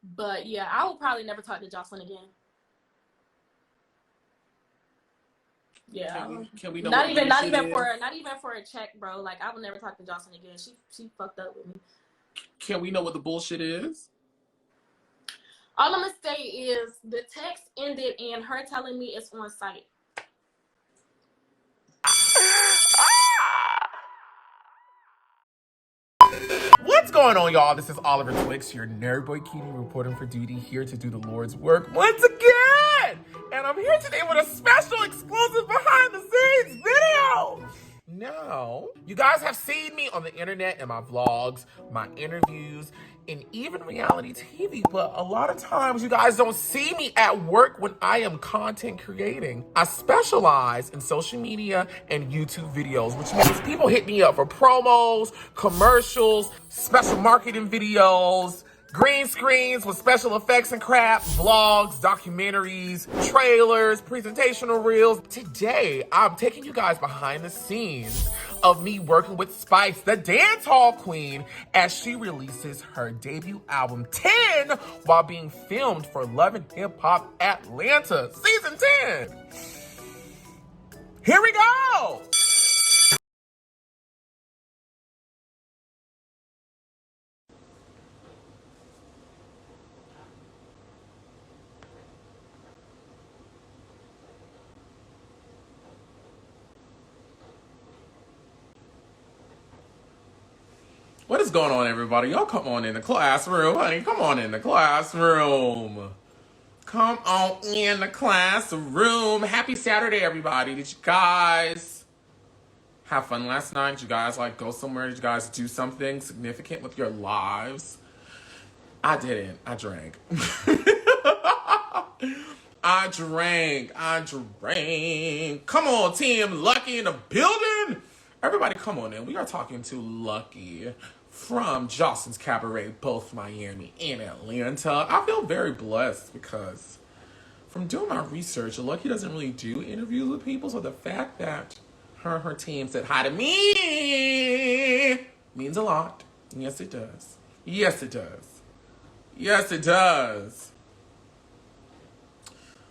But yeah, I will probably never talk to Joseline again. Yeah, Can we know what the bullshit is? not even for a check, bro. Like I will never talk to Joseline again. She fucked up with me. Can we know what the bullshit is? All I'm gonna say is the text ended in her telling me it's on site. What's going on, y'all? This is Oliver Twixt, your nerd boy cutie reporting for duty, here to do the Lord's work once again. And I'm here today with a special exclusive behind the scenes video. Now, you guys have seen me on the internet in my vlogs, my interviews, and even reality TV, but a lot of times you guys don't see me at work when I am content creating. I specialize in social media and YouTube videos, which means people hit me up for promos, commercials, special marketing videos, green screens with special effects and crap, vlogs, documentaries, trailers, presentational reels. Today, I'm taking you guys behind the scenes of me working with Spice, the dance hall queen, as she releases her debut album 10 while being filmed for Love and Hip Hop Atlanta Season 10. Here we go! What is going on, everybody? Y'all come on in the classroom, honey. Come on in the classroom. Come on in the classroom. Happy Saturday, everybody. Did you guys have fun last night? Did you guys go somewhere? Did you guys do something significant with your lives? I didn't. I drank. I drank. Come on, team. Lucky in the building. Everybody, come on in. We are talking to Lucky from Joseline's Cabaret, both Miami and Atlanta. I feel very blessed because from doing my research, Lucky doesn't really do interviews with people, so the fact that her team said hi to me means a lot. Yes, it does. Yes, it does. Yes, it does.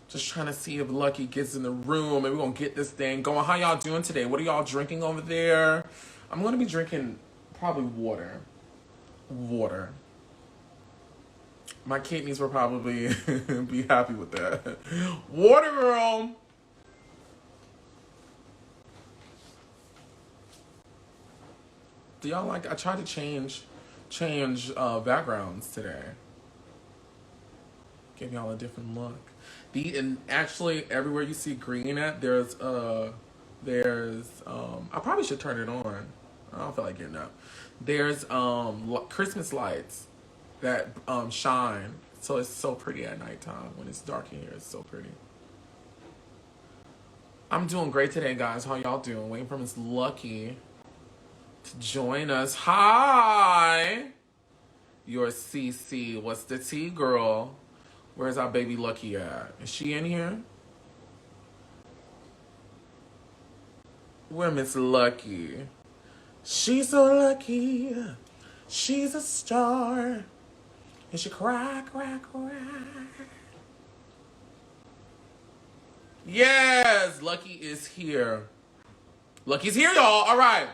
Just trying to see if Lucky gets in the room and we're going to get this thing going. How y'all doing today? What are y'all drinking over there? I'm going to be drinking probably water. Water. My kidneys will probably be happy with that. Water, girl. Do y'all like, I tried to change backgrounds today. Give y'all a different look. And actually everywhere you see green at, there's I probably should turn it on. I don't feel like getting up. There's Christmas lights that shine, so it's so pretty at nighttime when it's dark in here. It's so pretty. I'm doing great today, guys. How y'all doing? Waiting for Miss Lucky to join us. Hi, your CC. What's the tea, girl? Where's our baby Lucky at? Is she in here? Where Miss Lucky? She's so lucky. She's a star. And she cry, cry, cry. Yes, Lucky is here. Lucky's here, y'all. All right.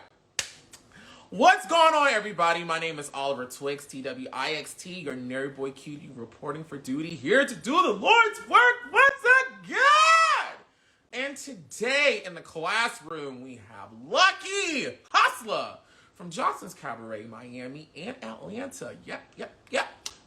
What's going on, everybody? My name is Oliver Twixt, Twixt, your nerd boy cutie reporting for duty, here to do the Lord's work once again. And today in the classroom, we have Lucky Hustla from Joseline's Cabaret, Miami and Atlanta. Yep.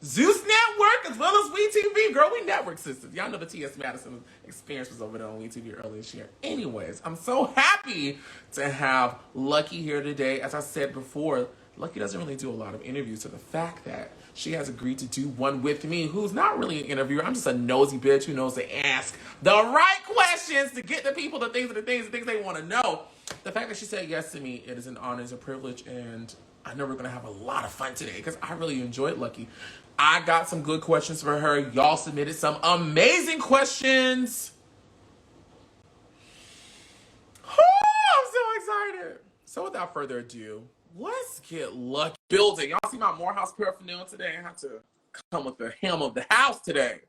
Zeus Network as well as WeTV. Girl, we network sisters. Y'all know the T.S. Madison experience was over there on WeTV earlier this year. Anyways, I'm so happy to have Lucky here today. As I said before, Lucky doesn't really do a lot of interviews, so the fact that she has agreed to do one with me, who's not really an interviewer, I'm just a nosy bitch who knows to ask the right questions to get the people the things they want to know. The fact that she said yes to me, it is an honor, it's a privilege, and I know we're going to have a lot of fun today because I really enjoyed Lucky. I got some good questions for her. Y'all submitted some amazing questions. I'm so excited. So without further ado, let's get Lucky building. Y'all see my Morehouse paraphernalia today? I had to come with the hem of the house today.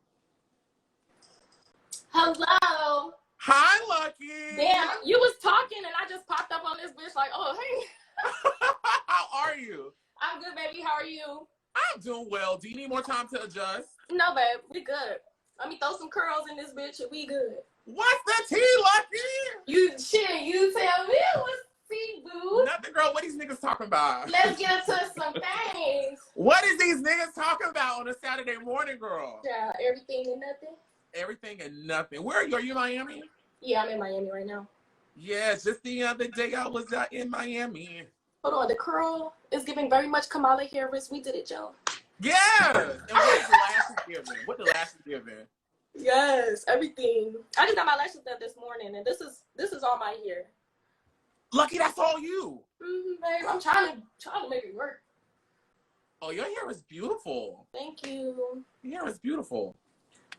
Hello. Hi, Lucky. Damn, you was talking and I just popped up on this bitch like, oh, hey. How are you? I'm good, baby. How are you? I'm doing well. Do you need more time to adjust? No, babe. We good. Let me throw some curls in this bitch and we good. What's the tea, Lucky? You tell me what's tea, boo. Nothing, girl. What these niggas talking about? Let's get into some things. What is these niggas talking about on a Saturday morning, girl? Yeah, everything and nothing. Everything and nothing. Where are you? Are you in Miami? Yeah, I'm in Miami right now. Yeah, just the other day I was in Miami. Hold on, the curl is giving very much Kamala Harris. We did it, Joe. Yes! And what is the lashes giving? What the lashes giving? Yes, everything. I just got my lashes done this morning, and this is all my hair. Lucky, that's all you. Babe, I'm trying to make it work. Oh, your hair is beautiful. Thank you. Your hair is beautiful.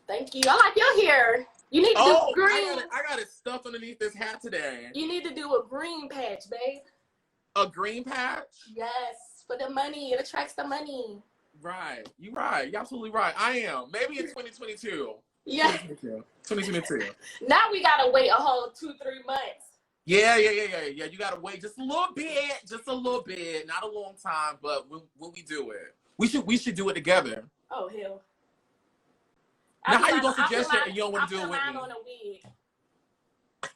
Thank you. I like your hair. You need to do green. I got it stuffed underneath this hat today. You need to do a green patch, babe. A green patch? Yes, for the money. It attracts the money. Right. You're right. You're absolutely right. I am. Maybe in 2022. Yeah. 2022. Now we gotta wait a whole 2-3 months. Yeah. You gotta wait just a little bit, not a long time, but when we do it, we should do it together. Oh hell. Now, how you gonna suggest it and you don't want to do it with me? On a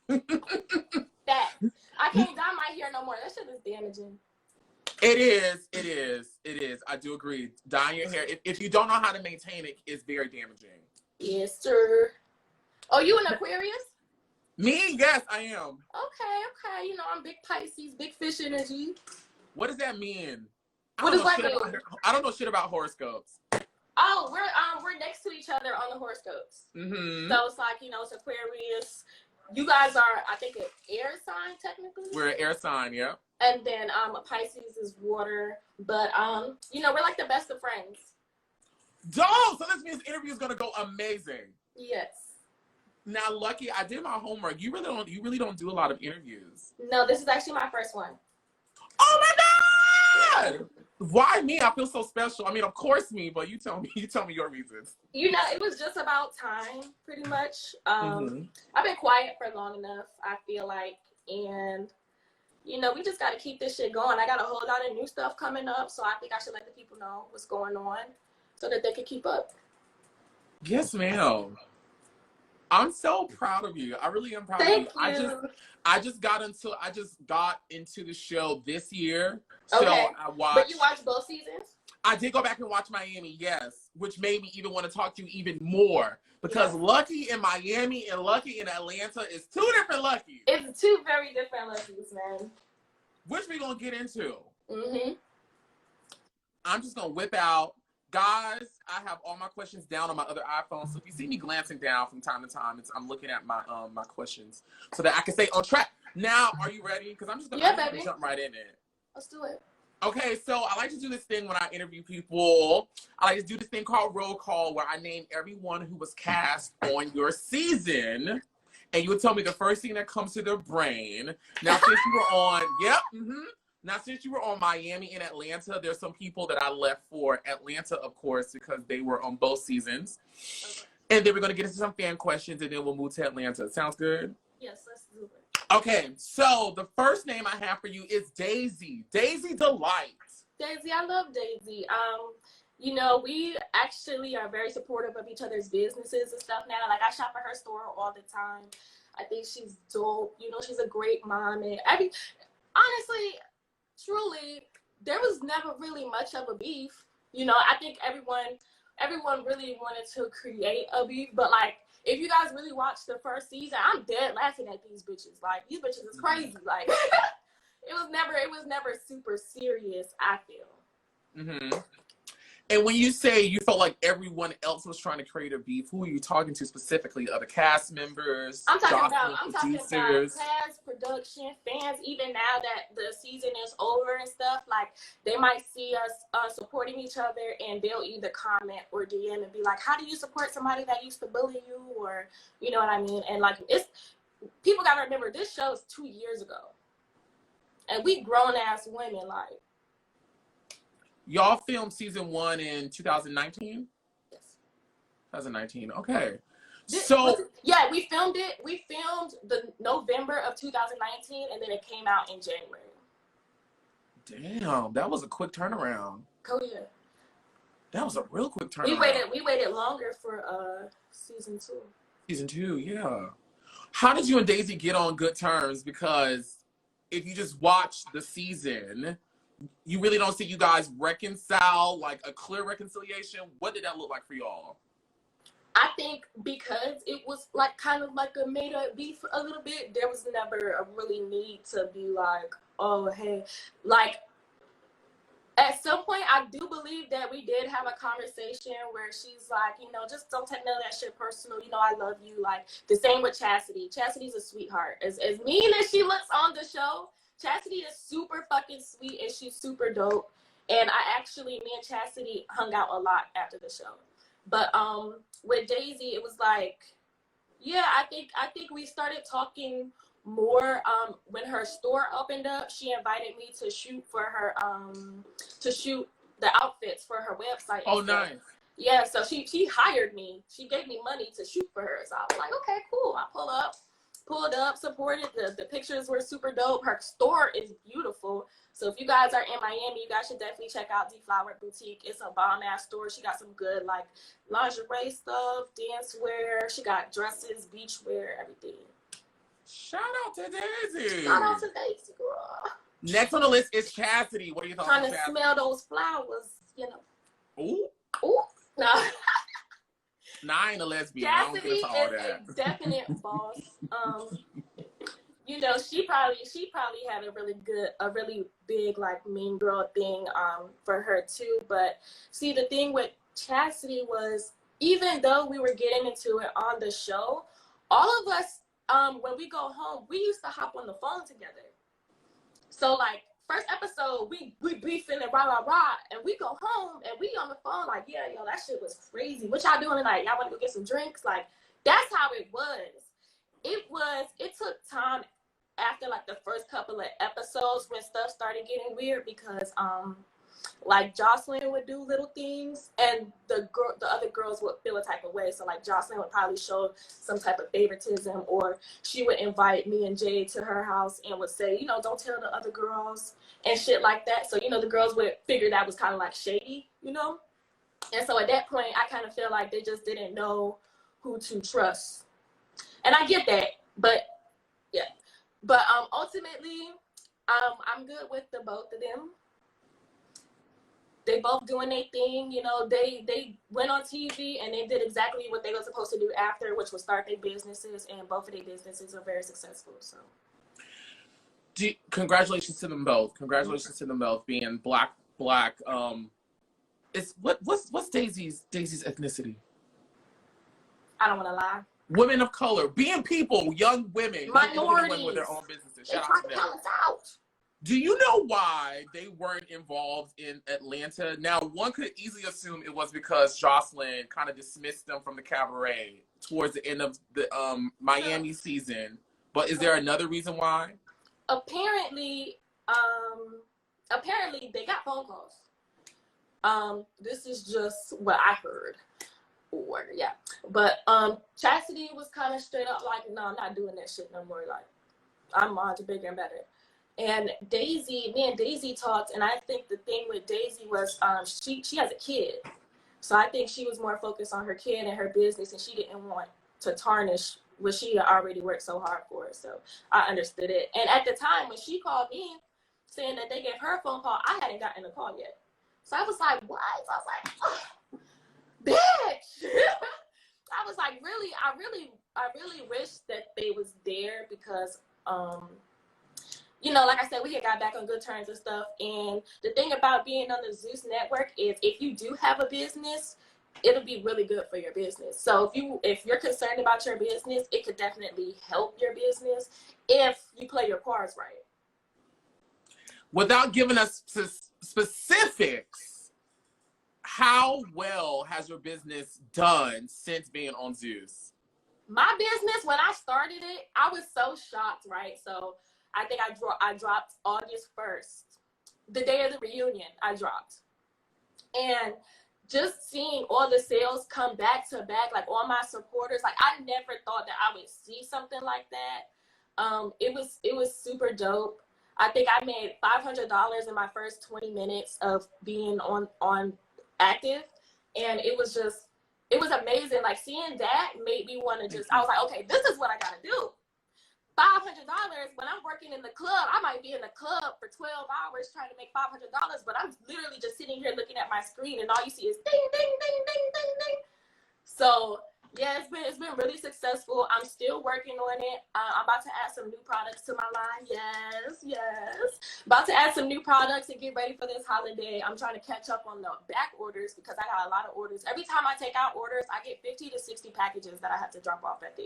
wig. That I can't dye my hair no more. That shit is damaging. It is. I do agree. Dyeing your hair, if you don't know how to maintain it, it's very damaging. Yes, sir. Oh, you an Aquarius? Me? Yes, I am. Okay. You know, I'm big Pisces, big fish energy. What does that mean? What does that mean? I don't know shit about horoscopes. Oh, we're next to each other on the horoscopes. Mm-hmm. So it's like, you know, it's Aquarius. You guys are, I think, an air sign technically. We're an air sign, yeah. And then a Pisces is water, but you know, we're like the best of friends. Dope. So this means the interview is gonna go amazing. Yes. Now, Lucky, I did my homework. You really don't do a lot of interviews. No, this is actually my first one. Oh my God! Why me? I feel so special. I mean, of course me, but you tell me your reasons. You know, it was just about time, pretty much. I've been quiet for long enough, I feel like, and you know, we just got to keep this shit going. I got a whole lot of new stuff coming up, so I think I should let the people know what's going on so that they can keep up. Yes, ma'am. I'm so proud of you. I really am proud of you. I just got into the show this year. So okay. I watched. But you watched both seasons? I did go back and watch Miami, yes, which made me even want to talk to you even more because Lucky in Miami and Lucky in Atlanta is two different Luckies. It's two very different Luckies, man. Which we gonna get into. Mm-hmm. I'm just gonna whip out. Guys, I have all my questions down on my other iPhone, so if you see me glancing down from time to time, I'm looking at my my questions so that I can stay on track. Now, are you ready? Because I'm just gonna jump right in it. Let's do it. Okay, so I like to do this thing when I interview people. I like to do this thing called roll call, where I name everyone who was cast on your season, and you would tell me the first thing that comes to their brain. Now, since you were on, Now, since you were on Miami and Atlanta, there's some people that I left for Atlanta, of course, because they were on both seasons. Okay. And then we're going to get into some fan questions, and then we'll move to Atlanta. Sounds good? Yes, let's do it. Okay, so the first name I have for you is Daisy. Daisy Delight. Daisy, I love Daisy. You know, we actually are very supportive of each other's businesses and stuff now. Like, I shop at her store all the time. I think she's dope. You know, she's a great mom. And honestly, truly, there was never really much of a beef. You know, I think everyone really wanted to create a beef, but like, if you guys really watched the first season, I'm dead laughing at these bitches. Like, these bitches is crazy. Like, it was never super serious, I feel. Mm-hmm. And when you say you felt like everyone else was trying to create a beef, who are you talking to specifically? Other cast members? I'm talking about cast, production, fans. Even now that the season is over and stuff, like, they might see us supporting each other, and they'll either comment or DM and be like, "How do you support somebody that used to bully you?" Or, you know what I mean? And like, people gotta remember, this show is 2 years ago, and we grown ass women, like. Y'all filmed season 1 in 2019? Yes. 2019. Okay. Yeah, we filmed it. We filmed the November of 2019, and then it came out in January. Damn, that was a quick turnaround. Oh yeah. That was a real quick turnaround. We waited longer for season 2. Season 2, yeah. How did you and Daisy get on good terms? Because if you just watch the season, you really don't see you guys reconcile, like a clear reconciliation. What did that look like for y'all? I think because it was like kind of like a made up beef a little bit, there was never a really need to be like, oh hey, like at some point I do believe that we did have a conversation where she's like, you know, just don't take none of that shit personal. You know, I love you. Like the same with Chastity. Chastity's a sweetheart. As mean as she looks on the show, Chastity is super fucking sweet and she's super dope. And me and Chastity hung out a lot after the show. But with Daisy, it was like, yeah, I think we started talking more when her store opened up. She invited me to shoot for her to shoot the outfits for her website. Oh, nice. Yeah, so she hired me. She gave me money to shoot for her. So I was like, okay, cool. I pulled up, supported. The pictures were super dope. Her store is beautiful. So if you guys are in Miami, you guys should definitely check out Deflower Boutique. It's a bomb ass store. She got some good like lingerie stuff, dance wear. She got dresses, beach wear, everything. Shout out to Daisy. Shout out to Daisy, girl. Next on the list is Chastity. What are your thoughts on Chastity? Trying to smell those flowers, you know. Ooh. No. Nah, I ain't a lesbian. Chastity is a definite boss. You know, she probably had a really big like mean girl thing for her too. But see, the thing with Chastity was, even though we were getting into it on the show, all of us when we go home, we used to hop on the phone together. So like first episode, we beefing and rah, and we go home and we on the phone like, yeah, yo, that shit was crazy. What y'all doing tonight? Y'all want to go get some drinks? Like, that's how it was. It took time after like the first couple of episodes when stuff started getting weird because like Joseline would do little things and the other girls would feel a type of way. So like Joseline would probably show some type of favoritism, or she would invite me and Jay to her house and would say, you know, don't tell the other girls and shit like that. So, you know, the girls would figure that was kind of like shady, you know? And so at that point, I kind of feel like they just didn't know who to trust. And I get that, but yeah. But ultimately, I'm good with the both of them. They both doing their thing, you know. They went on TV and they did exactly what they were supposed to do after, which was start their businesses, and both of their businesses are very successful. So, congratulations to them both. Congratulations to them both being black. It's what's Daisy's ethnicity? I don't want to lie. Women of color, being people, young women, minorities, with their own businesses. Shout out to them. Out. Do you know why they weren't involved in Atlanta? Now, one could easily assume it was because Joseline kind of dismissed them from the Cabaret towards the end of the Miami season. But is there another reason why? Apparently they got phone calls. This is just what I heard. Or yeah, but Chastity was kind of straight up like, no, I'm not doing that shit no more. Like, I'm on to bigger and better. And me and Daisy talked, and I think the thing with Daisy was she has a kid, so I think she was more focused on her kid and her business, and she didn't want to tarnish what she had already worked so hard for. So I understood it. And at the time when she called me saying that they gave her a phone call, I hadn't gotten a call yet. So I was like, what? So I was like, oh, bitch. I was like, really, I really wish that they was there because you know, like I said, we had got back on good terms and stuff. And the thing about being on the Zeus network is if you do have a business, it'll be really good for your business. So if you're concerned about your business, it could definitely help your business if you play your cards right. Without giving us specifics, how well has your business done since being on Zeus? My business, when I started it, I was so shocked, right? So I think I dropped August 1st. The day of the reunion, I dropped. And just seeing all the sales come back to back, like all my supporters, like I never thought that I would see something like that. It was super dope. I think I made $500 in my first 20 minutes of being on active, and it was amazing. Like seeing that made me want to I was like, okay, this is what I gotta do. $500 when I'm working in the club. I might be in the club for 12 hours trying to make $500, but I'm literally just sitting here looking at my screen, and all you see is ding, ding, ding, ding, ding, ding. So yeah, it's been really successful. I'm still working on it. I'm about to add some new products to my line. Yes. About to add some new products and get ready for this holiday. I'm trying to catch up on the back orders because I got a lot of orders. Every time I take out orders, I get 50 to 60 packages that I have to drop off at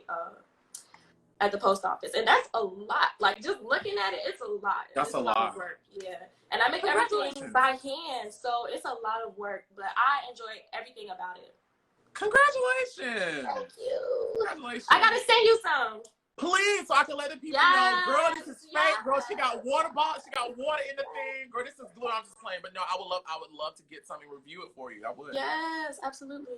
the post office, and that's a lot. Like just looking at it, it's a lot. That's it's a lot of work. Yeah, and I make everything by hand, so it's a lot of work, but I enjoy everything about it. Congratulations. Thank you. Congratulations. I gotta send you some. Please, so I can let the people know, girl, this is fake. Girl, she got water bottles, she got water in the thing. Girl, this is glue. I'm just playing, but no, I would love to get something, review it for you. I would. Yes, absolutely.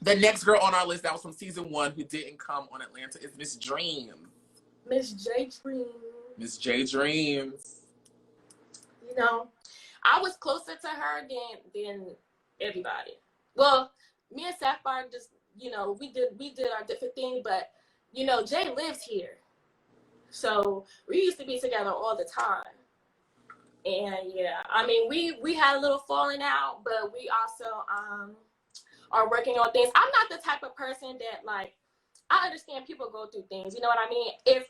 The next girl on our list that was from season 1 who didn't come on Atlanta is Miss Dream. Miss J Dream. Miss J Dreams. You know, I was closer to her than everybody. Well, me and Sapphire just, you know, we did our different thing, but you know, Jay lives here, so we used to be together all the time. And yeah, I mean, we had a little falling out, but we also are working on things. I'm not the type of person that, like, I understand people go through things. You know what I mean? If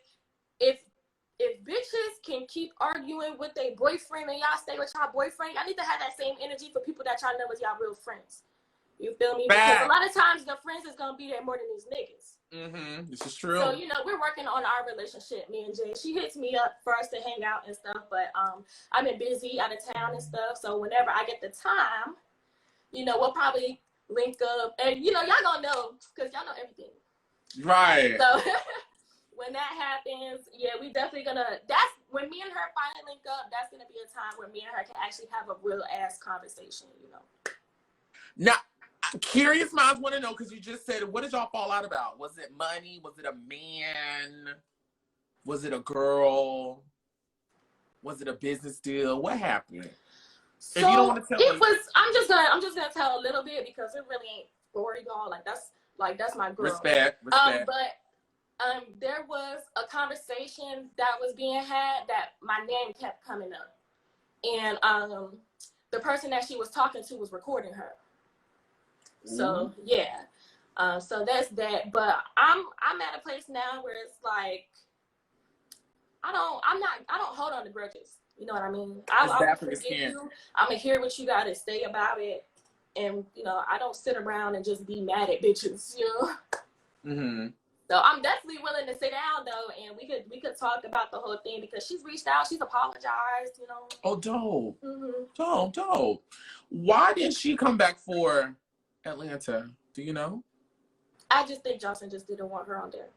bitches can keep arguing with their boyfriend and y'all stay with y'all boyfriend, I need to have that same energy for people that y'all know as y'all real friends. You feel me? Because a lot of times the friends is gonna be there more than these niggas. Mm-hmm. This is true. So, you know, we're working on our relationship, me and Jay. She hits me up for us to hang out and stuff, but I've been busy out of town and stuff. So whenever I get the time, you know, we'll probably link up, and you know, y'all gonna know because y'all know everything. Right. So when that happens, yeah, we definitely that's when me and her finally link up. That's gonna be a time where me and her can actually have a real ass conversation, you know. Now, curious minds want to know, because you just said, what did y'all fall out about? Was it money? Was it a man? Was it a girl? Was it a business deal? What happened? So if you don't want to tell it was. I'm just gonna tell a little bit because it really ain't for y'all. Like that's my girl. Respect. But there was a conversation that was being had that my name kept coming up, and the person that she was talking to was recording her. So yeah, so that's that. But I'm at a place now where it's like I don't hold on to grudges. You know what I mean? I'll forgive you. I'm gonna hear what you got to say about it, and you know I don't sit around and just be mad at bitches. You know. Mm-hmm. So I'm definitely willing to sit down though, and we could talk about the whole thing because she's reached out, she's apologized. You know. Oh, dope. Mm-hmm. Dope. Why didn't she come back for Atlanta? Do you know? I just think Johnson just didn't want her on there.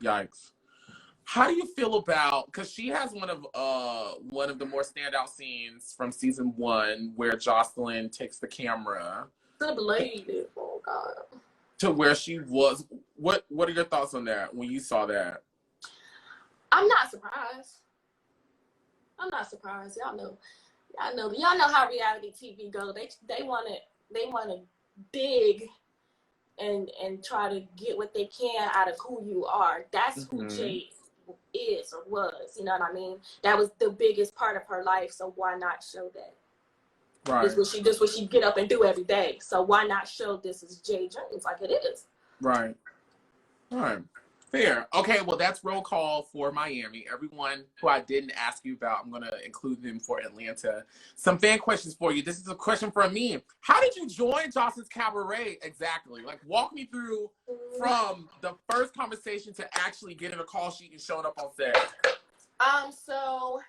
Yikes. How do you feel about, because she has one of the more standout scenes from season 1 where Joseline takes the camera The lady, oh God, to where she was. What are your thoughts on that when you saw that? I'm not surprised. Y'all know how reality TV goes. They want it big and try to get what they can out of who you are. That's who Jade is or was. You know what I mean? That was the biggest part of her life. So why not show that? Right. This what she get up and do every day. So why not show this is Jade Dreams like it is? Right. Fair. Okay, well, that's roll call for Miami. Everyone who I didn't ask you about, I'm going to include them for Atlanta. Some fan questions for you. This is a question from me. How did you join Joseline's Cabaret exactly? Like, walk me through from the first conversation to actually getting a call sheet and showing up on set. So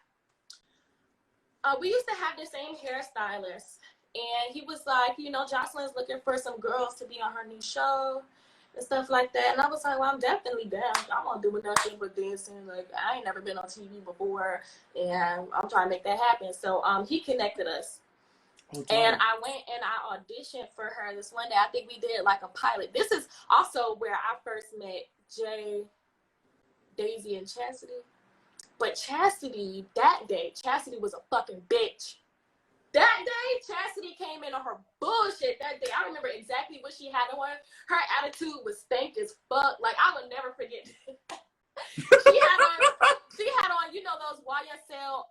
we used to have the same hairstylist, and he was like, you know, Joseline's looking for some girls to be on her new show and stuff like that. And I was like, well, I'm definitely down. I'm not doing nothing but dancing. Like, I ain't never been on TV before, and I'm trying to make that happen. So he connected us. Oh, And dope. I went and I auditioned for her this one day. I think we did like a pilot. This is also where I first met Jay, Daisy, and Chastity. But Chastity, that day, Chastity was a fucking bitch. That day, Chastity came in on her bullshit that day. I remember exactly what she had on. Her attitude was stank as fuck. Like, I will never forget. she had on, you know, those YSL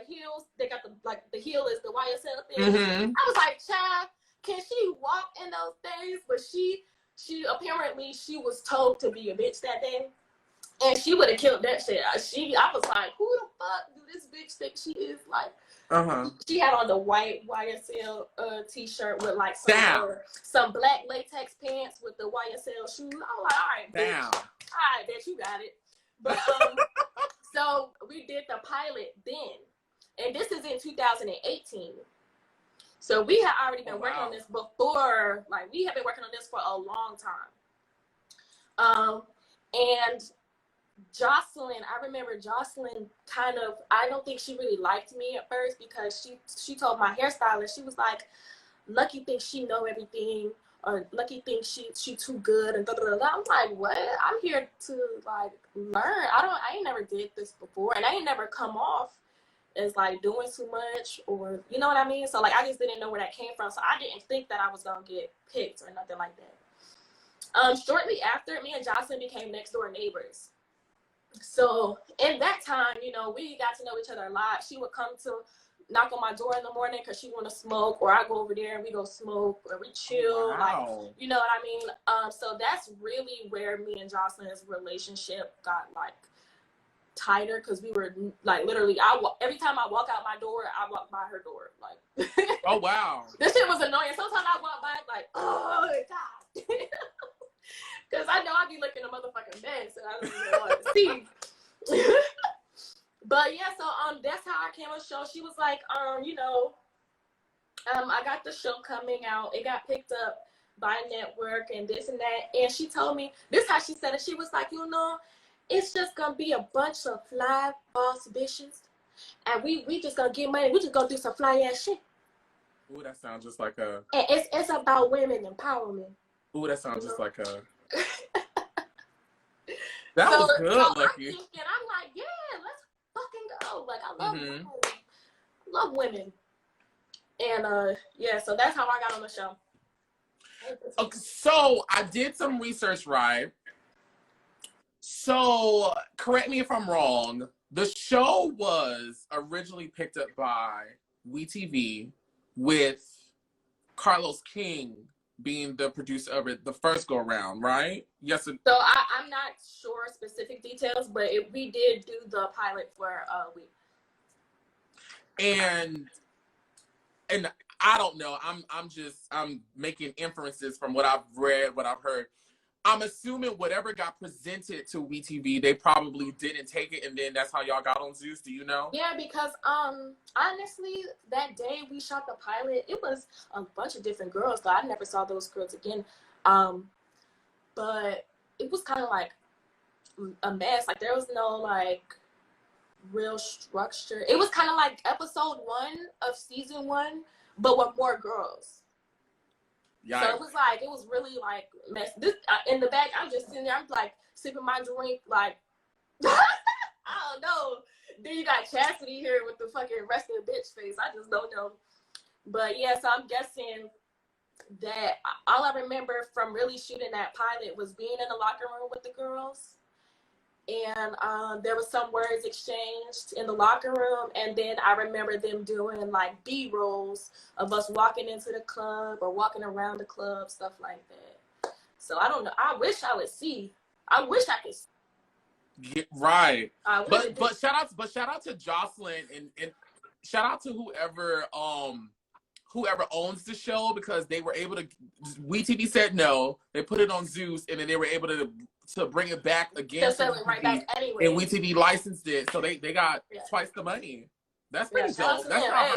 heels. They got the heel is the YSL thing. Mm-hmm. I was like, child, can she walk in those things? But she apparently she was told to be a bitch that day. And she would have killed that shit. I was like, who the fuck do this bitch think she is? Like, she had on the white YSL t-shirt with like some black latex pants with the YSL shoes. I was like, all right, bitch. All right, bitch, you got it. But so we did the pilot then, and this is in 2018. So we had already been working on this before. Like, we have been working on this for a long time. And Joseline, I remember Joseline kind of, I don't think she really liked me at first because she told my hairstylist, she was like, Lucky thinks she know everything, or Lucky thinks she too good, and da da da. I'm like, what? I'm here to like learn. I ain't never did this before, and I ain't never come off as like doing too much, or you know what I mean? So like, I just didn't know where that came from, so I didn't think that I was gonna get picked or nothing like that. Shortly after, me and Joseline became next door neighbors. So in that time, you know, we got to know each other a lot. She would come to knock on my door in the morning because she want to smoke, or I go over there and we go smoke, or we chill. Like, you know what I mean? So that's really where me and Joseline's relationship got like tighter, because we were like literally, every time I walk out my door, I walk by her door. Like, oh wow, this shit was annoying. Sometimes I walk by like, oh god. Because I know I be looking a motherfucking mess and I don't even want to see. But yeah, so that's how I came on the show. She was like, you know, I got the show coming out. It got picked up by a network and this and that. And she told me, this is how she said it. She was like, you know, it's just gonna be a bunch of fly boss bitches. And we just gonna get money. We just gonna do some fly ass shit. Ooh, that sounds just like a... And it's about women empowerment. Ooh, that sounds just like a... That was good, Lucky. I'm thinking, I'm like, yeah, let's fucking go. Like, I love women. Love women. And yeah, so that's how I got on the show. Okay, so I did some research, right? So correct me if I'm wrong. The show was originally picked up by WeTV with Carlos King being the producer of it the first go around, right? Yes. So I'm not sure specific details, but we did do the pilot for a week. And I don't know. I'm making inferences from what I've read, what I've heard. I'm assuming whatever got presented to WeTV, they probably didn't take it, and then that's how y'all got on Zeus. Do you know? Yeah, because honestly, that day we shot the pilot, it was a bunch of different girls. So I never saw those girls again. But it was kind of like a mess. Like, there was no like real structure. It was kind of like episode 1 of season 1, but with more girls. Yikes. So it was really like mess. This in the back, I'm just sitting there. I'm like sipping my drink, like I don't know. Then you got Chastity here with the fucking resting bitch face. I just don't know. But yeah, so I'm guessing that all I remember from really shooting that pilot was being in the locker room with the girls. And there was some words exchanged in the locker room, and then I remember them doing like B-rolls of us walking into the club or walking around the club, stuff like that. So I don't know. I wish I would see. I wish I could see. Yeah, right. But shout out to Joseline and shout out to whoever owns the show, because they were able to. WeTV said no. They put it on Zeus, and then they were able to bring it back again. Sell it right back anyway. And WeTV licensed it, so they got twice the money. That's pretty dope. That's not I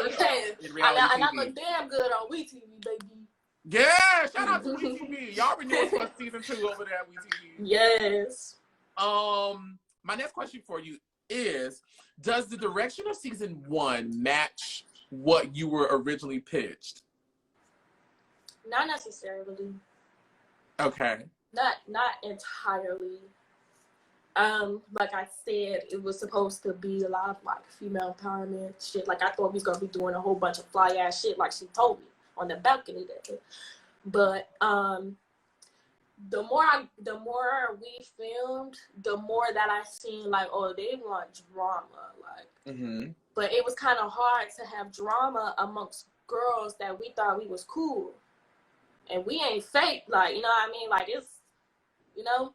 look damn good on WeTV, baby. Yeah, shout out to WeTV. Y'all renewed for season 2 over there at WeTV. Yes. My next question for you is: does the direction of season 1 match what you were originally pitched? Not necessarily. Okay. Not entirely. Like I said, it was supposed to be a lot of like female empowerment shit. Like I thought we was gonna be doing a whole bunch of fly ass shit, like she told me on the balcony that day. But the more we filmed, the more that I seen like, oh, they want drama, like. Mm-hmm. But it was kind of hard to have drama amongst girls that we thought we was cool, and we ain't fake, like, you know what I mean? Like it's, you know.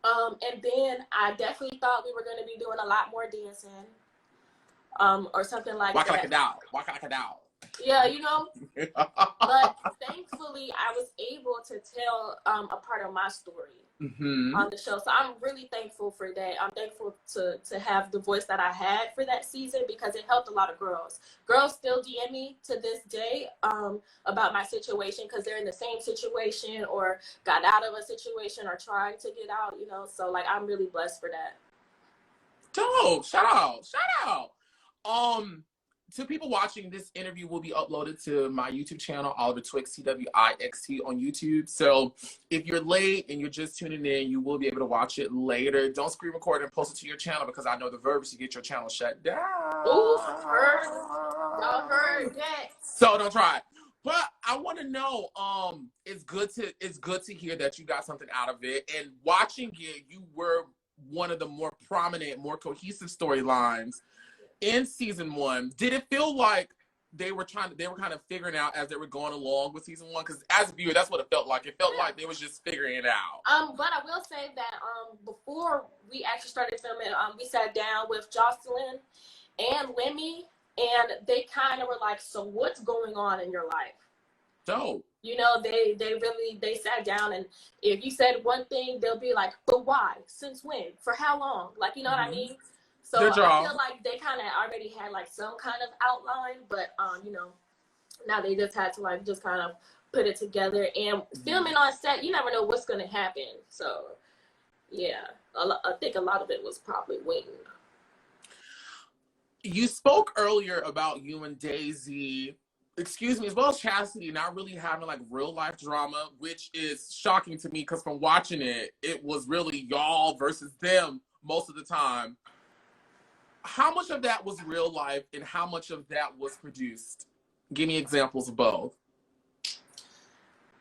And then I definitely thought we were going to be doing a lot more dancing, or something like Walk that. like a doll. Walk like a doll. Yeah, you know. But thankfully, I was able to tell a part of my story on the show. So I'm really thankful for that. I'm thankful to have the voice that I had for that season, because it helped a lot of girls. Girls still DM me to this day about my situation, because they're in the same situation or got out of a situation or trying to get out, you know. So like, I'm really blessed for that. Dope. Shout out. To people watching, this interview will be uploaded to my YouTube channel, Oliver Twixt, TWIXT on YouTube. So if you're late and you're just tuning in, you will be able to watch it later. Don't screen record and post it to your channel, because I know the verbs to get your channel shut down. Ooh, y'all heard that. So don't try it. But I want to know, it's good to hear that you got something out of it. And watching it, you were one of the more prominent, more cohesive storylines in season 1. Did it feel like they were kind of figuring out as they were going along with season 1? Because as a viewer, that's what it felt like. It felt like they was just figuring it out. But I will say that before we actually started filming, we sat down with Joseline and Lemmy, and they kind of were like, so what's going on in your life? Dope. You know, they sat down, and if you said one thing, they'll be like, but why? Since when? For how long? Like, you know what I mean? So I feel like they kind of already had like some kind of outline, but you know, now they just had to like just kind of put it together. And filming on set, you never know what's gonna happen. So yeah, I think a lot of it was probably winged. You spoke earlier about you and Daisy, as well as Chastity, not really having like real life drama, which is shocking to me, because from watching it, it was really y'all versus them most of the time. How much of that was real life and how much of that was produced? Give me examples of both.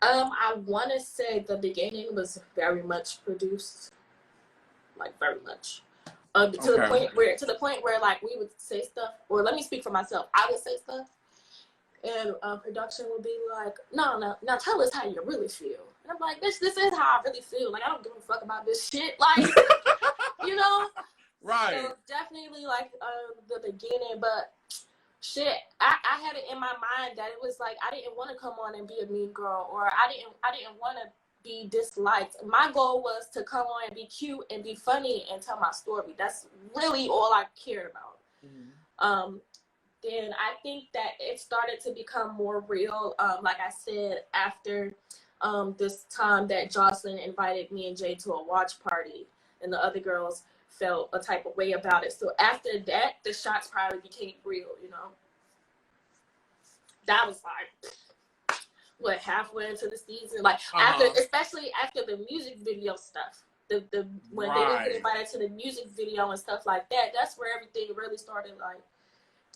I want to say the beginning was very much produced, like very much, to the point where like we would say stuff, or let me speak for myself. I would say stuff, and production would be like, no, now tell us how you really feel. And I'm like, this is how I really feel. Like, I don't give a fuck about this shit. Like, you know. Right. So definitely like the beginning, but shit, I had it in my mind that it was like I didn't want to come on and be a mean girl, or I didn't want to be disliked. My goal was to come on and be cute and be funny and tell my story. That's really all I cared about. Then I think that it started to become more real. Like I said, after this time that Joseline invited me and Jay to a watch party, and the other girls felt a type of way about it. So after that, the shots probably became real, you know. That was like, what, halfway into the season? Like, especially after the music video stuff. When they didn't get invited to the music video and stuff like that, that's where everything really started, like,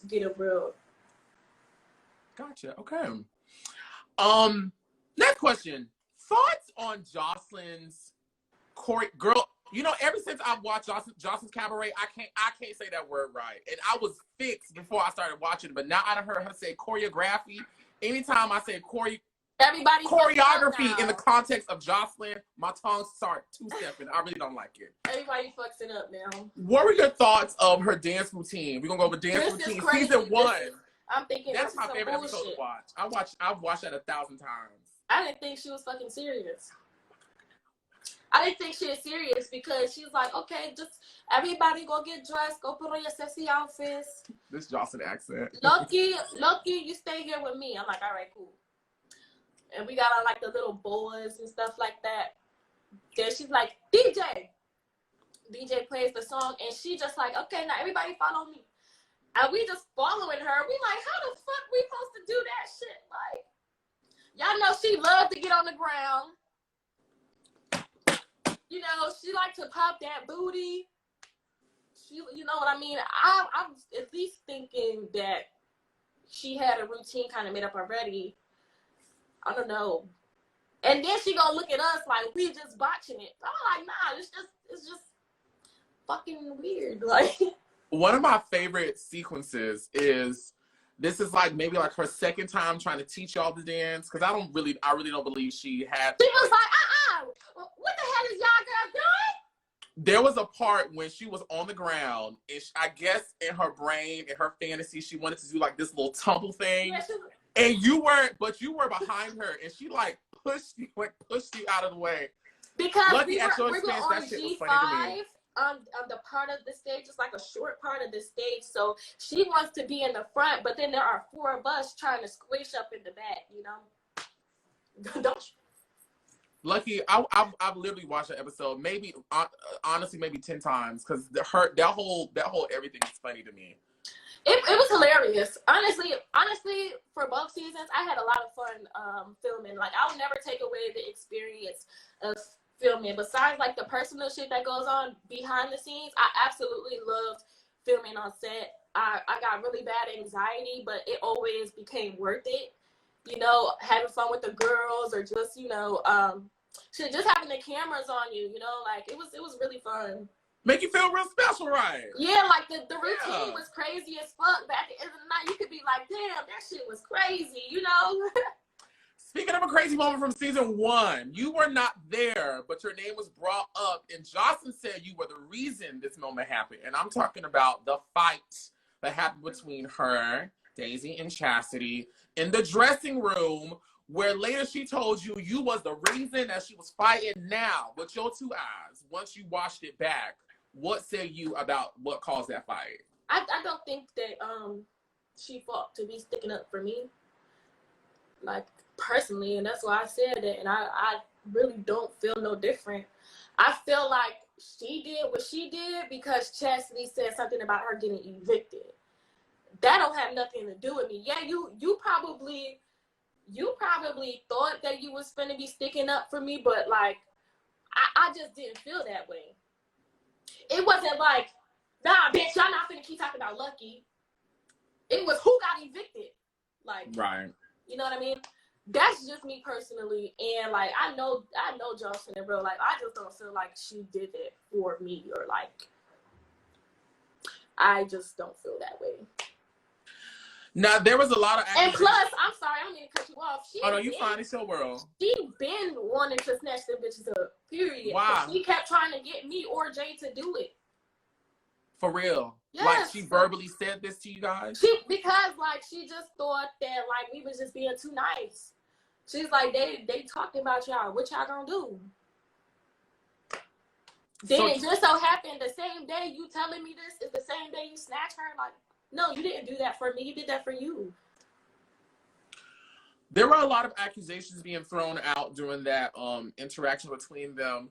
getting real. Gotcha. Okay. Next question. Thoughts on Joseline's girl? You know, ever since I've watched Joseline's Cabaret, I can't say that word right. And I was fixed before I started watching it, but now I done heard her say choreography. Anytime I say choreography in the context of Joseline, my tongue starts two-stepping. I really don't like it. Everybody fucks it up now. What were your thoughts of her dance routine? We're gonna go over dance routine. Season 1. I'm thinking that's my favorite episode to watch. I've watched that 1,000 times. I didn't think she was fucking serious. I didn't think she was serious, because she was like, okay, just everybody go get dressed, go put on your sexy outfits. This Joseline accent. Lucky, you stay here with me. I'm like, all right, cool. And we got on like the little boas and stuff like that. Then she's like, DJ plays the song, and she just like, okay, now everybody follow me. And we just following her. We like, how the fuck we supposed to do that shit? Like, y'all know she loved to get on the ground. You know, she liked to pop that booty. She, you know what I mean? I'm at least thinking that she had a routine kind of made up already. I don't know. And then she gonna look at us like we just botching it. I'm like, nah, it's just fucking weird. Like, one of my favorite sequences is this is like maybe like her second time trying to teach y'all to dance, because I really don't believe she had. She was like, what the hell is y'all girls doing? There was a part when she was on the ground, and I guess in her brain, in her fantasy, she wanted to do like this little tumble thing. Yeah, and you were behind her, and she like pushed you out of the way. Because Lucky, we at your were expense, on that shit was funny to me. The part of the stage is like a short part of the stage, so she wants to be in the front, but then there are 4 of us trying to squish up in the back, you know. Don't you? Lucky, I've literally watched the episode maybe honestly maybe 10 times, because that whole everything is funny to me. It was hilarious. Honestly, for both seasons, I had a lot of fun filming. Like, I'll never take away the experience of filming. Besides, like, the personal shit that goes on behind the scenes, I absolutely loved filming on set. I got really bad anxiety, but it always became worth it. You know, having fun with the girls, or just, you know, just having the cameras on you, you know, like, it was really fun. Make you feel real special, right? Yeah, like the routine was crazy as fuck, but at the end of the night, you could be like, damn, that shit was crazy, you know? Speaking of a crazy moment from season 1, you were not there, but your name was brought up, and Joseline said you were the reason this moment happened. And I'm talking about the fight that happened between her, Daisy, and Chastity in the dressing room, where later she told you was the reason that she was fighting. Now, with your 2 eyes, once you watched it back, what say you about what caused that fight? I don't think that she fought to be sticking up for me, like, personally, and that's why I said it. And I really don't feel no different. I feel like she did what she did because Chastity said something about her getting evicted. That don't have nothing to do with me. Yeah, you probably thought that you was finna be sticking up for me, but like, I just didn't feel that way. It wasn't like, nah, bitch, y'all not finna keep talking about Lucky. It was who got evicted. Like, right. You know what I mean? That's just me personally. And like, I know Joseline in real life. I just don't feel like she did it for me, or like, I just don't feel that way. Now, there was a lot of And plus, I'm sorry, I don't mean to cut you off. Oh, no, you fine. It's your world. She been wanting to snatch them bitches up, period. Wow. She kept trying to get me or Jay to do it. For real? Yes. Like, she verbally said this to you guys? Because, like, she just thought that, like, we was just being too nice. She's like, they talking about y'all. What y'all gonna do? Then it just so happened the same day you telling me this is the same day you snatch her. Like, no, you didn't do that for me. You did that for you. There were a lot of accusations being thrown out during that interaction between them.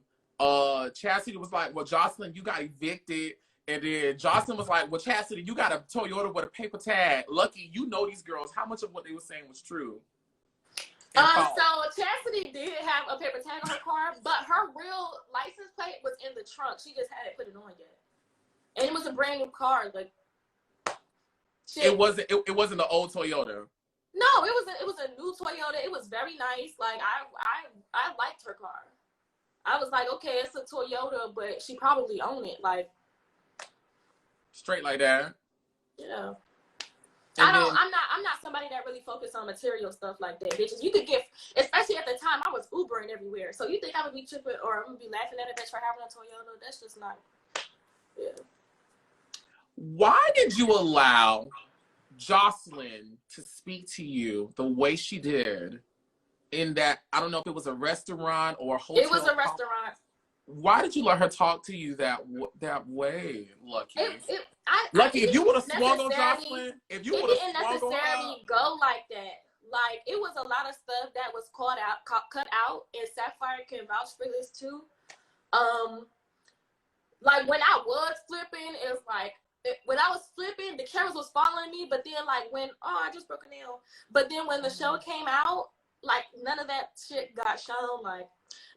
Chastity was like, well, Joseline, you got evicted. And then Joseline was like, well, Chastity, you got a Toyota with a paper tag. Lucky, you know these girls. How much of what they were saying was true? So Chastity did have a paper tag on her car, but her real license plate was in the trunk. She just hadn't put it on yet. And it was a brand new car. Like, shit. It wasn't the old Toyota. No, it was a new Toyota. It was very nice. Like, I liked her car. I was like, okay, it's a Toyota, but she probably owned it. Like, straight like that. Yeah. I'm not somebody that really focused on material stuff like that, bitches. You could get, especially at the time, I was Ubering everywhere. So you think I would be tripping or I'm gonna be laughing at a bitch for having a Toyota? That's just not. Yeah. Why did you allow Joseline to speak to you the way she did in that, I don't know if it was a restaurant or a hotel? It was a restaurant. Why did you let her talk to you that way, Lucky? Lucky, if you would have swung on Joseline, if you would have swung on her. It didn't necessarily go like that. Like, it was a lot of stuff that was cut out, and Sapphire can vouch for this too. Like, when I was flipping, it was like, when I was flipping, the cameras was following me, but then like when I just broke a nail. But then when the show came out, like none of that shit got shown. Like,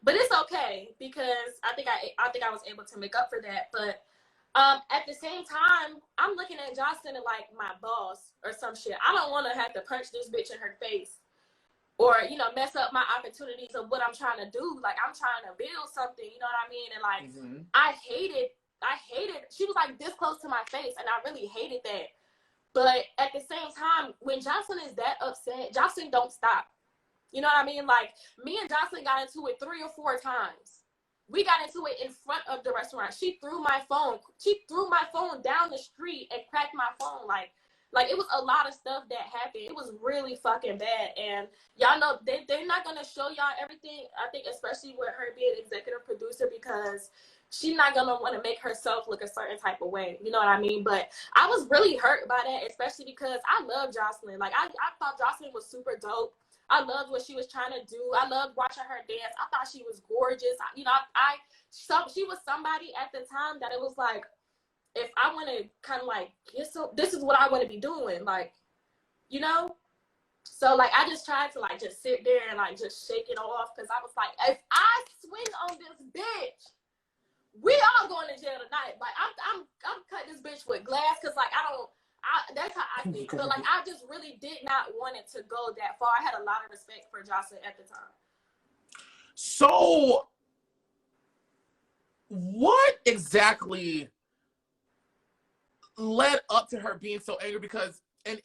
but it's okay because I think I was able to make up for that. But at the same time, I'm looking at Joseline like my boss or some shit. I don't want to have to punch this bitch in her face or mess up my opportunities of what I'm trying to do. Like I'm trying to build something. You know what I mean? And like I hated. She was like this close to my face, and I really hated that. But at the same time, when Joseline is that upset, Joseline don't stop. You know what I mean? Like me and Joseline got into it 3 or 4 times. We got into it in front of the restaurant. She threw my phone. She threw my phone down the street and cracked my phone. Like it was a lot of stuff that happened. It was really fucking bad. And y'all know they're not gonna show y'all everything. I think especially with her being executive producer, because she's not gonna want to make herself look a certain type of way. You know what I mean? But I was really hurt by that, especially because I love Joseline. Like I thought Joseline was super dope. I loved what she was trying to do. I loved watching her dance. I thought she was gorgeous. She was somebody at the time that it was like, if I want to kind of like this is what I want to be doing, like, So like I just tried to like just sit there and like just shake it off, because I was like, if I swing on this bitch, we all going to jail tonight. Like I'm cutting this bitch with glass, because like that's how I think. But like I just really did not want it to go that far. I had a lot of respect for Joseline at the time. So what exactly led up to her being so angry? Because and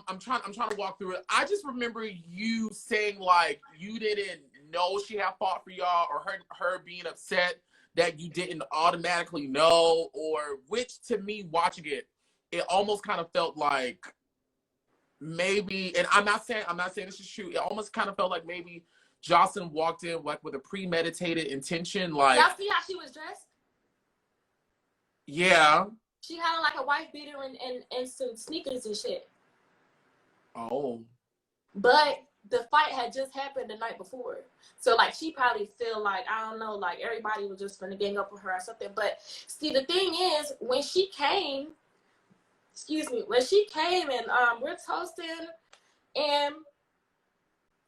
I'm trying to walk through it. I just remember you saying like you didn't know she had fought for y'all, or her being upset that you didn't automatically know, or which to me watching it almost kind of felt like maybe, and I'm not saying this is true, it almost kind of felt like maybe Joseline walked in like with a premeditated intention. Like, y'all see how she was dressed? Yeah. She had like a wife beater and some sneakers and shit. Oh. But the fight had just happened the night before. So like she probably feel like, I don't know, like everybody was just gonna gang up on her or something. But see, the thing is, when she came and we're toasting and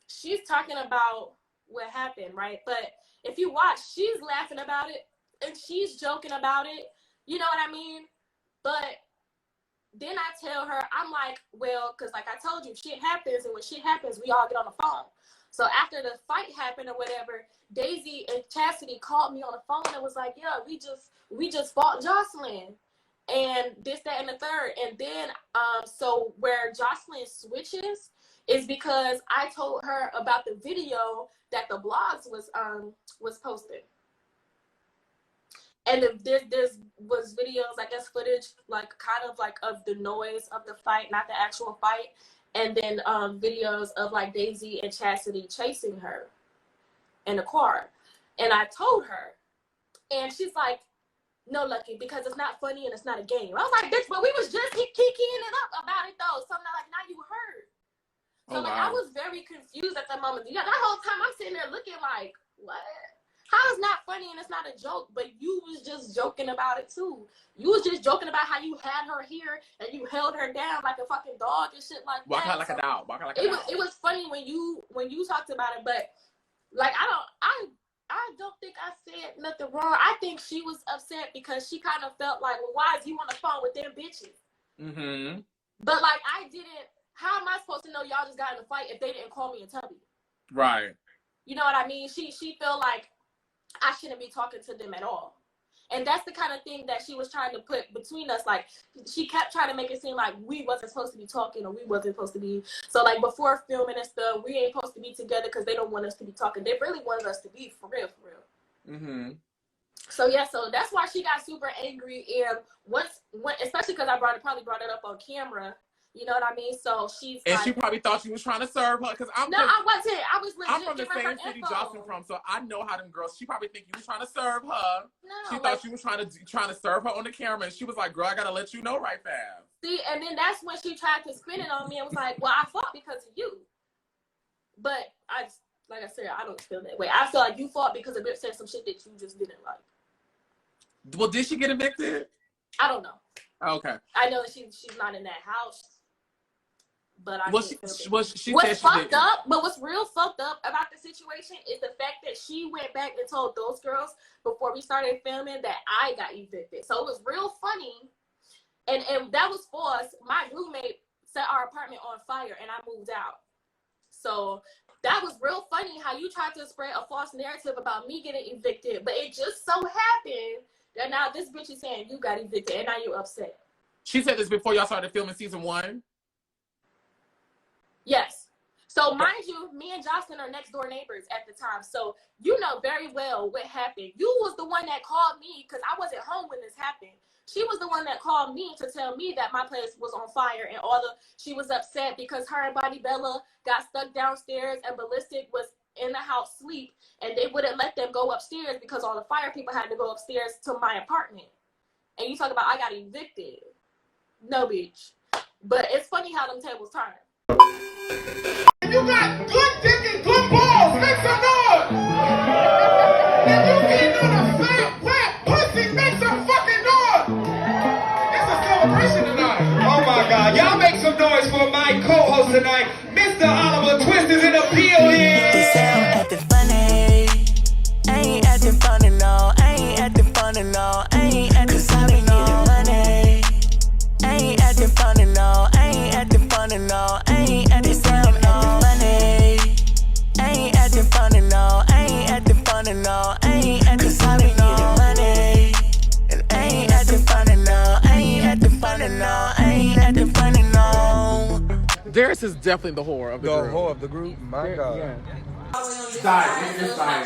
she's talking about what happened, right? But if you watch, she's laughing about it and she's joking about it. You know what I mean? But then I tell her, I'm like, well, because like I told you, shit happens, and when shit happens, we all get on the phone. So after the fight happened or whatever, Daisy and Chastity called me on the phone and was like, yeah, we just fought Joseline and this, that, and the third. And then so where Joseline switches is because I told her about the video that the blogs was posted. And there was videos, I guess, footage, like kind of like of the noise of the fight, not the actual fight. And then videos of like Daisy and Chastity chasing her in the car. And I told her, and she's like, no, Lucky, because it's not funny and it's not a game. I was like, bitch, but we was just kikiing it up about it though. So I'm not like, now you heard. So like, I was very confused at that moment. That whole time I'm sitting there looking like, what? How is not funny and it's not a joke? But you was just joking about it too. You was just joking about how you had her here and you held her down like a fucking dog and shit like that. Walk out like a dog. It was funny when you talked about it, but like I don't think I said nothing wrong. I think she was upset because she kind of felt like, well, why is you on the phone with them bitches? Mm-hmm. But like I didn't. How am I supposed to know y'all just got in a fight if they didn't call me and tell me? Right. You know what I mean? She felt like I shouldn't be talking to them at all. And that's the kind of thing that she was trying to put between us. Like, she kept trying to make it seem like we wasn't supposed to be talking or we wasn't supposed to be. So, like, before filming and stuff, we ain't supposed to be together because they don't want us to be talking. They really wanted us to be for real. Mm-hmm. So, yeah, so that's why she got super angry. And especially because I probably brought it up on camera. You know what I mean? So she's and like, she probably thought she was trying to serve her. I wasn't. I was legit. I'm from the same city Joseline from, so I know how them girls. She probably think you was trying to serve her. No, she thought she was trying to serve her on the camera, and she was like, "Girl, I gotta let you know right fast." See, and then that's when she tried to spin it on me and was like, "Well, I fought because of you," but like I said, I don't feel that way. I feel like you fought because a bitch said some shit that you just didn't like. Well, did she get evicted? I don't know. Okay. I know that she's not in that house, but I She what's said she fucked did. up, but what's real fucked up about the situation is the fact that she went back and told those girls before we started filming that I got evicted. So it was real funny, and that was false. My roommate set our apartment on fire, and I moved out. So that was real funny how you tried to spread a false narrative about me getting evicted, but it just so happened that now this bitch is saying you got evicted, and now you're upset. She said this before y'all started filming season 1? Yes. So mind you, me and Joseline are next door neighbors at the time. So you know very well what happened. You was the one that called me because I wasn't home when this happened. She was the one that called me to tell me that my place was on fire, and she was upset because her and Bobby Bella got stuck downstairs and Ballistic was in the house sleep, and they wouldn't let them go upstairs because all the fire people had to go upstairs to my apartment. And you talk about I got evicted. No, bitch. But it's funny how them tables turn. If you got good dick and good balls, make some noise! If you getting on a fat, wet pussy, make some fucking noise! It's a celebration tonight. Oh my God. Y'all make some noise for my co-host tonight, Mr. Oliver Twixt is in the building. They say I'm acting funny. I ain't acting funny, no. I ain't acting funny, no. I ain't acting funny, no. Money. I ain't acting funny, no. I ain't acting funny, no. I ain't acting funny, no. I ain't acting funny, no. I ain't acting funny, no. I ain't acting funny, no. Money. And I ain't acting funny, no. I ain't acting funny, no. I ain't acting funny, no. Darius is definitely the whore of the group. The whore of the group? My God. Yeah. Side, it's side.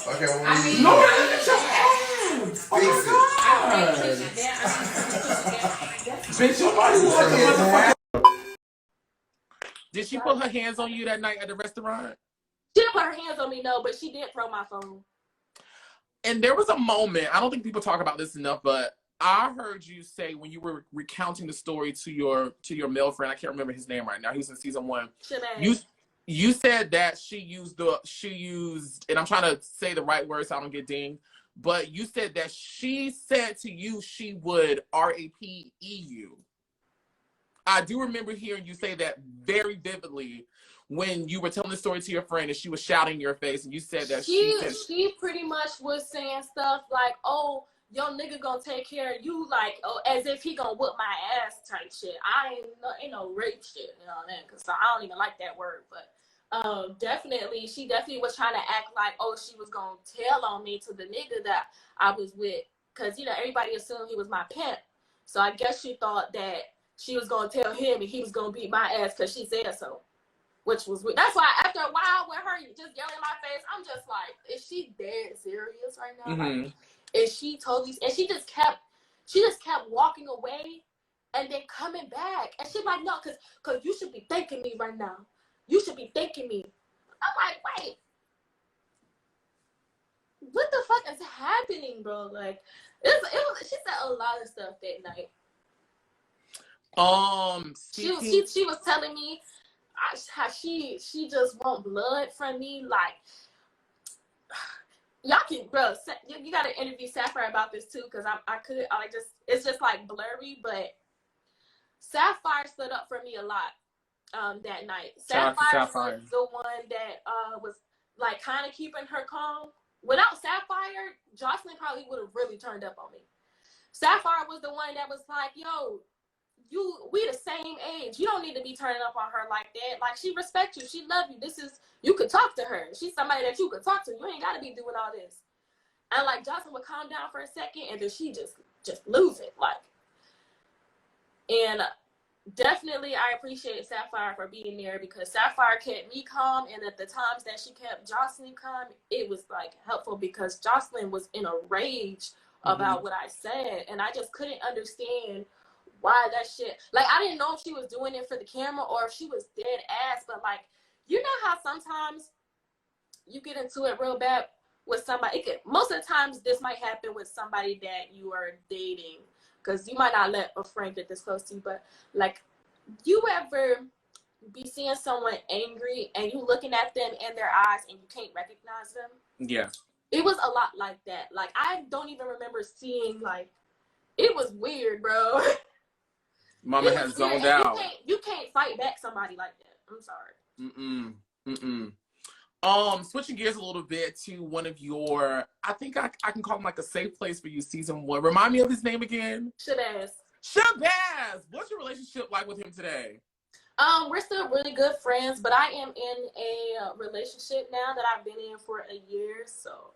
Okay, well, I mean, No, I look at your hands! Oh my God! Bitch, your body was like a motherfucker. Did she put her hands on you that night at the restaurant? She didn't put her hands on me, no, but she did throw my phone. And there was a moment, I don't think people talk about this enough, but I heard you say when you were recounting the story to your male friend, I can't remember his name right now, he was in season 1. You said that she used, and I'm trying to say the right words so I don't get dinged, but you said that she said to you she would RAPE you. I do remember hearing you say that very vividly when you were telling the story to your friend and she was shouting in your face and you said that she pretty much was saying stuff like, oh, your nigga gonna take care of you, like, oh, as if he gonna whoop my ass type shit. Ain't no rape shit, you know what I mean? Because I don't even like that word, but she definitely was trying to act like, oh, she was gonna tell on me to the nigga that I was with, because you know everybody assumed he was my pimp, so I guess she thought that she was gonna tell him and he was gonna beat my ass because she said so, which was weird. That's why after a while with her just yelling in my face, I'm just like, is she dead serious right now? Mm-hmm. Like, is she totally? And she just kept walking away and then coming back, and she's like, no, because you should be thanking me right now. You should be thanking me. I'm like, wait, what the fuck is happening, bro? Like, she said a lot of stuff that night. She was telling me how she just want blood from me. Like, y'all can, bro. You got to interview Sapphire about this too, because it's just like blurry, but Sapphire stood up for me a lot. That night, Sapphire was the one that was like kind of keeping her calm. Without Sapphire, Joseline probably would have really turned up on me. Sapphire was the one that was like, yo, we the same age. You don't need to be turning up on her like that. Like, she respects you. She love you. You could talk to her. She's somebody that you could talk to. You ain't got to be doing all this. And like, Joseline would calm down for a second and then she just lose it. Like, and definitely I appreciate Sapphire for being there, because Sapphire kept me calm, and at the times that she kept Joseline calm, it was like helpful, because Joseline was in a rage about what I said, and I just couldn't understand why that shit, like, I didn't know if she was doing it for the camera or if she was dead ass. But like, you know how sometimes you get into it real bad with somebody, most of the times this might happen with somebody that you are dating, because you might not let a friend get this close to you, but like, you ever be seeing someone angry and you looking at them in their eyes and you can't recognize them? Yeah. It was a lot like that. Like, I don't even remember seeing like it was weird, bro. Mama It has was weird. zoned And out. you can't fight back somebody like that. I'm sorry. Switching gears a little bit to one of your, I think I can call him like a safe place for you, season 1. Remind me of his name again. Shabazz. Shabazz! What's your relationship like with him today? We're still really good friends, but I am in a relationship now that I've been in for a year, so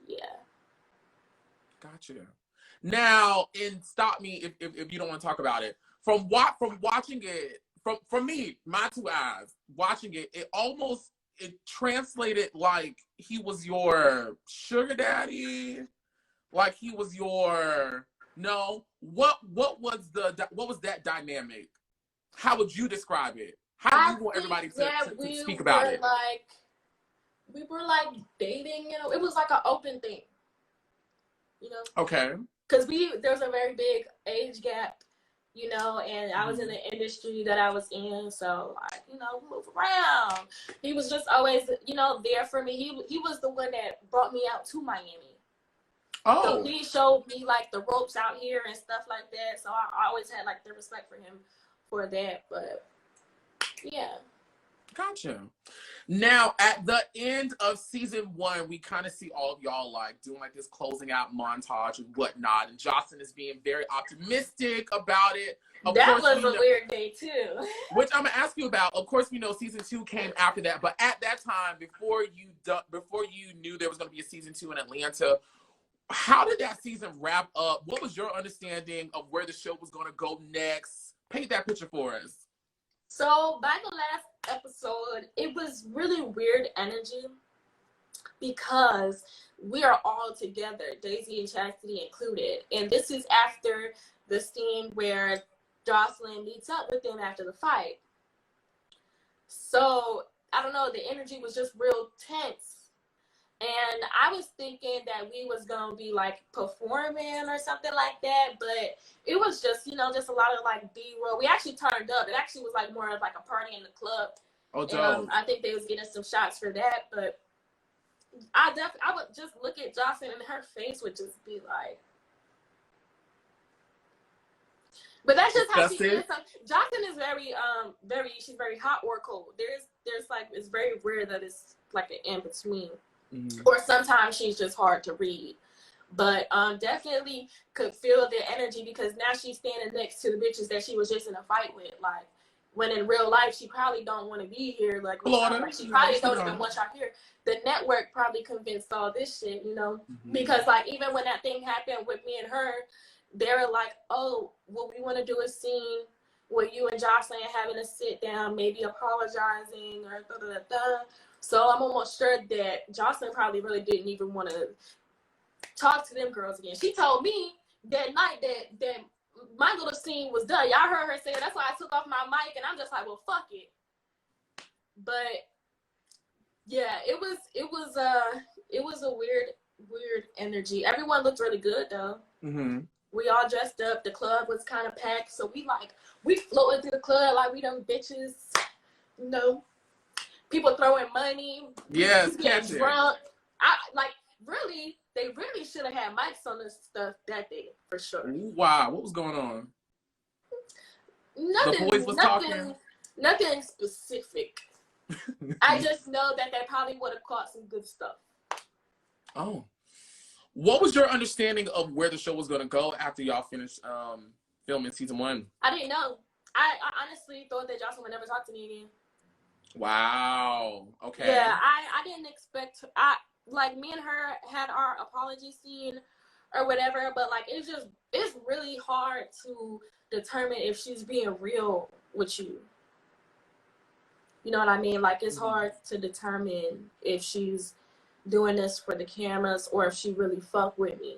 yeah. Gotcha. Now, and stop me if you don't want to talk about it. From watching it, from me, my 2 eyes, watching it, it translated like he was your sugar daddy, like he was your what was that dynamic? How would you describe it? How do you want everybody to speak about it? We were like dating, you know. It was like an open thing, you know. Okay. Because there's a very big age gap, you know, and I was in the industry that I was in, so like, you know, move around. He was just always, you know, there for me. He was the one that brought me out to Miami. Oh. So he showed me like the ropes out here and stuff like that. So I always had like the respect for him for that. But yeah. Gotcha. Now, at the end of season 1, we kind of see all of y'all like doing like this closing out montage and whatnot, and Joseline is being very optimistic about it. That was a weird day too. Which I'm gonna ask you about. Of course, we know season 2 came after that, but at that time, before you knew there was gonna be a season 2 in Atlanta, how did that season wrap up? What was your understanding of where the show was gonna go next? Paint that picture for us. So by the last episode, it was really weird energy because we are all together, Daisy and Chastity included. And this is after the scene where Joseline meets up with them after the fight. So I don't know, the energy was just real tense. And I was thinking that we was gonna be like performing or something like that, but it was just, you know, just a lot of like B-roll. We actually turned up. It actually was like more of like a party in the club. Oh, dope. I think they was getting some shots for that, but I would just look at Joseline and her face would just be like. But that's just how she is. Joseline is she's very hot or cold. There's like, it's very rare that it's like an in between. Mm-hmm. Or sometimes she's just hard to read. But definitely could feel the energy because now she's standing next to the bitches that she was just in a fight with. Like, when in real life, she probably don't want to be here. Like she probably don't even want y'all here. The network probably convinced all this shit, you know? Mm-hmm. Because, like, even when that thing happened with me and her, they were like, oh, well, we want to do a scene where you and Joseline having to sit down, maybe apologizing or da-da-da-da. So I'm almost sure that Joseline probably really didn't even want to talk to them girls again. She told me that night that my little scene was done. Y'all heard her say that's why I took off my mic, and I'm just like, well, fuck it. But yeah, it was a weird energy. Everyone looked really good though. Mm-hmm. We all dressed up. The club was kind of packed, so we floated through the club like we them bitches, you know. People throwing money. Yes, getting drunk. They really should have had mics on this stuff that day for sure. Wow, what was going on? Nothing. The boys was talking. Nothing specific. I just know that they probably would have caught some good stuff. Oh, what was your understanding of where the show was going to go after y'all finished filming season 1? I didn't know. I honestly thought that Joseline would never talk to me again. Wow. Okay. Yeah, I didn't expect. Like me and her had our apology scene or whatever, but like it's really hard to determine if she's being real with you. You know what I mean? Like it's hard to determine if she's doing this for the cameras or if she really fuck with me.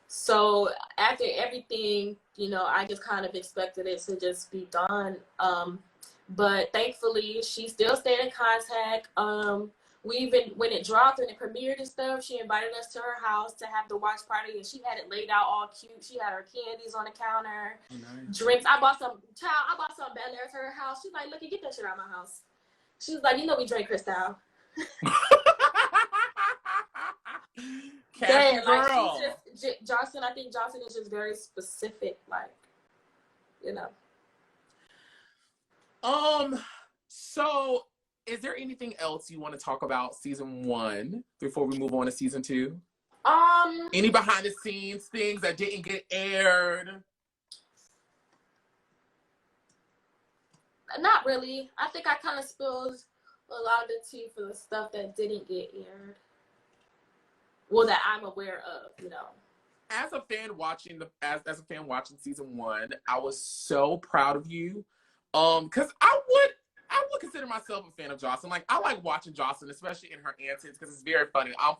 So after everything, you know, I just kind of expected it to just be done. But thankfully, she still stayed in contact. We even, when it dropped and it premiered and stuff, she invited us to her house to have the watch party, and she had it laid out all cute. She had her candies on the counter, drinks. I bought some Bel Air to her house. She's like, "Lucky, get that shit out of my house." She was like, "You know we drink Cristal." Catchy girl. Jocelyn, I think Jocelyn is just very specific, like, you know. So is there anything else you want to talk about season 1 before we move on to season 2? Any behind the scenes things that didn't get aired? Not really. I think I kind of spilled a lot of the tea for the stuff that didn't get aired. Well, that I'm aware of, you know. As a fan watching as a fan watching season 1, I was so proud of you. Because I would consider myself a fan of Jocelyn. Like, I like watching Jocelyn, especially in her antics, because it's very funny. I'm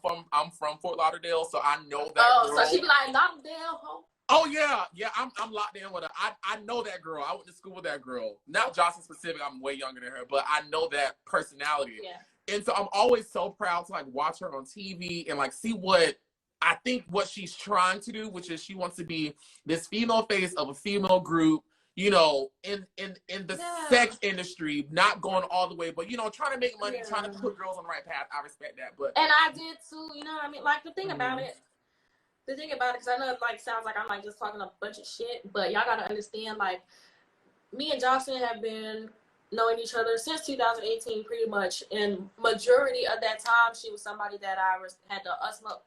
from Fort Lauderdale, so I know that girl. So she be like, Lauderdale, ho. Oh yeah, I'm locked in with her. I know that girl. I went to school with that girl. Not Jocelyn specific. I'm way younger than her, but I know that personality. Yeah. And so I'm always so proud to like watch her on TV and like see what I think what she's trying to do, which is she wants to be this female face of a female group, you know, in the sex industry, not going all the way, but you know, trying to make money, trying to put girls on the right path. I respect that. But and I did too, you know what I mean? Like the thing about it, because I know it like sounds like I'm like just talking a bunch of shit, but y'all gotta understand, like, me and Jocelyn have been knowing each other since 2018 pretty much, and majority of that time she was somebody that I had the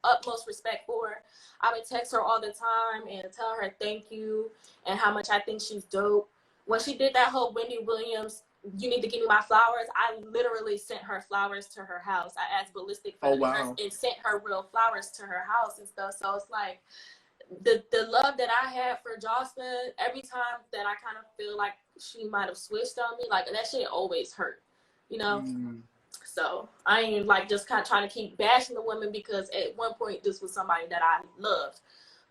utmost respect for. I would text her all the time and tell her thank you and how much I think she's dope. When she did that whole Wendy Williams, you need to give me my flowers, I literally sent her flowers to her house. I asked Ballistic for them and sent her real flowers to her house and stuff. So it's like the love that I had for Jocelyn, every time that I kind of feel like she might have switched on me, like that shit always hurt, you know? So I ain't like just kind of trying to keep bashing the woman, because at one point this was somebody that I loved,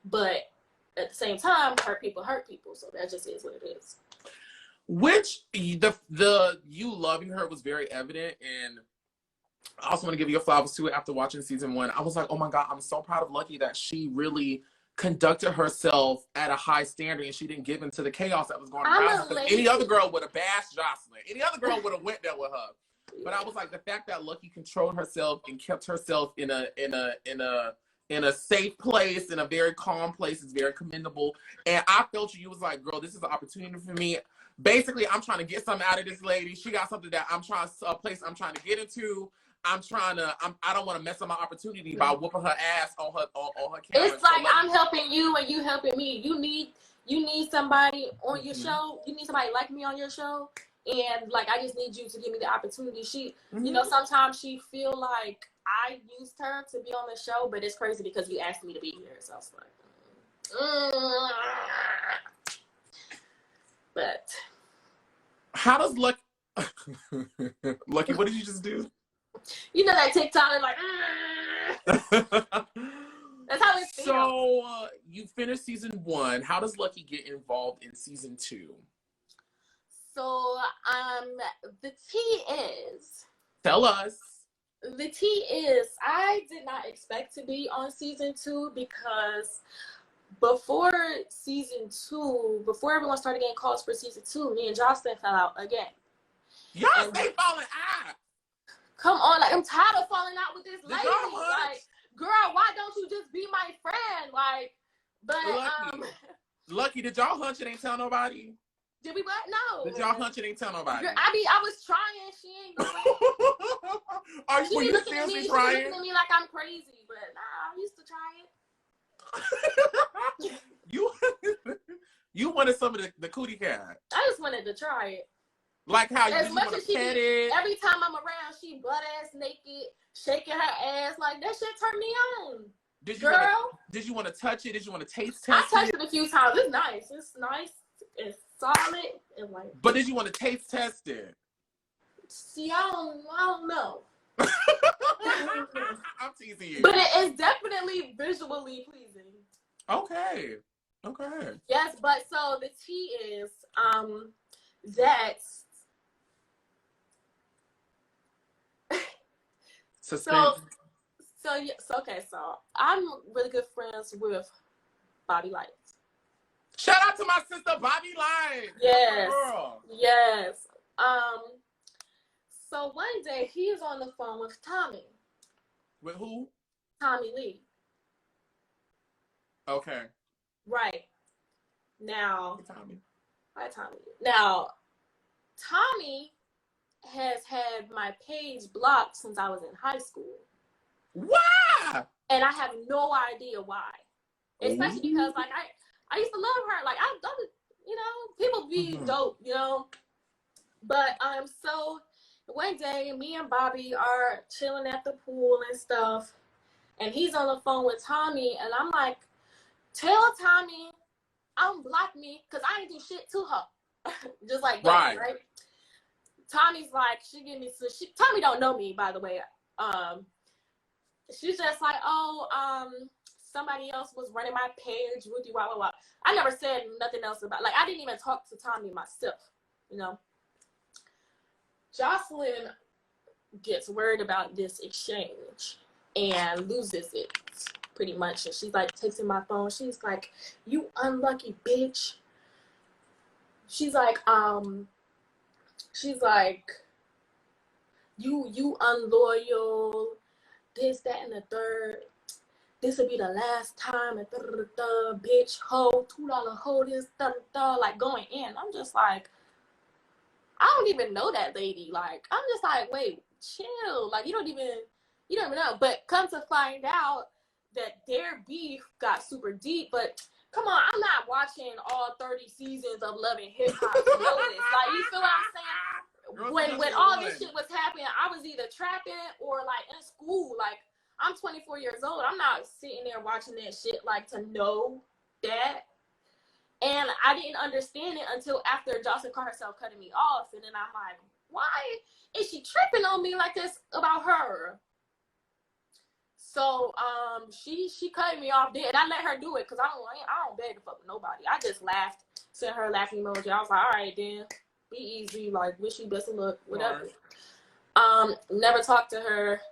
but at the same time, hurt people, so that just is what it is. Which the you loving her was very evident, and I also want to give you your flowers too. After watching season 1, I was like, oh my god, I'm so proud of Lucky that she really conducted herself at a high standard and she didn't give into the chaos that was going around. Any other girl would have bashed Jocelyn. Any other girl would have went there with her. But I was like, the fact that Lucky controlled herself and kept herself in a safe place, in a very calm place, is very commendable. And I felt you was like, girl, this is an opportunity for me. Basically, I'm trying to get something out of this lady. She got something that a place I'm trying to get into. I don't want to mess up my opportunity by whooping her ass on her camera. It's like, I'm helping you and you helping me. You need somebody on your show. You need somebody like me on your show. And like, I just need you to give me the opportunity. She, you know, sometimes she feel like I used her to be on the show, but it's crazy because you asked me to be here. So it's like, but how does Lucky, what did you just do? You know that TikTok is like, that's how it feels. So you finished season 1. How does Lucky get involved in season 2? So the tea is. Tell us. The tea is, I did not expect to be on season 2, because before season 2, before everyone started getting calls for season 2, me and Jocelyn fell out again. Y'all stay falling out. Come on, like, I'm tired of falling out with this lady. Like, girl, why don't you just be my friend? Like, but Lucky, did y'all hunch and ain't tell nobody? Did we what? No. Did y'all hunch and ain't tell nobody? Girl, I was trying. She ain't going. Were you seriously trying? She looking at me like I'm crazy, but nah, I used to try it. You wanted some of the cootie cat. I just wanted to try it. Like how you as just much want as to she pet it. Every time I'm around, she butt ass naked, shaking her ass. Like, that shit turned me on. Did you want to touch it? Did you want to taste test it? I touched it a few times. It's nice. It's solid. And like. But did you want to taste test it? See, I don't know. I'm teasing you. But it is definitely visually pleasing. Okay. Yes, but so the tea is that. Suspense. So I'm really good friends with Bobby Lights. Shout out to my sister Bobby Lights. Yes. Girl. Yes. So one day he is on the phone with Tommy. With who? Tommy Lee. Okay. Right. Now, Tommy. hi, Tommy. Now, Tommy has had my page blocked since I was in high school. Why? And I have no idea why. Especially because, like, I used to love her. Like, I don't, you know, people be dope, you know. But so one day, me and Bobby are chilling at the pool and stuff, and he's on the phone with Tommy, and I'm like, tell Tommy unblock me, because I ain't do shit to her. Just like that, right? Tommy's like, she give me some shit. Tommy don't know me, by the way. She's just like, oh, somebody else was running my page, woody, blah, blah, blah. I never said nothing else about, like, I didn't even talk to Tommy myself, you know. Joseline gets worried about this exchange and loses it, pretty much. And she's like texting my phone. She's like, you unlucky bitch. She's like, you unloyal, this, that, and the third. This will be the last time, and bitch, hoe, $2 hoe, this, like going in. I'm just like, I don't even know that lady. Like, I'm just like, wait, chill. Like, you don't even know. But come to find out that their beef got super deep. But come on, I'm not watching all 30 seasons of Love and Hip Hop to know this. Like, you feel what I'm saying? When all this shit was happening, I was either trapping or like in school. Like, I'm 24 years old. I'm not sitting there watching that shit like to know that. And I didn't understand it until after Joseline caught herself cutting me off. And then I'm like, why is she tripping on me like this about her? So she cut me off there. And I let her do it because I don't beg to fuck with nobody. I just laughed, sent her a laughing emoji. I was like, all right, then. Be easy. Like, wish you best of luck. Whatever. Never talked to her.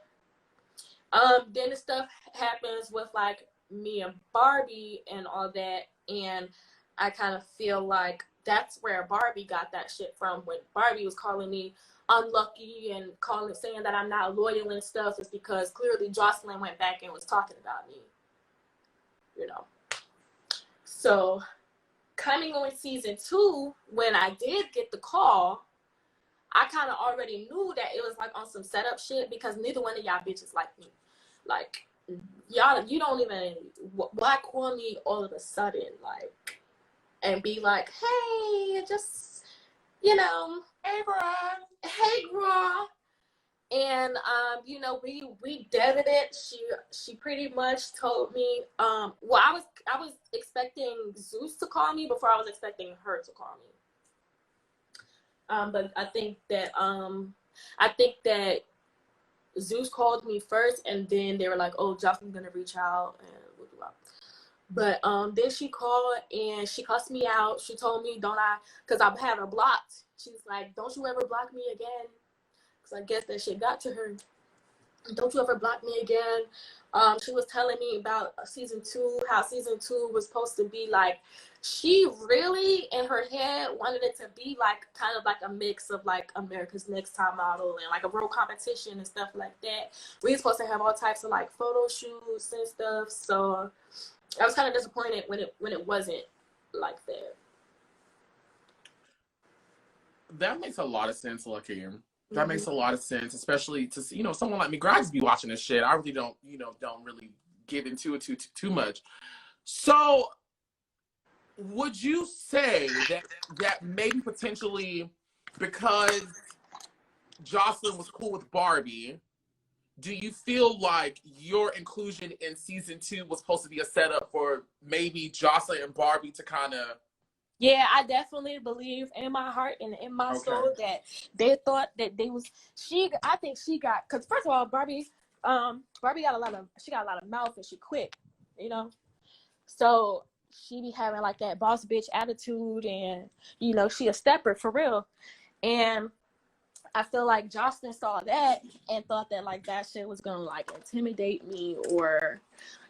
Then the stuff happens with, like, me and Barbie and all that. And I kind of feel like that's where Barbie got that shit from. When Barbie was calling me unlucky and saying that I'm not loyal and stuff, is because clearly Joseline went back and was talking about me, you know. So coming on season 2, when I did get the call, I kind of already knew that it was like on some setup shit, because neither one of y'all bitches like me. Like, y'all, you don't even, why call me all of a sudden, like, and be like, hey, just, you know, hey, girl. And, you know, we deaded it. She pretty much told me, well, I was expecting Zeus to call me before I was expecting her to call me. But I think that Zeus called me first, and then they were like, oh, Joseline's gonna reach out, and blah, blah, blah. But then she called and she cussed me out. She told me, because I had her blocked. She's like, don't you ever block me again. Because I guess that shit got to her. Don't you ever block me again. She was telling me about season 2, how season 2 was supposed to be like, she really in her head wanted it to be like kind of like a mix of like America's Next Top Model and like a real competition and stuff like that. We were supposed to have all types of like photo shoots and stuff. So I was kind of disappointed when it wasn't like that. That makes a lot of sense, Lucky. That makes a lot of sense, especially to see, you know, someone like me. I just be watching this shit. I really don't really get into it too much. So, would you say that maybe potentially because Joseline was cool with Barbie, do you feel like your inclusion in season 2 was supposed to be a setup for maybe Joseline and Barbie to kind of? Yeah, I definitely believe in my heart and in my soul that they thought that they was I think she got, because first of all, Barbie got a lot of mouth and she quick, you know. So she be having like that boss bitch attitude, and you know, she a stepper for real. And I feel like Joseline saw that and thought that like that shit was gonna like intimidate me, or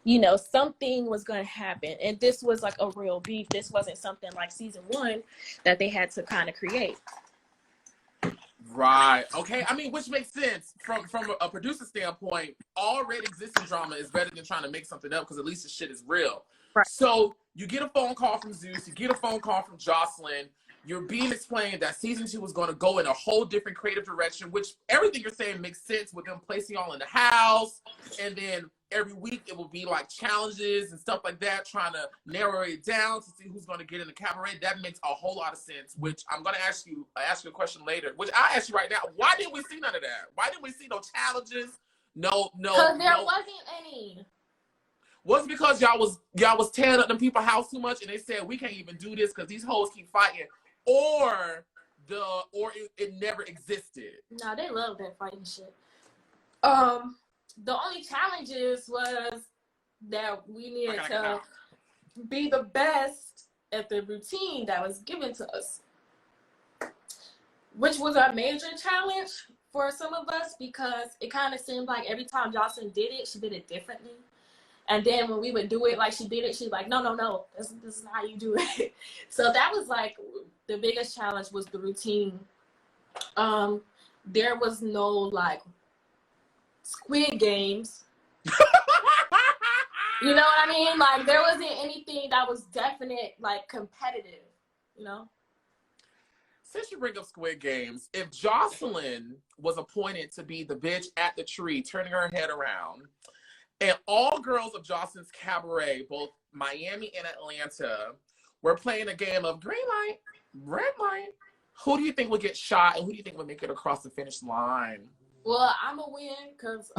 you know, something was going to happen. And this was like a real beef. This wasn't something like season 1 that they had to kind of create. Right. Okay. I mean, which makes sense from a producer standpoint. Already existing drama is better than trying to make something up because at least the shit is real. Right. So you get a phone call from Zeus. You get a phone call from Joseline. You're being explained that season 2 was going to go in a whole different creative direction, which everything you're saying makes sense with them placing y'all in the house. And then every week it will be like challenges and stuff like that, trying to narrow it down to see who's going to get in the cabaret. That makes a whole lot of sense, which I'm going to ask you a question later, which I'll ask you right now. Why didn't we see none of that? Why didn't we see no challenges? No. Because there wasn't any. Was it because y'all was tearing up them people's house too much and they said we can't even do this because these hoes keep fighting? Or it never existed. No, they love that fighting shit. The only challenges was that we needed to be the best at the routine that was given to us, which was a major challenge for some of us because it kind of seemed like every time Joseline did it, she did it differently. And then when we would do it like she did it, she's like, no, this is not how you do it. So that was like the biggest challenge was the routine. There was no like Squid Games. You know what I mean? Like there wasn't anything that was definite, like competitive, you know? Since you bring up Squid Games, if Joseline was appointed to be the bitch at the tree, turning her head around, and all girls of Joseline's cabaret, both Miami and Atlanta, were playing a game of green light, red light, who do you think would get shot and who do you think would make it across the finish line? Well, I'm a win because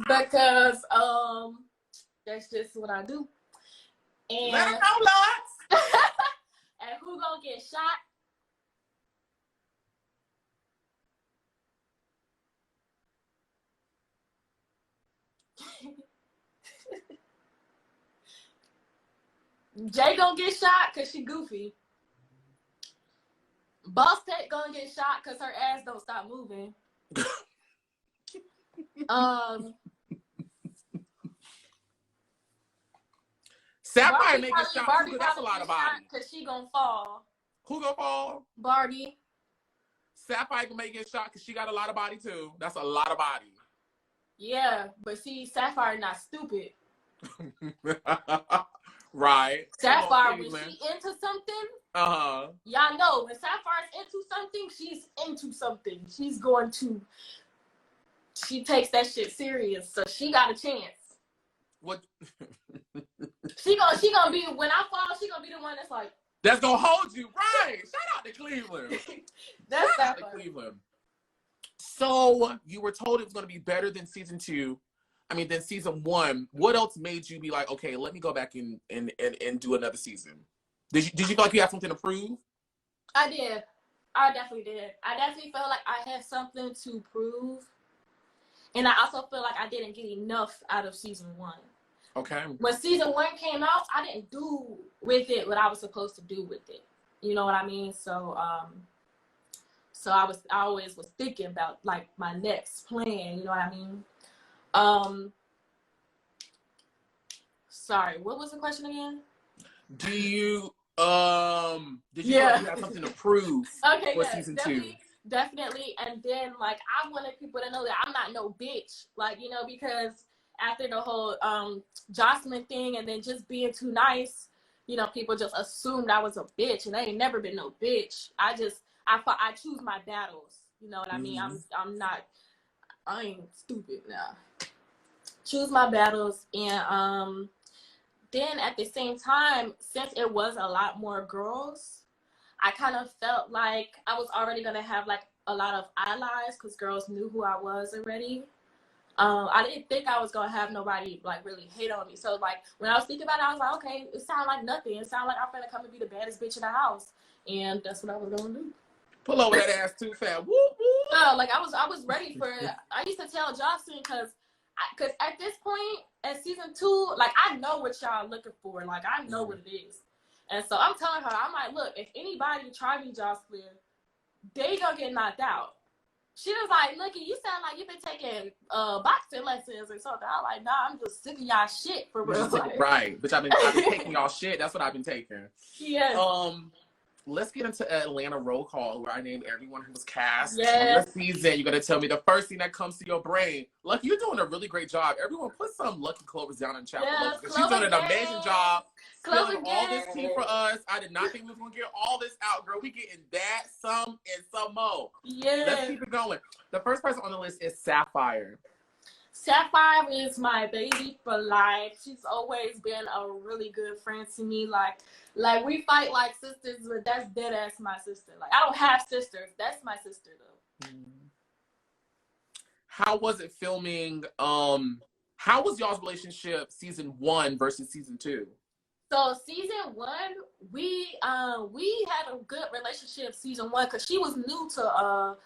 that's just what I do. And let her know, lots. And who gonna get shot? Jay gonna get shot because she goofy. Boss Tech gonna get shot because her ass don't stop moving. Sapphire make a shot Barbie because that's a lot of body. Because she gonna fall. Who gonna fall? Barbie. Sapphire can make it shot because she got a lot of body too. That's a lot of body. Yeah, but see, Sapphire not stupid. Right. Sapphire, when she into something, y'all know when Sapphire's into something, she's into something. She takes that shit serious, so she got a chance. What? she gonna be, when I fall, she gonna be the one that's like, that's gonna hold you, right? Shout out to Cleveland. That's Shout out to Cleveland. So you were told it was gonna be better than season 2. I mean, than season 1. What else made you be like, okay, let me go back and do another season? Did you feel like you had something to prove? I did. I definitely did. I definitely felt like I had something to prove. And I also feel like I didn't get enough out of season 1. Okay. When season 1 came out, I didn't do with it what I was supposed to do with it. You know what I mean? So I always was thinking about like my next plan, you know what I mean? Sorry, what was the question again? did you feel like you had something to prove for season 2? Definitely. And then like I wanted people to know that I'm not no bitch. Like, you know, because after the whole Joseline thing and then just being too nice, you know, people just assumed I was a bitch and I ain't never been no bitch. I choose my battles. You know what I mean? I ain't stupid now. Choose my battles. And then at the same time, since it was a lot more girls, I kind of felt like I was already going to have like a lot of allies because girls knew who I was already. I didn't think I was going to have nobody like really hate on me. So like when I was thinking about it, I was like, okay, it sounded like nothing. It sounded like I'm going to come and be the baddest bitch in the house. And that's what I was going to do. Pull over that ass too fast. Woo, woo. No, like I was ready for it. I used to tell Joseline because at this point at season 2, like I know what y'all looking for. Like I know what it is. And so I'm telling her, I'm like, look, if anybody try me, Joseline, they gonna get knocked out. She was like, Lucky, you sound like you've been taking boxing lessons or something. I'm like, nah, I'm just sick of y'all shit for real. Right, but I've been taking y'all shit. That's what I've been taking. Yes. let's get into Atlanta roll call, where I named everyone who was cast on Yes. the season. You got to tell me the first thing that comes to your brain. Lucky, you're doing a really great job. Everyone, put some Lucky Clovers down in the chat for Yes, Lucky, because she's doing an amazing job spilling Clover all this gang. tea for us. I did not think we was gonna get all this out, girl. We getting that, some, and some more. Yes. Let's keep it going. The first person on the list is Sapphire. Sapphire is my baby for life. She's always been a really good friend to me. Like we fight like sisters, but that's dead ass my sister. Like I don't have sisters. That's my sister though. How was it filming? How was y'all's relationship season 1 versus season 2? So season 1, we had a good relationship season 1 because she was new to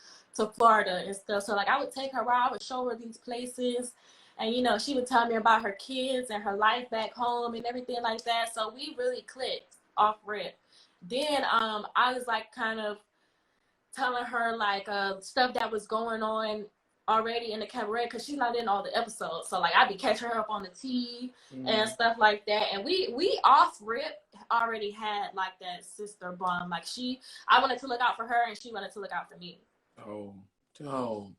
Florida and stuff. So like I would take her around, I would show her these places, and you know she would tell me about her kids and her life back home and everything like that. So we really clicked off rip. Then I was like kind of telling her like stuff that was going on already in the cabaret because she's not in all the episodes. So like I'd be catching her up on the tea and stuff like that. And we off rip already had like that sister bond. Like I wanted to look out for her and she wanted to look out for me. Oh, dope.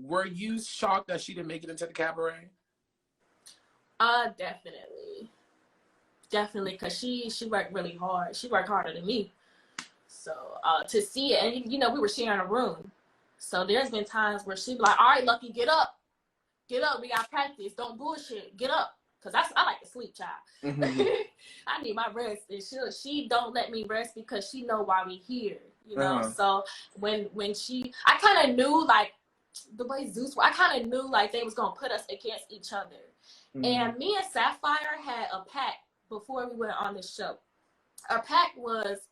Were you shocked that she didn't make it into the cabaret? Definitely, because she worked really hard. She worked harder than me. So to see it, and you know, we were sharing a room. So there's been times where she'd be like, all right, Lucky, get up, we got practice, don't bullshit, get up. Because I like to sleep, child. Mm-hmm. I need my rest. And she don't let me rest because she know why we here. You know, so when I kind of knew like the way Zeus, I kind of knew like they was gonna put us against each other. And me and Sapphire had a pact before we went on the show. Our pact was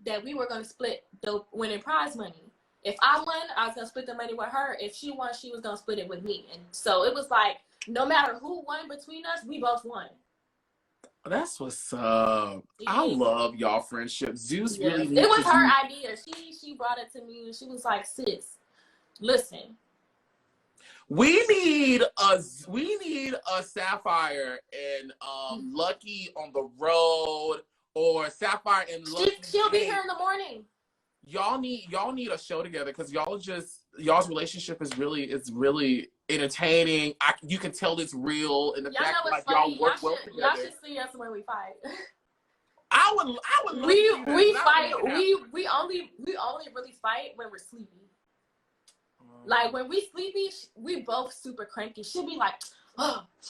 that we were gonna split the winning prize money. If I won, I was gonna split the money with her. If she won, she was gonna split it with me. And so it was like no matter who won between us, we both won. That's what's up. Yes. I love y'all friendship. Zeus really. It was her idea. She brought it to me and she was like, "Sis, listen. We need a Sapphire and Lucky on the road, or Sapphire and Lucky. She'll be here in the morning. Y'all need a show together because y'all's relationship is really entertaining. You can tell it's real, and the fact that like y'all work well together. Y'all should see us when we fight. I would love we fight. We only really fight when we're sleepy. Like when we sleepy, we both super cranky. She'll be like, like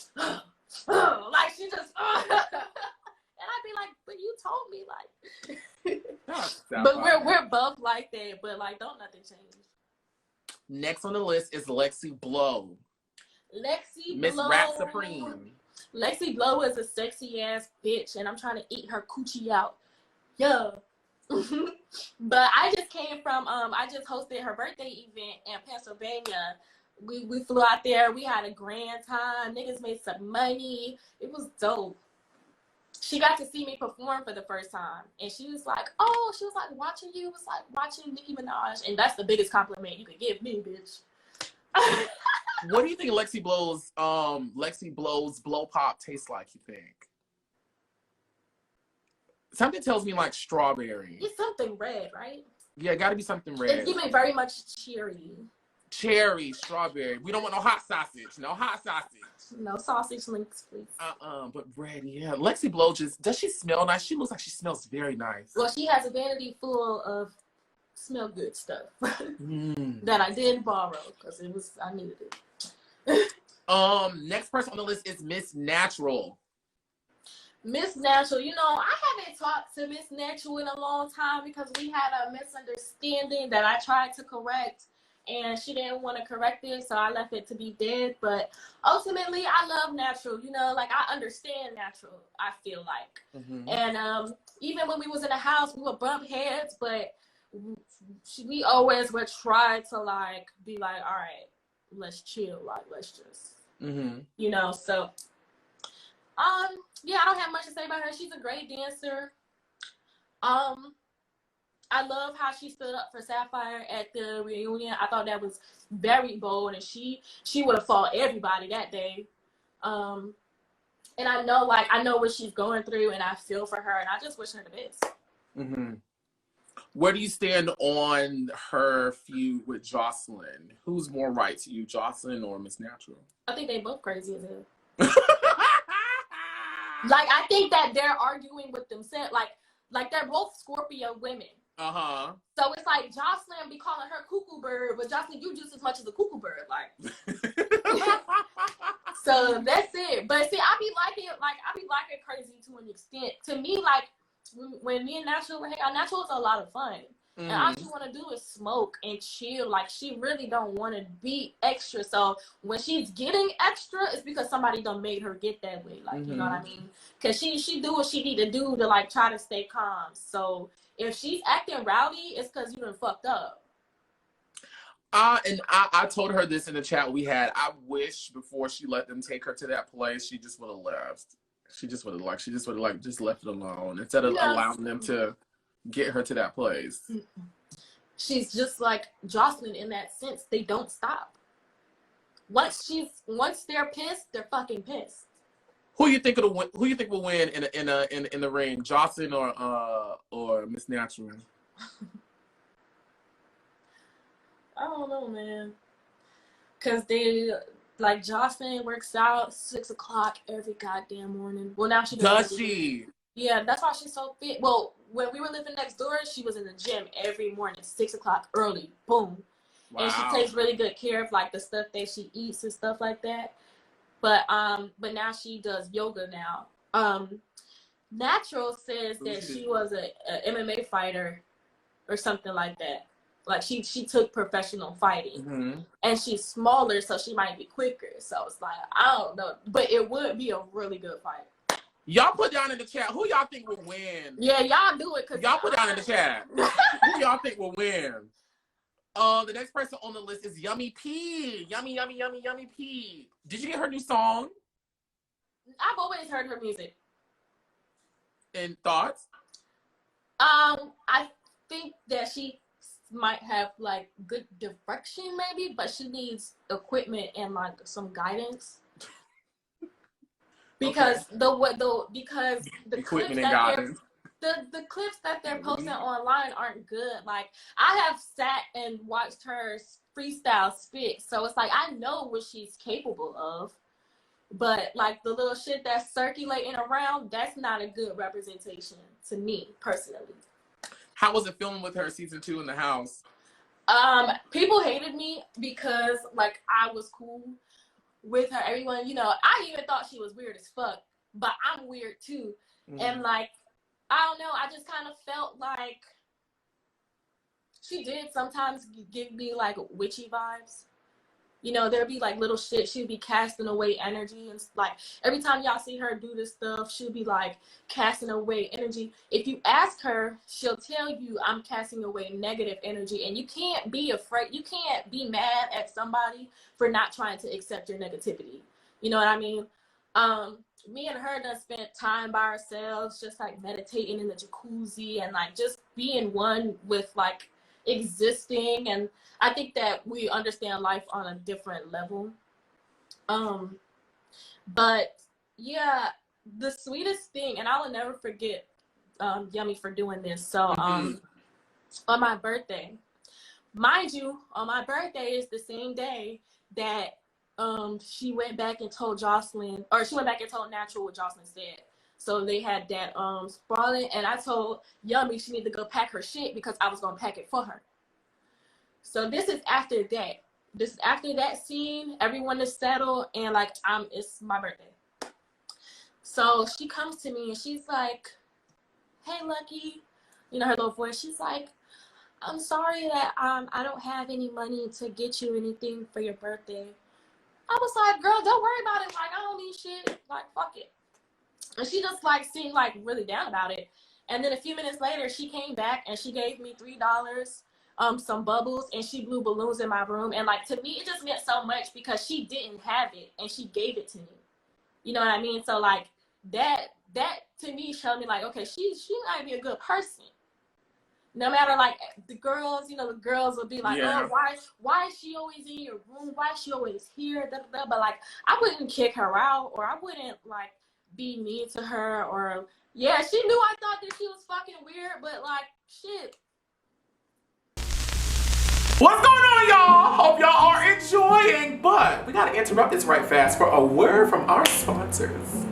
she just, and I'd be like, but you told me like. But we're both like that. But like, don't nothing change. Next on the list is Lexi Blow. Miss Rap Supreme. Lexi Blow is a sexy ass bitch, and I'm trying to eat her coochie out. Yeah. But I just came from I just hosted her birthday event in Pennsylvania. We flew out there, we had a grand time, niggas made some money. It was dope. She got to see me perform for the first time, and she was like watching you was like watching Nicki Minaj, and that's the biggest compliment you could give me, bitch. What do you think Lexi Blow's blow pop tastes like, you think? Something tells me like strawberry. It's something red, right? Yeah, it gotta be something red. It's giving very much cherry, strawberry. We don't want no hot sausage. No hot sausage. No sausage links, please. But red, yeah. Lexi Blow does she smell nice? She looks like she smells very nice. Well, she has a vanity full of smell good stuff that I did borrow because I needed it. Next person on the list is Miss Natural. Miss Natural, you know, I haven't talked to Miss Natural in a long time because we had a misunderstanding that I tried to correct, and she didn't want to correct it, so I left it to be dead. But ultimately, I love Natural. You know, like I understand Natural, I feel like. And even when we was in the house, we would bump heads, but we always would try to like be like, all right, let's chill, like let's just, you know. So yeah, I don't have much to say about her. She's a great dancer. I love how she stood up for Sapphire at the reunion. I thought that was very bold, and she would have fought everybody that day. And I know what she's going through, and I feel for her, and I just wish her the best. Mm-hmm. Where do you stand on her feud with Joseline? Who's more right to you, Joseline or Miss Natural? I think they both crazy as hell. Like, I think that they're arguing with themselves. Like they're both Scorpio women. Uh-huh. So it's like Joseline be calling her cuckoo bird, but Joseline, you just as much as a cuckoo bird. Like, so that's it. But see, I be liking crazy to an extent. To me, like, when me and Natural were hanging out, Natural is a lot of fun. And all she want to do is smoke and chill. Like, she really don't want to be extra. So when she's getting extra, it's because somebody done made her get that way. Like, you know what I mean? Because she do what she need to do to, like, try to stay calm. So if she's acting rowdy, it's because you done fucked up. And I told her this in the chat we had. I wish before she let them take her to that place, she just would have left. She just would have just left it alone instead of allowing them to get her to that place. She's just like Joseline in that sense. They don't stop. Once they're pissed, they're fucking pissed. Who you think will win in the ring, Joseline or Miss Natural? I don't know, man. Cause they like Joseline works out 6 o'clock every goddamn morning. Well, now she does. She? Yeah, that's why she's so fit. Well, when we were living next door, she was in the gym every morning, 6 o'clock early. Boom. Wow. And she takes really good care of like the stuff that she eats and stuff like that. But now she does yoga now. Natural says that she was a MMA fighter or something like that. Like she took professional fighting, and she's smaller, so she might be quicker. So it's like, I don't know, but it would be a really good fight. Y'all put down in the chat who y'all think will win. Yeah, y'all do it. Y'all put down in the chat who y'all think will win. The next person on the list is Yummy P. Yummy P. Did you get her new song? I've always heard her music. And thoughts? I think that she might have like good direction maybe, but she needs equipment and like some guidance. Because the equipment and guidance. The clips that they're posting online aren't good. Like, I have sat and watched her freestyle spit, so it's like I know what she's capable of, but like the little shit that's circulating around, that's not a good representation to me personally. How was it filming with her season 2 in the house? People hated me because like I was cool with her. Everyone, you know, I even thought she was weird as fuck, but I'm weird too. And like, I don't know, I just kind of felt like she did sometimes give me like witchy vibes. You know, there'd be like little shit, she'd be casting away energy, and like every time y'all see her do this stuff, she'll be like casting away energy. If you ask her, she'll tell you, I'm casting away negative energy, and you can't be afraid, you can't be mad at somebody for not trying to accept your negativity. You know what I mean? Me and her done spent time by ourselves, just like meditating in the jacuzzi and like just being one with like existing, and I think that we understand life on a different level. But yeah, the sweetest thing, and I will never forget Yummy for doing this. So on my birthday, mind you, on my birthday is the same day that she went back and told Joseline, or she went back and told Natural what Joseline said. So they had that sprawling, and I told Yummy she needed to go pack her shit because I was gonna pack it for her. So this is after that. This is after that scene. Everyone is settled, and like it's my birthday. So she comes to me and she's like, "Hey, Lucky," you know her little voice. She's like, "I'm sorry that I don't have any money to get you anything for your birthday." I was like, "Girl, don't worry about it. Like, I don't need shit. Like, fuck it." And she just like seemed like really down about it. And then a few minutes later, she came back and she gave me $3, some bubbles, and she blew balloons in my room. And like, to me, it just meant so much because she didn't have it and she gave it to me. You know what I mean? So like that to me showed me like, okay, she might be a good person. No matter like the girls, you know, the girls would be like, "Oh, why is she always in your room? Why is she always here?" But like, I wouldn't kick her out, or I wouldn't like be mean to her or yeah, she knew I thought that she was fucking weird, but like shit. What's going on, y'all? Hope y'all are enjoying, but we gotta interrupt this right fast for a word from our sponsors.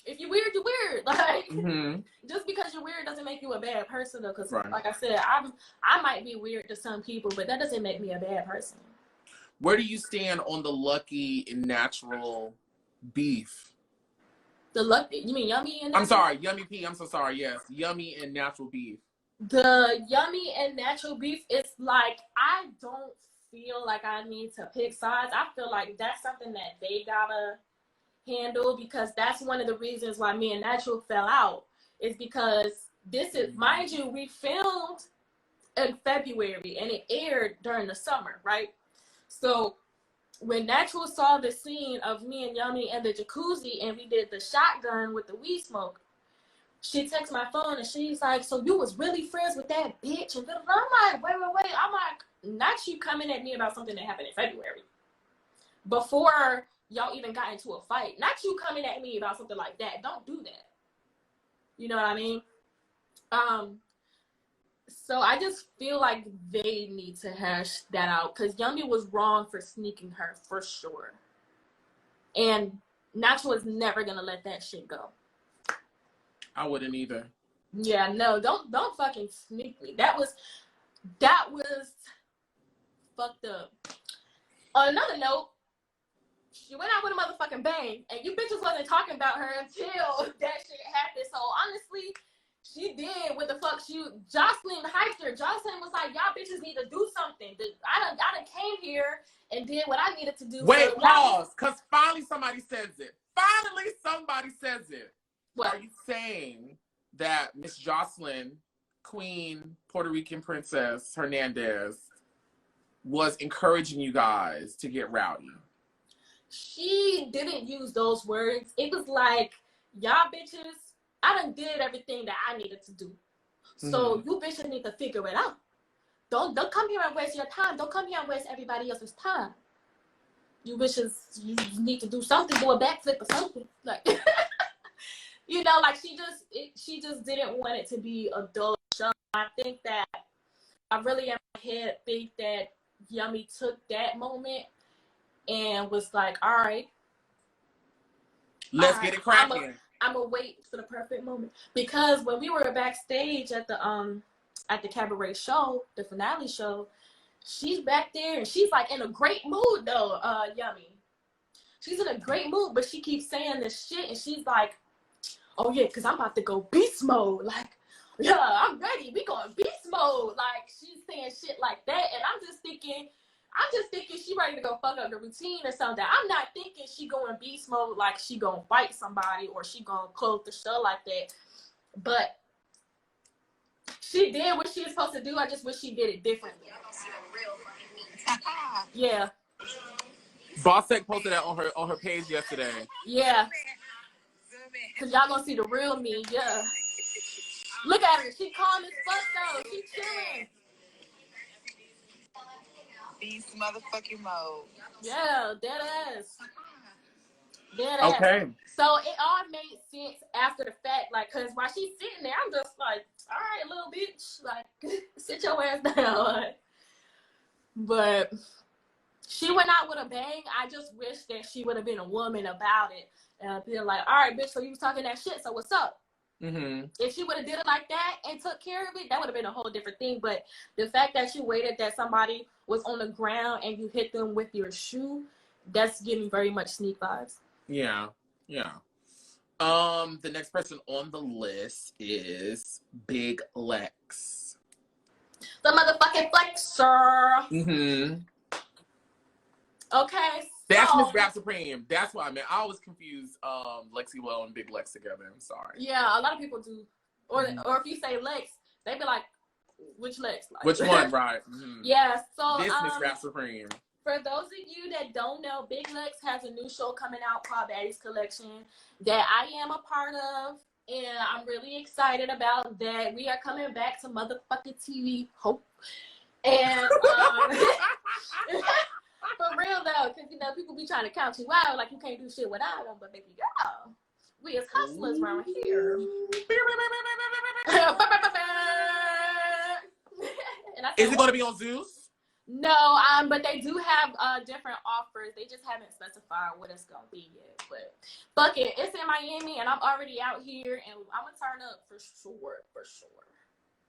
If you're weird, you're weird. Like, Mm-hmm. just because you're weird doesn't make you a bad person, though. Because, Right. like I said, I might be weird to some people, but that doesn't make me a bad person. Where do you stand on the Lucky and Natural beef? The Lucky, you mean Yummy and? I'm sorry, Yummy P. I'm so sorry. Yes, Yummy and Natural beef. The Yummy and Natural beef. It's like I don't feel like I need to pick sides. I feel like that's something that they gotta handle because that's one of the reasons why me and Natural fell out. Is because this is, mind you, we filmed in February and it aired during the summer, right? So when Natural saw the scene of me and Yummy in the jacuzzi and we did the shotgun with the weed smoke, she texts my phone and she's like, so you was really friends with that bitch? And I'm like, wait. I'm like, not you coming at me about something that happened in February. Before y'all even got into a fight. Not you coming at me about something like that. Don't do that. You know what I mean? So I just feel like they need to hash that out because Yummy was wrong for sneaking her for sure. And Natural is never gonna let that shit go. I wouldn't either. Yeah, no, don't fucking sneak me. That was fucked up. On another note, she went out with a motherfucking bang, and you bitches wasn't talking about her until that shit happened. So honestly, she did what the fuck Joseline hyped her. Joseline was like, y'all bitches need to do something. I done came here and did what I needed to do. Wait, so pause, because finally somebody says it. Finally somebody says it. What? Are you saying that Miss Joseline, Queen Puerto Rican Princess Hernandez, was encouraging you guys to get rowdy? She didn't use those words. It was like, y'all bitches, I done did everything that I needed to do. So you bitches need to figure it out. Don't come here and waste your time. Don't come here and waste everybody else's time. You bitches, you need to do something, do a backflip or something. Like, you know, like she just didn't want it to be a dull show. I think that I really in my head think that Yummy took that moment and was like, all right, Let's get it cracking. I'm gonna wait for the perfect moment. Because when we were backstage at the Cabaret show, the finale show, she's back there and she's like in a great mood though, Yummy. She's in a great mood, but she keeps saying this shit and she's like, oh yeah, because I'm about to go beast mode. Like, yeah, I'm ready. We going beast mode. Like, she's saying shit like that. And I'm just thinking she ready to go fuck up the routine or something. I'm not thinking she going beast mode like she gonna fight somebody or she gonna close the show like that. But she did what she was supposed to do. I just wish she did it differently. Yeah. Bossek posted that on her page yesterday. Yeah. Cause y'all gonna see the real me. Yeah. Look at her. She calm as fuck though. She chilling. Beast motherfucking mode. Yeah, dead ass. Okay. So it all made sense after the fact, like, cause while she's sitting there, I'm just like, all right, little bitch, like, sit your ass down. But she went out with a bang. I just wish that she would have been a woman about it. And be like, all right, bitch, so you was talking that shit, so what's up? Mm-hmm. If she would have did it like that and took care of it, that would have been a whole different thing. But the fact that you waited that somebody was on the ground and you hit them with your shoe, that's giving very much sneak vibes. Yeah. The next person on the list is Big Lex. The motherfucking flexer. Mm-hmm. Okay, That's so Miss Rap Supreme. That's what I meant. I always confuse Lexi Well and Big Lex together. I'm sorry. yeah, a lot of people do. Or if you say Lex, they be like, which Lex? Like, Which one, right? Mm-hmm. Yeah, so This Miss Rap Supreme. for those of you that don't know, Big Lex has a new show coming out called Baddies Collection that I am a part of, and I'm really excited about that. We are coming back to motherfucking TV, hope. And for real though, because you know people be trying to count you out like you can't do shit without them, but baby girl, we as hustlers around here. And I said, Is it going to be on Zeus? No, but they do have different offers. They just haven't specified what it's gonna be yet. But fuck it, it's in Miami, and I'm already out here, and I'm gonna turn up for sure.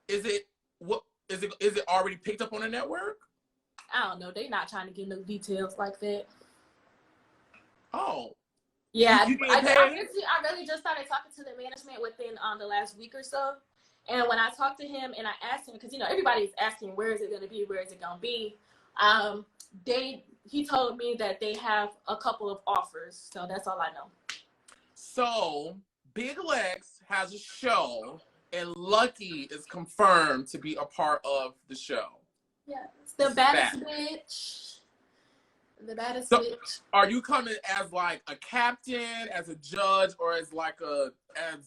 Is it already picked up on a network? I don't know. They not trying to get no details like that. Oh. Yeah, You I really just started talking to the management within the last week or so. And when I talked to him and I asked him, because you know everybody's asking where is it gonna be, where is it gonna be, he told me that they have a couple of offers. So that's all I know. So Big Lex has a show, and Lucky is confirmed to be a part of the show. Yeah, it's the baddest bitch. The baddest bitch. Are you coming as like a captain, as a judge, or as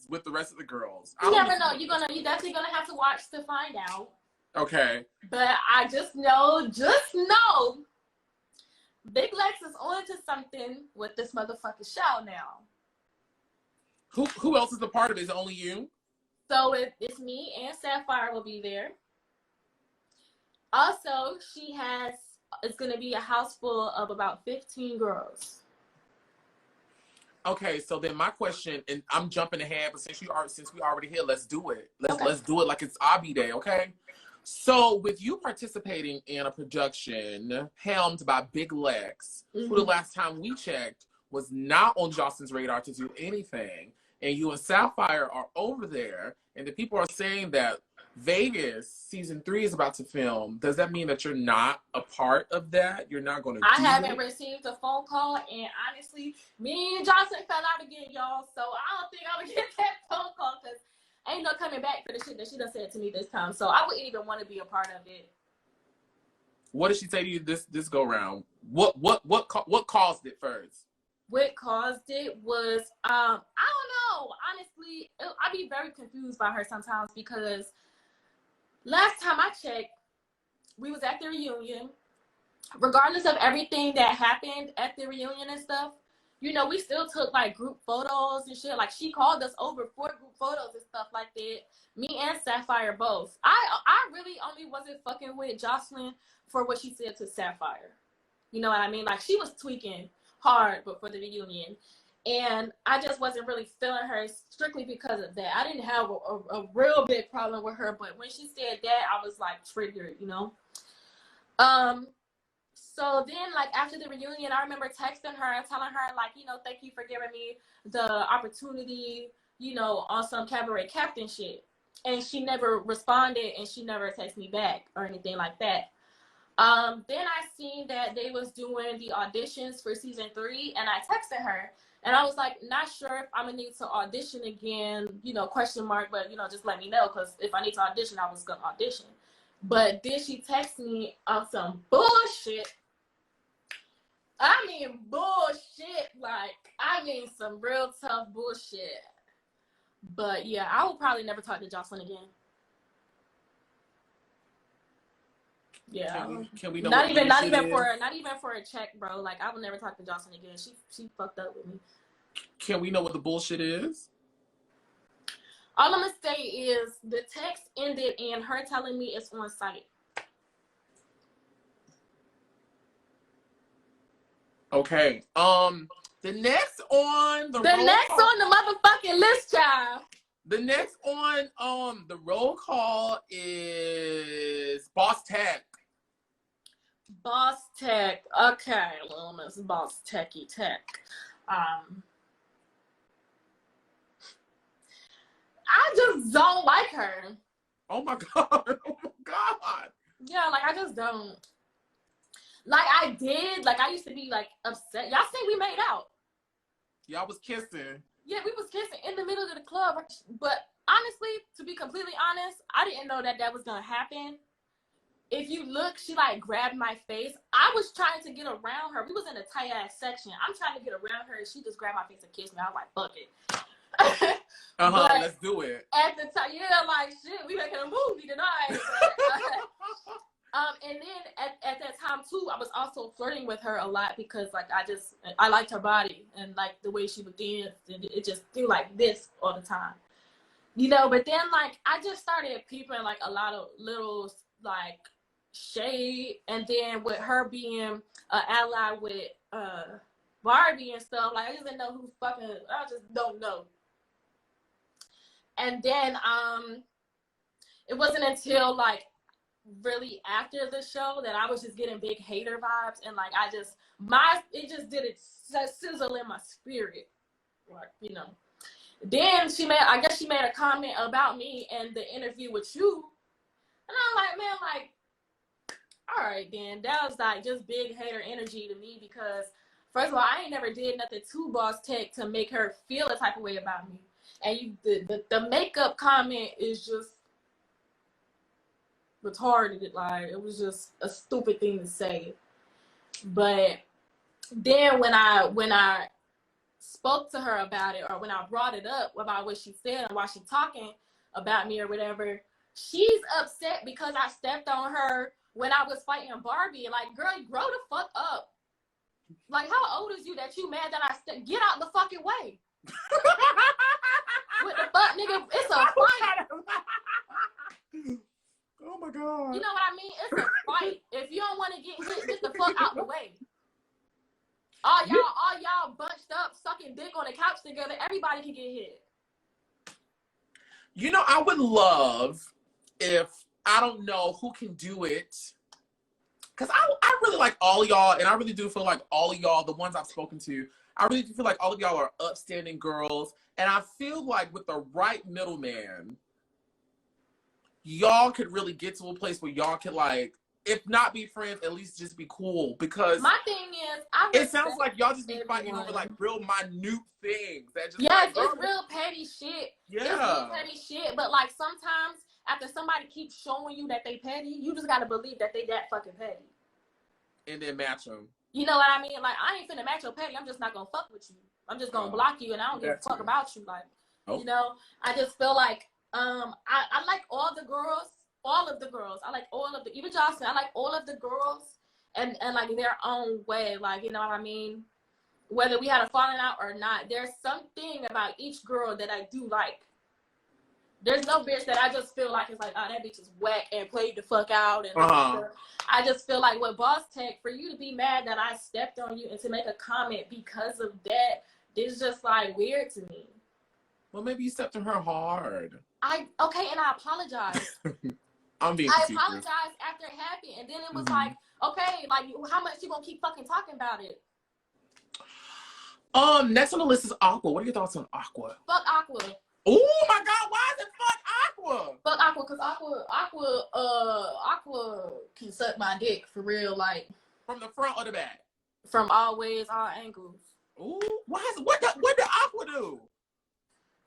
with the rest of the girls? You never know. You definitely gonna have to watch to find out. Okay. But I just know, Big Lex is on to something with this motherfucking show now. Who else is a part of it? Is it only you? So it's me and Sapphire will be there. Also, it's going to be a house full of about 15 girls. Okay, so then my question, and I'm jumping ahead, but since we already here, let's do it. Let's do it like it's Abby Day, okay? So with you participating in a production helmed by Big Lex, who the last time we checked was not on Jocelyn's radar to do anything, and you and Sapphire are over there, and the people are saying that Vegas season 3 is about to film. Does that mean that you're not a part of that? You're not going to I haven't received a phone call, and honestly, me and Jocelyn fell out again, y'all, so I don't think I'm going to get that phone call, because ain't no coming back for the shit that she done said to me this time, so I wouldn't even want to be a part of it. What did she say to you this go round? What caused it first? What caused it was, I don't know, honestly, I'd be very confused by her sometimes, because last time I checked, we was at the reunion. Regardless of everything that happened at the reunion and stuff, you know, we still took like group photos and shit. Like she called us over for group photos and stuff like that. Me and Sapphire both. I really only wasn't fucking with Joseline for what she said to Sapphire. You know what I mean? Like she was tweaking hard, but for the reunion. And I just wasn't really feeling her strictly because of that. I didn't have a real big problem with her, but when she said that, I was like triggered, you know? So then, like, after the reunion, I remember texting her and telling her, like, you know, thank you for giving me the opportunity, you know, on some Cabaret captain shit. And she never responded, and she never texted me back or anything like that. Then I seen that they was doing the auditions for season 3, and I texted her. And I was like, not sure if I'm going to need to audition again, you know, question mark, but, you know, just let me know, because if I need to audition, I was going to audition. But then she texted me on some bullshit. I mean bullshit, like, I mean some real tough bullshit. But yeah, I will probably never talk to Joseline again. Yeah. Can we know not even for a check, bro. Like I will never talk to Joseline again. She fucked up with me. Can we know what the bullshit is? All I'm gonna say is the text ended and her telling me it's on site. Okay. The next on the roll next call, on the motherfucking list, child. the next on the roll call is Boss Tech. Boss Tech. Okay, little Miss Boss Techie Tech. I just don't like her. Oh my god. Oh my god. Yeah, like I just don't. Like I did. Like I used to be like upset. Y'all say we made out. Y'all was kissing. Yeah, we was kissing in the middle of the club. But honestly, to be completely honest, I didn't know that was gonna happen. If you look, she like grabbed my face. I was trying to get around her. We was in a tight ass section. I'm trying to get around her, and she just grabbed my face and kissed me. I was like, fuck it. Let's do it. At the time, yeah, like shit, we making a movie tonight. And then at that time too, I was also flirting with her a lot because like I liked her body and like the way she would dance, and it just feel like this all the time, you know. But then like I just started peeping like a lot of little like shade, and then with her being an ally with Barbie and stuff, like I just didn't know who fucking. I just don't know. And then it wasn't until like really after the show that I was just getting big hater vibes, and like it just did it sizzle in my spirit, like, you know. Then I guess she made a comment about me in the interview with you, and I'm like, man, like, all right, then that was like just big hater energy to me, because first of all, I ain't never did nothing to Boss Tech to make her feel a type of way about me, and the makeup comment is just retarded. Like, it was just a stupid thing to say. But then when I spoke to her about it, or when I brought it up about what she said and why she's talking about me or whatever, she's upset because I stepped on her when I was fighting Barbie. Like, girl, grow the fuck up. Like, how old is you that you mad that get out the fucking way? What the fuck, nigga? It's a fight. Oh my god. You know what I mean? It's a fight. If you don't want to get hit, get the fuck out the way. All y'all bunched up, sucking dick on the couch together, everybody can get hit. You know, I would love if, I don't know who can do it, because I really like all y'all, and I really do feel like all of y'all, the ones I've spoken to, I really do feel like all of y'all are upstanding girls, and I feel like with the right middleman, y'all could really get to a place where y'all could, like, if not be friends, at least just be cool. Because my thing is, it sounds like y'all just be fighting over like real minute things. That just yes, it's real petty shit. Yeah, it's real petty shit. But like sometimes after somebody keeps showing you that they petty, you just gotta believe that they that fucking petty, and then match them. You know what I mean? Like, I ain't finna match your petty. I'm just not gonna fuck with you. I'm just gonna block you, and I don't give a fuck about you. Like, you know, I just feel like I like all the girls. All of the girls. I like all of the, even Joseline, I like all of the girls and like their own way. Like, you know what I mean? Whether we had a falling out or not, there's something about each girl that I do like. There's no bitch that I just feel like it's like, oh, that bitch is whack and played the fuck out. And I just feel like with Boss Tech, for you to be mad that I stepped on you and to make a comment because of that, it's just like weird to me. Well, maybe you stepped on her hard. Okay, and I apologize. I apologized after it happened, and then it was like, okay, like, how much you gonna keep fucking talking about it? Next on the list is Aqua. What are your thoughts on Aqua? Fuck Aqua. Oh my god, why is it fuck Aqua? Fuck Aqua, cause Aqua can suck my dick for real, like from the front or the back? From all ways, all angles. Ooh, what did Aqua do?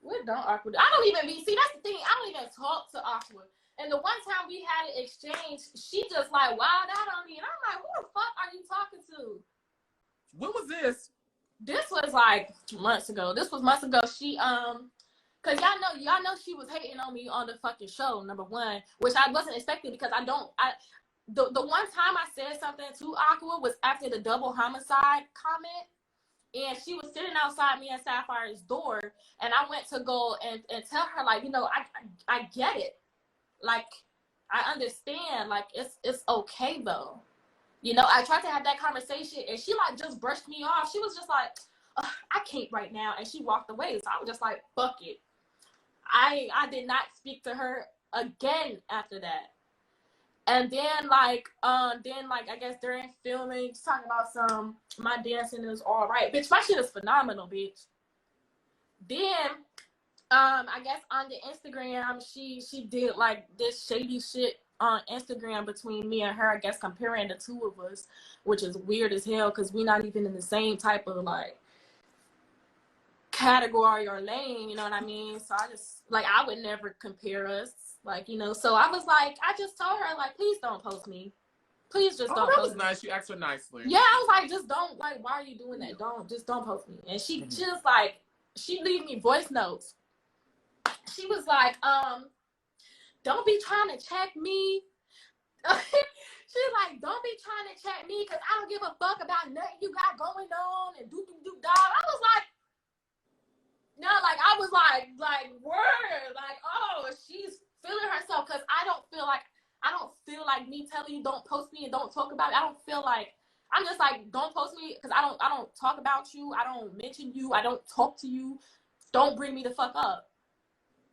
What don't Aqua do? I don't even see, that's the thing, I don't even talk to Aqua. And the one time we had an exchange, she just like wowed out on me. And I'm like, who the fuck are you talking to? When was this? This was like months ago. She, cause y'all know she was hating on me on the fucking show, number one, which I wasn't expecting because the one time I said something to Aqua was after the double homicide comment. And she was sitting outside me and Sapphire's door. And I went to go and tell her, like, you know, I get it. Like, I understand, like, it's okay though. You know, I tried to have that conversation, and she like just brushed me off. She was just like, I can't right now, and she walked away. So I was just like, fuck it. I did not speak to her again after that. And then like I guess during filming, talking about my dancing is all right. Bitch, my shit is phenomenal, bitch. Then I guess on the Instagram, she did like this shady shit on Instagram between me and her, I guess comparing the two of us, which is weird as hell because we're not even in the same type of like category or lane, you know what I mean? So I just like, I would never compare us, like, you know. So I was like, I just told her like, please don't post me, please just don't that post was me. nice. You asked her nicely. Yeah, I was like, just don't, like, why are you doing that? Don't post me. And she just like, she leave me voice notes. She was like, don't be trying to check me. She's like, don't be trying to check me because I don't give a fuck about nothing you got going on and do dog. I was like, no, like I was like word, like, oh, she's feeling herself because I don't feel like me telling you don't post me and don't talk about it. I don't feel like, I'm just like, don't post me because I don't talk about you. I don't mention you. I don't talk to you. Don't bring me the fuck up.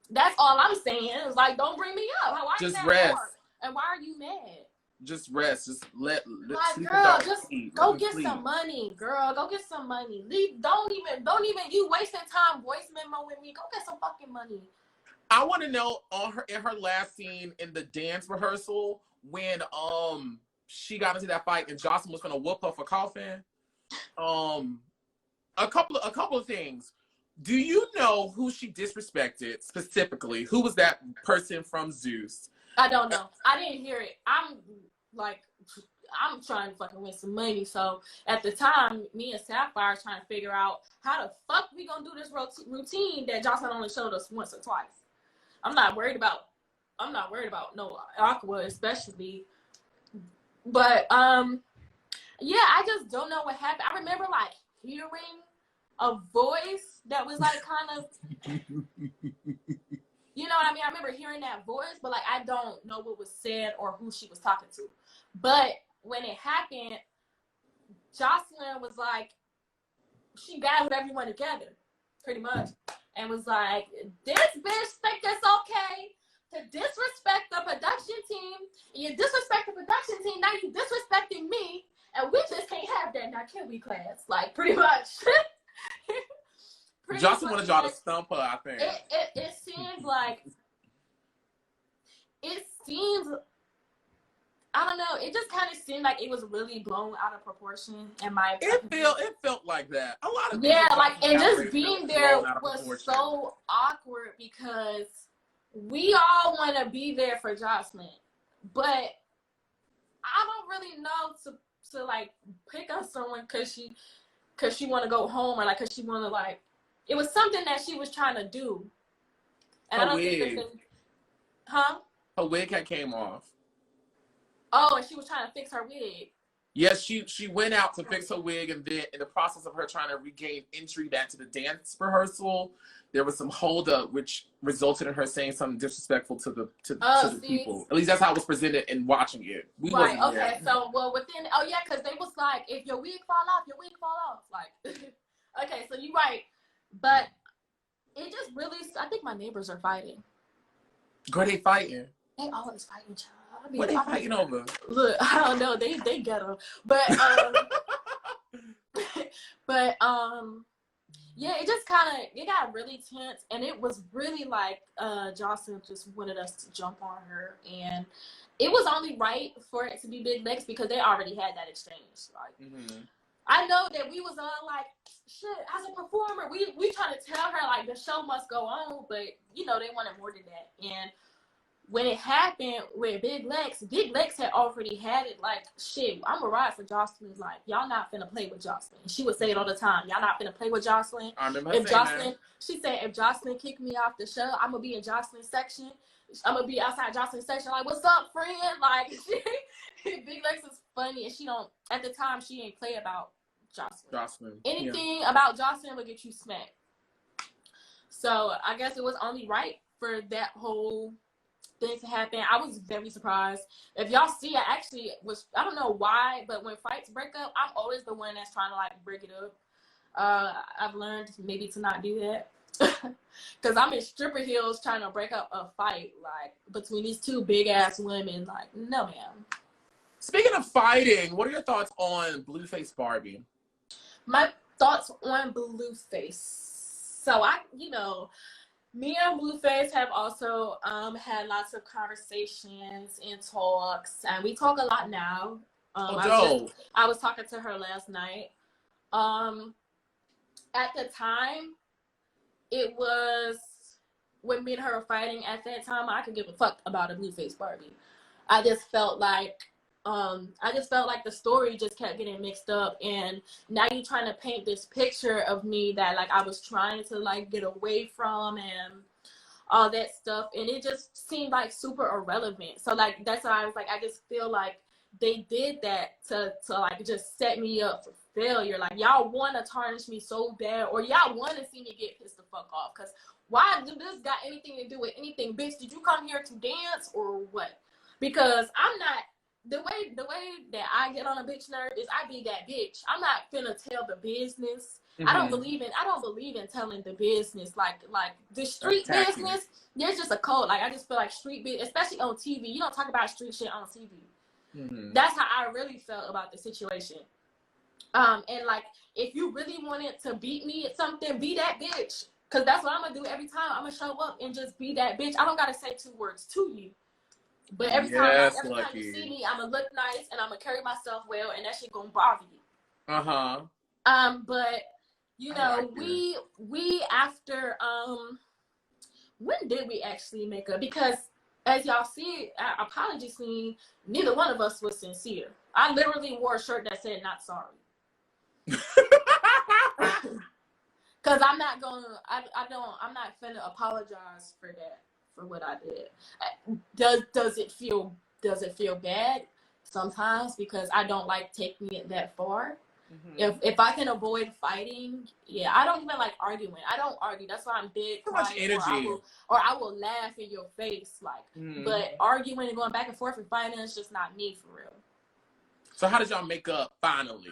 That's all I'm saying. It was like, don't bring me up. Why just you rest. hard? And why are you mad? Just rest. Just let like, girl, just go get some money, girl. Go get some money. Don't even you wasting time voice memo with me. Go get some fucking money. I want to know in her last scene in the dance rehearsal when she got into that fight and Joseline was gonna whoop her for coughing. A couple of things. Do you know who she disrespected specifically? Who was that person from Zeus? I don't know. I didn't hear it. I'm trying to fucking win some money. So at the time, me and Sapphire trying to figure out how the fuck we gonna do this routine that Joseline only showed us once or twice. I'm not worried about no Aqua especially. But yeah, I just don't know what happened. I remember like hearing a voice that was like kind of, you know what I mean? I remember hearing that voice, but like I don't know what was said or who she was talking to. But when it happened, Joseline was like, she gathered everyone together, pretty much, and was like, this bitch think it's okay to disrespect the production team. You disrespect the production team, now you disrespecting me, and we just can't have that. Now can we, class? Like, pretty much. Joseline wanted y'all to stump her, I think. It seems like, I don't know, it just kind of seemed like it was really blown out of proportion in my opinion. It felt like that. A lot of and just being there was so awkward because we all want to be there for Joseline, but I don't really know to like pick up someone because she want to go home or like because she want to like, it was something that she was trying to do, and I don't think her wig had came off. Oh, and she was trying to fix her wig. Yes, she went out to fix her wig, and then in the process of her trying to regain entry back to the dance rehearsal, there was some holdup, which resulted in her saying something disrespectful to the people. At least that's how it was presented in watching it. Right. Okay. So, well, because they was like, if your wig fall off, your wig fall off. Like, okay, so you're right, but it just really, I think my neighbors are fighting. Girl, they fighting. They always fighting each other. What are they fighting over? Look, I don't know. They get them, but yeah, it just it got really tense, and it was really like Joseline just wanted us to jump on her, and it was only right for it to be Big Lex because they already had that exchange. Like, I know that we was all like, shit, as a performer, we trying to tell her like the show must go on, but you know they wanted more than that, and when it happened with Big Lex had already had it like, shit, I'm gonna ride for Joseline. Like, y'all not finna play with Joseline. She would say it all the time. Y'all not finna play with Joseline. I remember her saying that. She said, if Joseline kick me off the show, I'm gonna be in Joseline's section. I'm gonna be outside Joseline's section. Like, what's up, friend? Like, Big Lex is funny, and she don't. At the time, she ain't play about Joseline. Anything about Joseline would get you smacked. So I guess it was only right for that whole things happen. I was very surprised. If y'all see, I don't know why, but when fights break up, I'm always the one that's trying to like break it up. I've learned maybe to not do that. Because I'm in stripper heels trying to break up a fight, like, between these two big-ass women. Like, no, ma'am. Speaking of fighting, what are your thoughts on Blueface Barbie? My thoughts on Blueface. So, me and Blueface have also had lots of conversations and talks, and we talk a lot now. I was talking to her last night. At the time, it was when me and her were fighting. At that time, I could give a fuck about a Blueface Barbie. I just felt like the story just kept getting mixed up, and now you're trying to paint this picture of me that like I was trying to like get away from and all that stuff, and it just seemed like super irrelevant. So like that's why I was like, I just feel like they did that to like just set me up for failure. Like, y'all want to tarnish me so bad, or y'all want to see me get pissed the fuck off. Because why do this got anything to do with anything? Bitch, did you come here to dance or what? Because I'm not, the way that I get on a bitch nerve is I be that bitch. I'm not finna tell the business. Mm-hmm. I don't believe in telling the business. Like the street business, there's just a code. Like, I just feel like street business, especially on TV, you don't talk about street shit on TV. Mm-hmm. That's how I really felt about the situation. And like, if you really wanted to beat me at something, be that bitch. Cause that's what I'm gonna do every time. I'm gonna show up and just be that bitch. I don't gotta say 2 words to you. But every time you see me, I'm gonna look nice and I'm gonna carry myself well, and that shit gonna bother you. But you know, we after when did we actually make up? Because as y'all see, our apology scene, neither one of us was sincere. I literally wore a shirt that said "not sorry." Cause I'm not finna apologize for that, for what I did. Does it feel bad sometimes, because I don't like taking it that far. Mm-hmm. If I can avoid fighting, yeah, I don't even like arguing. I don't argue. That's why I'm dead quiet. Too much energy. Or I will laugh in your face, like. Mm-hmm. But arguing and going back and forth and fighting is just not me, for real. So how did y'all make up finally?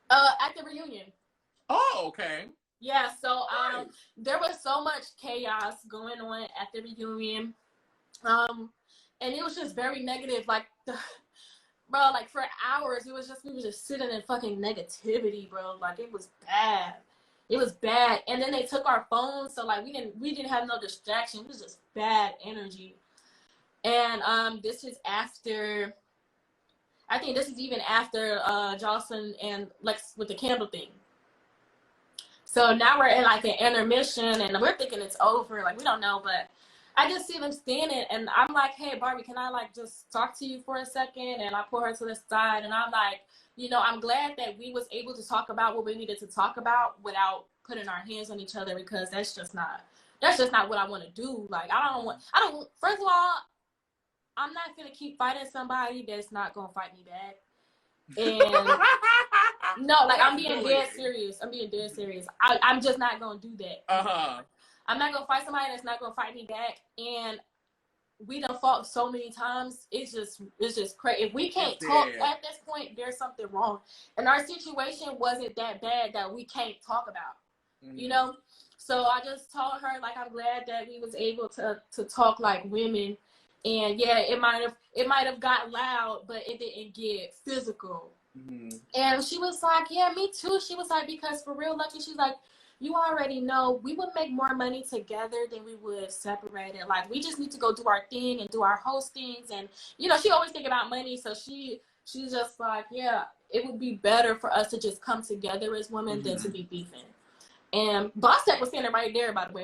At the reunion. Oh, okay. Yeah, so there was so much chaos going on at the reunion. And it was just very negative. Like, bro, like for hours, we was just sitting in fucking negativity, bro. Like, it was bad. It was bad. And then they took our phones, so like we didn't have no distraction. It was just bad energy. And this is after, I think this is even after Joseline and Lex with the candle thing. So now we're in like an intermission, and we're thinking it's over. Like, we don't know, but I just see them standing, and I'm like, hey, Barbie, can I like just talk to you for a second? And I pull her to the side, and I'm like, you know, I'm glad that we was able to talk about what we needed to talk about without putting our hands on each other, because that's just not what I want to do. Like, first of all, I'm not going to keep fighting somebody that's not going to fight me back. And no, like, I'm being dead serious. I'm just not going to do that. I'm not going to fight somebody that's not going to fight me back. And we done fought so many times. It's just crazy. If we can't talk at this point, there's something wrong. And our situation wasn't that bad that we can't talk about, you know? So I just told her, like, I'm glad that we was able to talk like women. And yeah, it might have got loud, but it didn't get physical. Mm-hmm. And she was like, yeah, me too. She was like, because for real, Lucky, she's like, you already know we would make more money together than we would separated. Like, we just need to go do our thing and do our hostings. And, you know, she always think about money. So she's just like, yeah, it would be better for us to just come together as women than to be beefing. And Boss Tech was standing right there, by the way,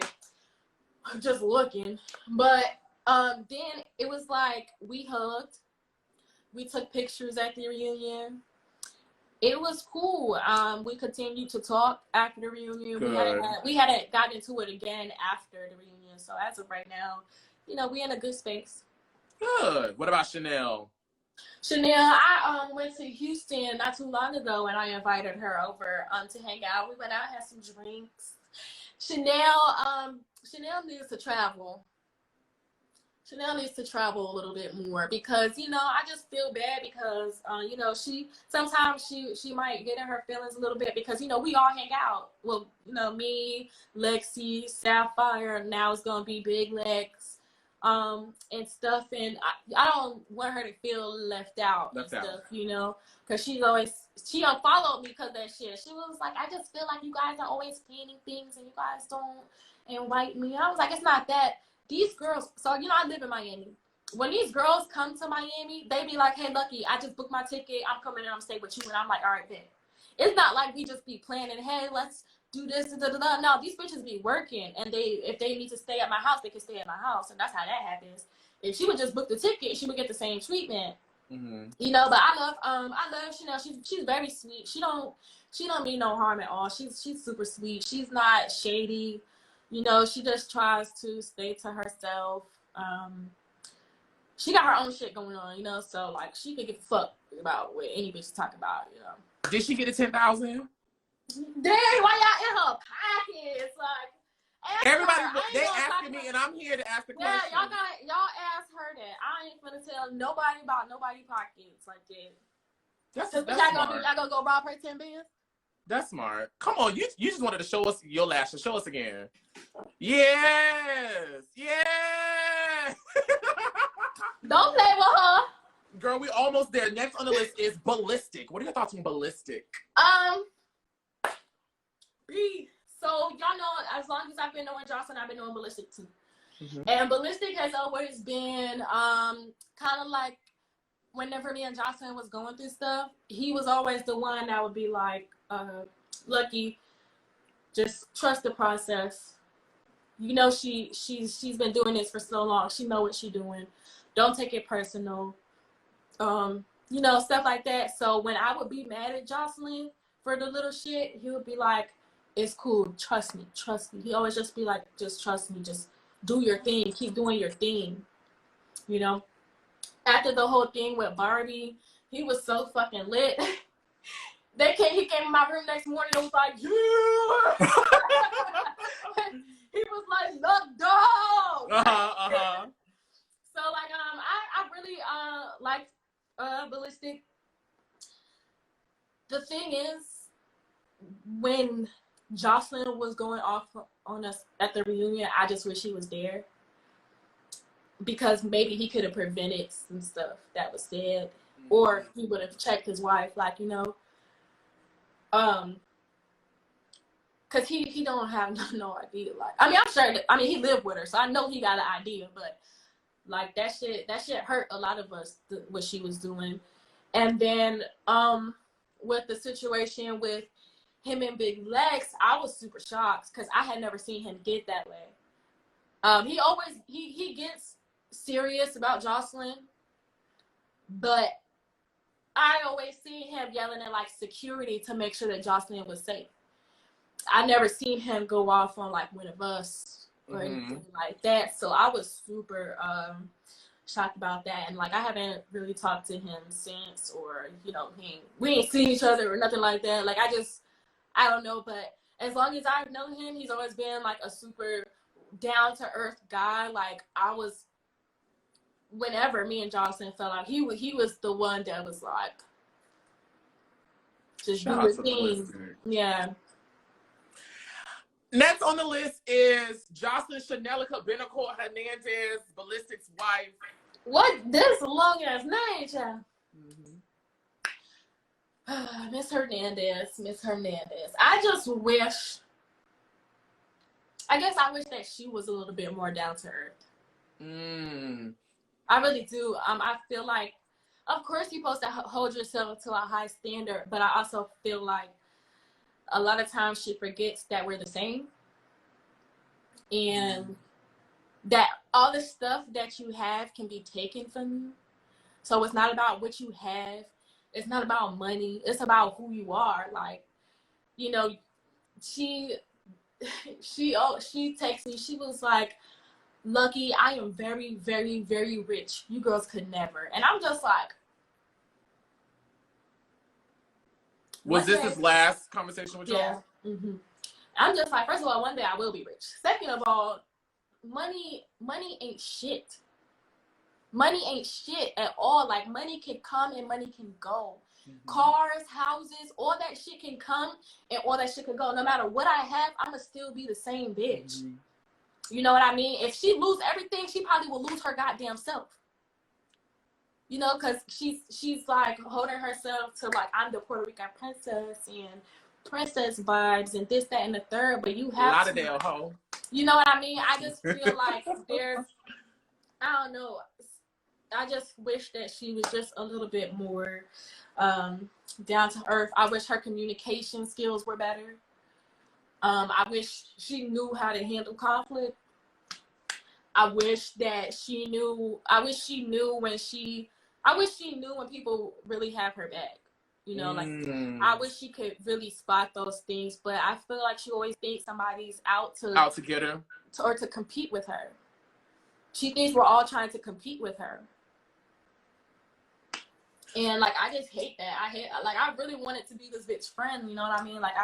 just looking. But then it was like, we hugged. We took pictures at the reunion. It was cool. We continued to talk after the reunion. We hadn't gotten into it again after the reunion. So as of right now, you know, we in a good space. Good. What about Chanel? I went to Houston not too long ago, and I invited her over to hang out. We went out, had some drinks. Chanel needs to travel. Chanel needs to travel a little bit more because, I just feel bad because, sometimes she might get in her feelings a little bit because, we all hang out. Well, me, Lexi, Sapphire, now it's going to be Big Lex, and stuff. And I don't want her to feel left out and stuff, because she unfollowed me because of that shit. She was like, I just feel like you guys are always planning things and you guys don't invite me. I was like, it's not that. These girls, so I live in Miami. When these girls come to Miami, they be like, hey, Lucky, I just booked my ticket. I'm coming and I'm staying with you. And I'm like, all right, bet. It's not like we just be planning, hey, let's do this. Da, da, da. No, these bitches be working. And if they need to stay at my house, they can stay at my house. And that's how that happens. If she would just book the ticket, she would get the same treatment. Mm-hmm. But I love Chanel. She's very sweet. She don't mean no harm at all. She's super sweet. She's not shady. She just tries to stay to herself. She got her own shit going on, so like she could give a fuck about what any bitch talk about, Did she get a 10,000? Dang, why y'all in her pockets? Like, everybody, they asking me, and I'm here to ask the question. Yeah, y'all ask her that. I ain't gonna tell nobody about nobody's pockets like that. That's smart. Y'all gonna go rob her 10 bands? That's smart. Come on, you just wanted to show us your lashes. Show us again. Yes. Don't play with her. Girl, we almost there. Next on the list is ballistic. What are your thoughts on ballistic? So y'all know, as long as I've been knowing Jocelyn, I've been knowing ballistic too. Mm-hmm. And ballistic has always been kind of like whenever me and Jocelyn was going through stuff, he was always the one that would be like, Lucky, just trust the process. She's been doing this for so long. She know what she's doing. Don't take it personal. Stuff like that. So when I would be mad at Jocelyn for the little shit, he would be like, it's cool. Trust me. He always just be like, just trust me. Just do your thing. Keep doing your thing. After the whole thing with Barbie, he was so fucking lit. He came in my room next morning and was like, yeah! He was like, look, dog! So, like, I really, like, ballistic. The thing is, when Jocelyn was going off on us at the reunion, I just wish he was there. Because maybe he could have prevented some stuff that was said. Or he would have checked his wife, like, because he don't have no idea. Like, I'm sure that, he lived with her, so I know he got an idea, but like that shit hurt a lot of us, what she was doing. And then with the situation with him and Big Lex, I was super shocked because I had never seen him get that way. He gets serious about Jocelyn, but I always see him yelling at like security to make sure that Jocelyn was safe. I never seen him go off on like one of us or anything like that. So I was super shocked about that. And like I haven't really talked to him since, or we ain't seen each other or nothing like that. Like I don't know, but as long as I've known him, he's always been like a super down to earth guy. Like whenever me and Jocelyn fell out, he was the one that was like, just do his thing. Yeah. Next on the list is Jocelyn Hernandez, Ballistic's wife. What? This long ass name, child. Miss Hernandez. I wish that she was a little bit more down to earth. I really do. I feel like, of course, you're supposed to hold yourself to a high standard, but I also feel like a lot of times she forgets that we're the same, and that all the stuff that you have can be taken from you. So it's not about what you have. It's not about money. It's about who you are. Like, she texted me. She was like, Lucky, I am very, very, very rich. You girls could never. And I'm just like, was this his last conversation with y'all? Yeah. I'm just like, first of all, one day I will be rich. Second of all, money ain't shit. Money ain't shit at all. Like, money can come and money can go. Cars, houses, all that shit can come and all that shit can go. No matter what I have, I'ma still be the same bitch. You know what I mean? If she lose everything, she probably will lose her goddamn self. You know, because she's like holding herself to like, I'm the Puerto Rican princess and princess vibes and this, that, and the third. But you have Lauderdale hoe. You know what I mean? I just feel like I don't know. I just wish that she was just a little bit more down to earth. I wish her communication skills were better. I wish she knew how to handle conflict. I wish she knew when people really have her back. You know, like, I wish she could really spot those things, but I feel like she always thinks somebody's out to get her or to compete with her. She thinks we're all trying to compete with her. And like, I just hate that. I really wanted to be this bitch friend, you know what I mean? Like,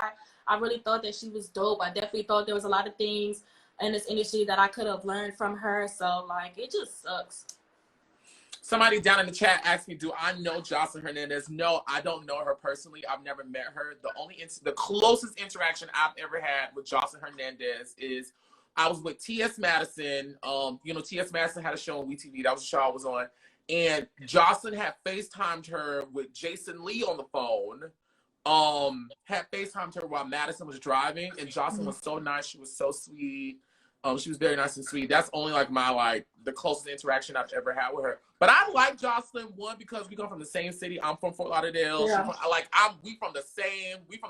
I really thought that she was dope. I definitely thought there was a lot of things in this industry that I could have learned from her. So like, it just sucks. Somebody down in the chat asked me, do I know Joseline Hernandez? No, I don't know her personally. I've never met her. The closest interaction I've ever had with Joseline Hernandez is I was with T.S. Madison. You know, T.S. Madison had a show on WeTV. That was the show I was on. And Joseline had FaceTimed her with Jason Lee on the phone. Had FaceTimed her while Madison was driving. And Joseline was so nice. She was so sweet. She was very nice and sweet. That's only like the closest interaction I've ever had with her. But I like Joseline, one, because we come from the same city. I'm from Fort Lauderdale. Yeah. We from the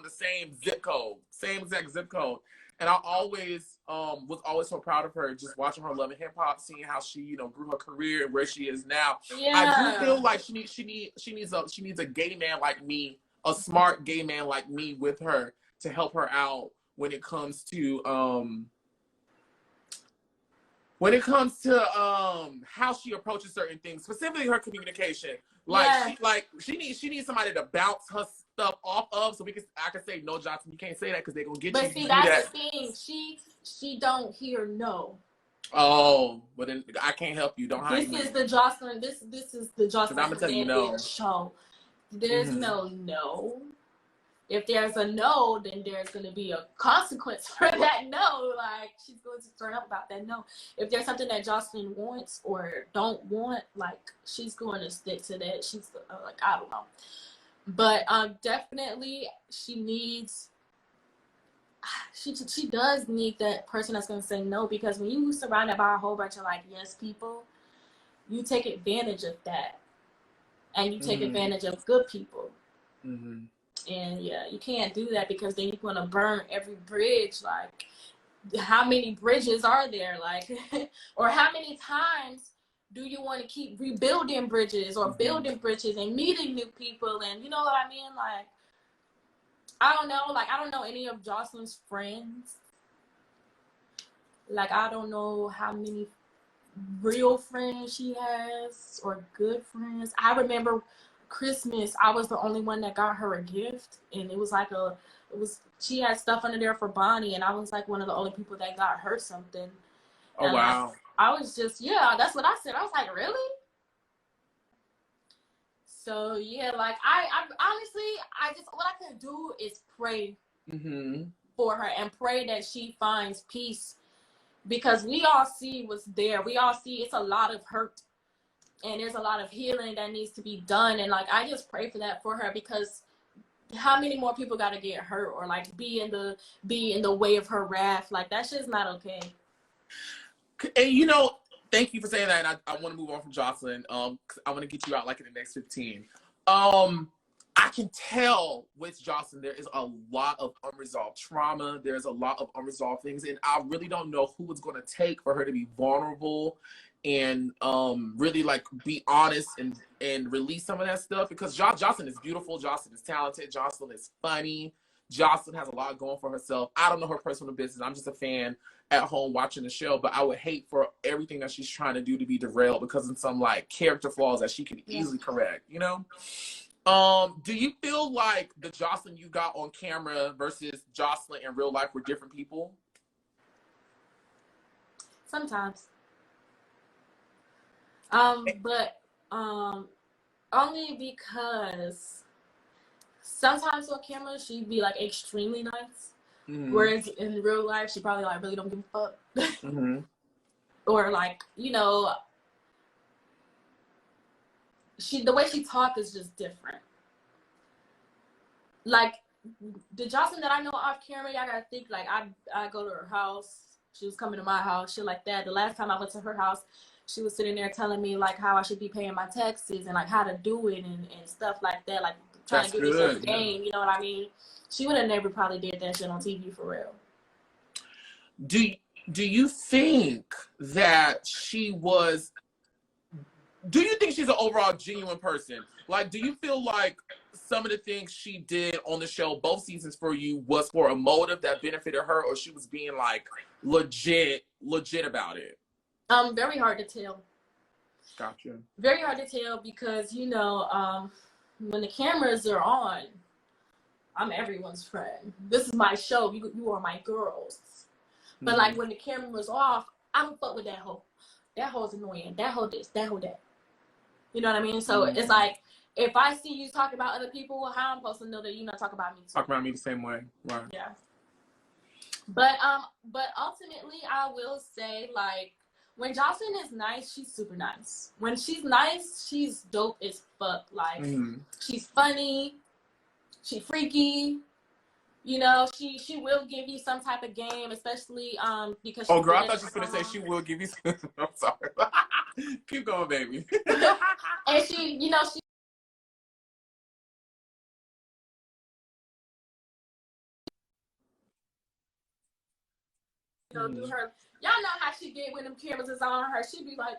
same zip code, same exact zip code. And I always was always so proud of her, just watching her love and hip hop, seeing how she, you know, grew her career and where she is now. Yeah. I do feel like she needs a gay man like me, a smart gay man like me with her to help her out when it comes to how she approaches certain things, specifically her communication. She needs somebody to bounce her stuff off of, so I can say, no, Johnson, you can't say that because they're gonna get you. But see, that's the thing. She don't hear no. Oh, but then I can't help you. Don't hide me. This is the Joseline I'm gonna tell you no. Show. There's no. If there's a no, then there's going to be a consequence for that no. Like, she's going to turn up about that no. If there's something that Joseline wants or don't want, like, she's going to stick to that. She's like, I don't know. But definitely she does need that person that's going to say no, because when you surrounded by a whole bunch of like yes people, you take advantage of that. And you take advantage of good people. Mm-hmm. And yeah, you can't do that, because then you're gonna burn every bridge. Like, how many bridges are there? Like, or how many times do you want to keep rebuilding bridges or building bridges and meeting new people? And you know what I mean? Like, I don't know. Like, I don't know any of Joseline's friends. Like, I don't know how many real friends she has or good friends. I remember Christmas, I was the only one that got her a gift, and it was she had stuff under there for Bonnie, and I was like one of the only people that got her something. Oh, and wow. I was just, yeah, that's what I said. I was like, really? So yeah, like I honestly, what I can do is pray for her and pray that she finds peace, because we all see what's there. We all see it's a lot of hurt. And there's a lot of healing that needs to be done. And like, I just pray for that for her, because how many more people got to get hurt or like be in the way of her wrath? Like, that shit's not okay. And you know, thank you for saying that. And I want to move on from Joseline. Cause I want to get you out like in the next 15. I can tell with Joseline, there is a lot of unresolved trauma. There's a lot of unresolved things. And I really don't know who it's going to take for her to be vulnerable and really like be honest and release some of that stuff, because Joseline is beautiful, Joseline is talented, Joseline is funny, Joseline has a lot going for herself. I don't know her personal business. I'm just a fan at home watching the show, but I would hate for everything that she's trying to do to be derailed because of some like character flaws that she can easily correct, you know? Do you feel like the Joseline you got on camera versus Joseline in real life were different people? Sometimes. But only because sometimes on camera she'd be like extremely nice, whereas in real life she probably like really don't give a fuck. Or like, you know, the way she talk is just different. Like the Joseline that I know off camera, I gotta think like I go to her house. She was coming to my house, shit like that. The last time I went to her house, she was sitting there telling me like how I should be paying my taxes and like how to do it and stuff like that. Like trying to give me such a game, you know what I mean? She would have never probably did that shit on TV for real. Do you think that she was? Do you think she's an overall genuine person? Like, do you feel like some of the things she did on the show, both seasons for you, was for a motive that benefited her, or she was being like legit about it? Very hard to tell. Gotcha. Very hard to tell because, you know, when the cameras are on, I'm everyone's friend. This is my show. You are my girls. But like when the camera was off, I don't fuck with that hoe. That hoe's annoying. That hoe this. That hoe that. You know what I mean? So it's like, if I see you talk about other people, how I'm supposed to know that you're not talking about me too? Talk about me the same way. Right. Yeah. But ultimately, I will say, like, when Joseline is nice, she's super nice. When she's nice, she's dope as fuck. Like, she's funny, she freaky. You know, she will give you some type of game, especially because. Oh, girl, I thought you were gonna say she will give you. I'm sorry. Keep going, baby. And she, you know, she. You know, do her. Y'all know how she get when them cameras is on her. She be like.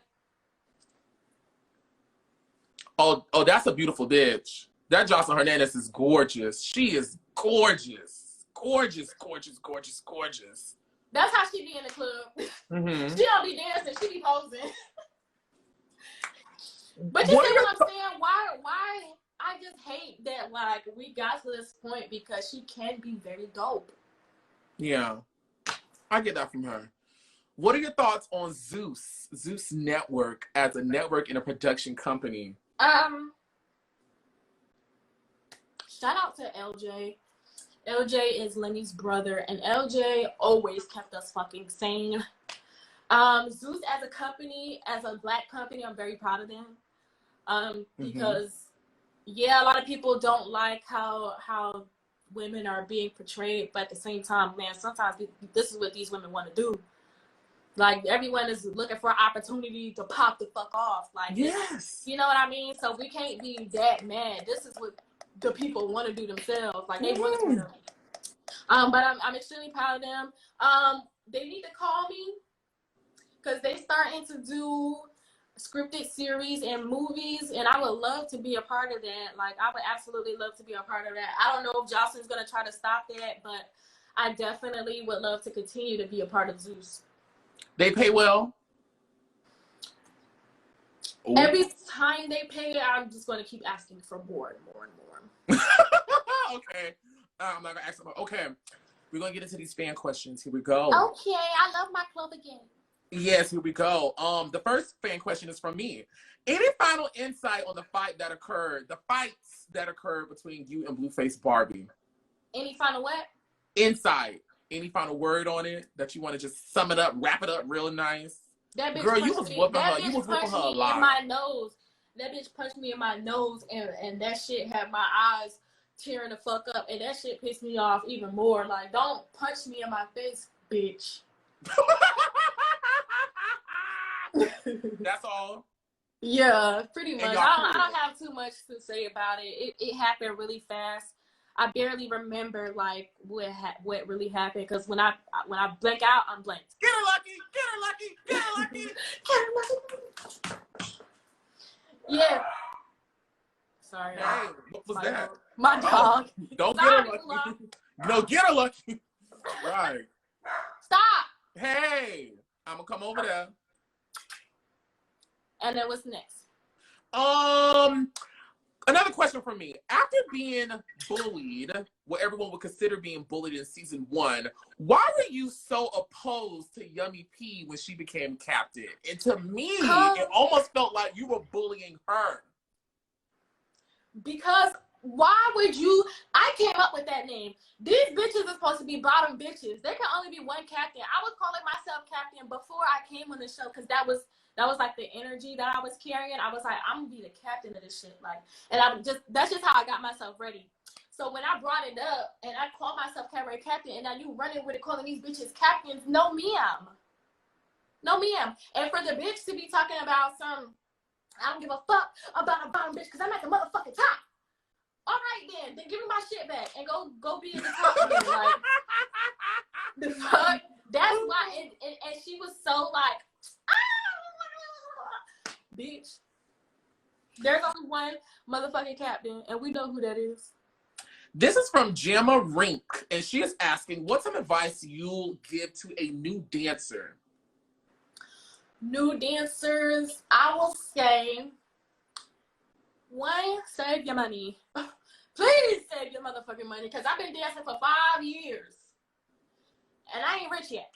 Oh, that's a beautiful bitch. That Joseline Hernandez is gorgeous. She is gorgeous. Gorgeous. That's how she be in the club. She don't be dancing. She be posing. But you see what I'm saying? Why? I just hate that, like, we got to this point because she can be very dope. Yeah. I get that from her. What are your thoughts on Zeus Network as a network and a production company? Shout out to LJ. LJ is Lenny's brother, and LJ always kept us fucking sane. Zeus as a company, as a black company, I'm very proud of them. Because yeah, a lot of people don't like how women are being portrayed, but at the same time, man, sometimes this is what these women want to do. Like, everyone is looking for an opportunity to pop the fuck off. Like, yes, you know what I mean? So we can't be that mad. This is what the people want to do themselves. Like, they want to do them. But I'm extremely proud of them. They need to call me because they starting to do scripted series and movies, and I would love to be a part of that. Like, I would absolutely love to be a part of that. I don't know if Joseline's going to try to stop that, but I definitely would love to continue to be a part of Zeus. They pay well? Ooh. Every time they pay, I'm just going to keep asking for more and more and more. Okay. I'm not going to ask them. Okay. We're going to get into these fan questions. Here we go. Okay. I love my club again. Yes, here we go. The first fan question is from me. Any final insight on the fights that occurred between you and Blueface Barbie? Any final what? Insight. Any final word on it that you want to just sum it up, wrap it up real nice? That bitch, girl, you was whooping her. You was whooping her a lot. In my nose. That bitch punched me in my nose, and that shit had my eyes tearing the fuck up, and that shit pissed me off even more. Like, don't punch me in my face, bitch. That's all. Yeah, pretty much. I don't have too much to say about it. It happened really fast. I barely remember like what really happened because when I blank out, I'm blanked. Get her, Lucky! Get her, Lucky! Get her, Lucky! Get her, Lucky! Yeah. Sorry. Hey, what was that? Dog. My dog. Don't get her, Lucky. No, get her, Lucky. Right. Stop. Hey, I'm gonna come over there. And then what's next? Another question from me. After being bullied, what everyone would consider being bullied in season 1, why were you so opposed to Yummy P when she became captain? And to me, it almost felt like you were bullying her. Because why would you? I came up with that name. These bitches are supposed to be bottom bitches. There can only be one captain. I was calling myself captain before I came on the show because that was like the energy that I was carrying. I was like, I'm gonna be the captain of this shit. Like, and that's just how I got myself ready. So when I brought it up and I called myself Cabaret captain, and now you running with it calling these bitches captains, no ma'am. No ma'am. And for the bitch to be talking about some, I don't give a fuck about a bottom bitch because I'm at the motherfucking top. All right then give me my shit back and go be in the top again. Like, the fuck? That's why, and she was so like, bitch, there's only one motherfucking captain, and we know who that is. This is from Jamma Rink, and she is asking, what's some advice you'll give to a new dancer? New dancers, I will say, one, save your money. Please save your motherfucking money, because I've been dancing for 5 years, and I ain't rich yet.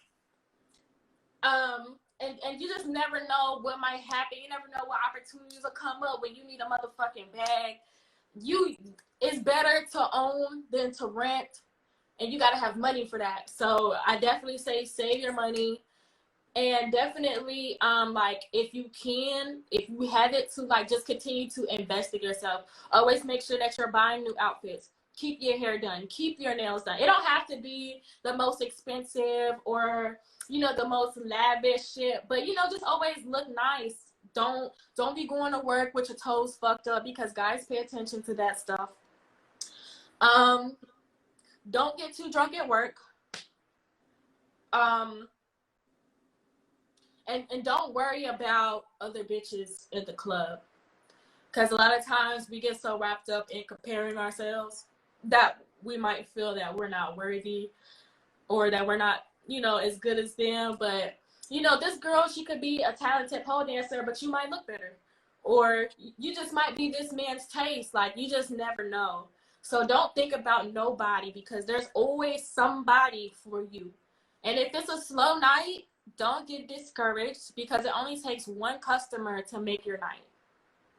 And you just never know what might happen. You never know what opportunities will come up when you need a motherfucking bag. It's better to own than to rent, and you gotta have money for that. So I definitely say save your money, and definitely like if you have it to, like, just continue to invest in yourself. Always make sure that you're buying new outfits. Keep your hair done. Keep your nails done. It don't have to be the most expensive or, you know, the most lavish shit, but, you know, just always look nice. Don't be going to work with your toes fucked up, because guys pay attention to that stuff. Don't get too drunk at work. And don't worry about other bitches at the club, because a lot of times we get so wrapped up in comparing ourselves that we might feel that we're not worthy or that we're not, you know, as good as them. But, you know, this girl, she could be a talented pole dancer, but you might look better, or you just might be this man's taste. Like, you just never know. So don't think about nobody, because there's always somebody for you. And if it's a slow night, don't get discouraged, because it only takes one customer to make your night.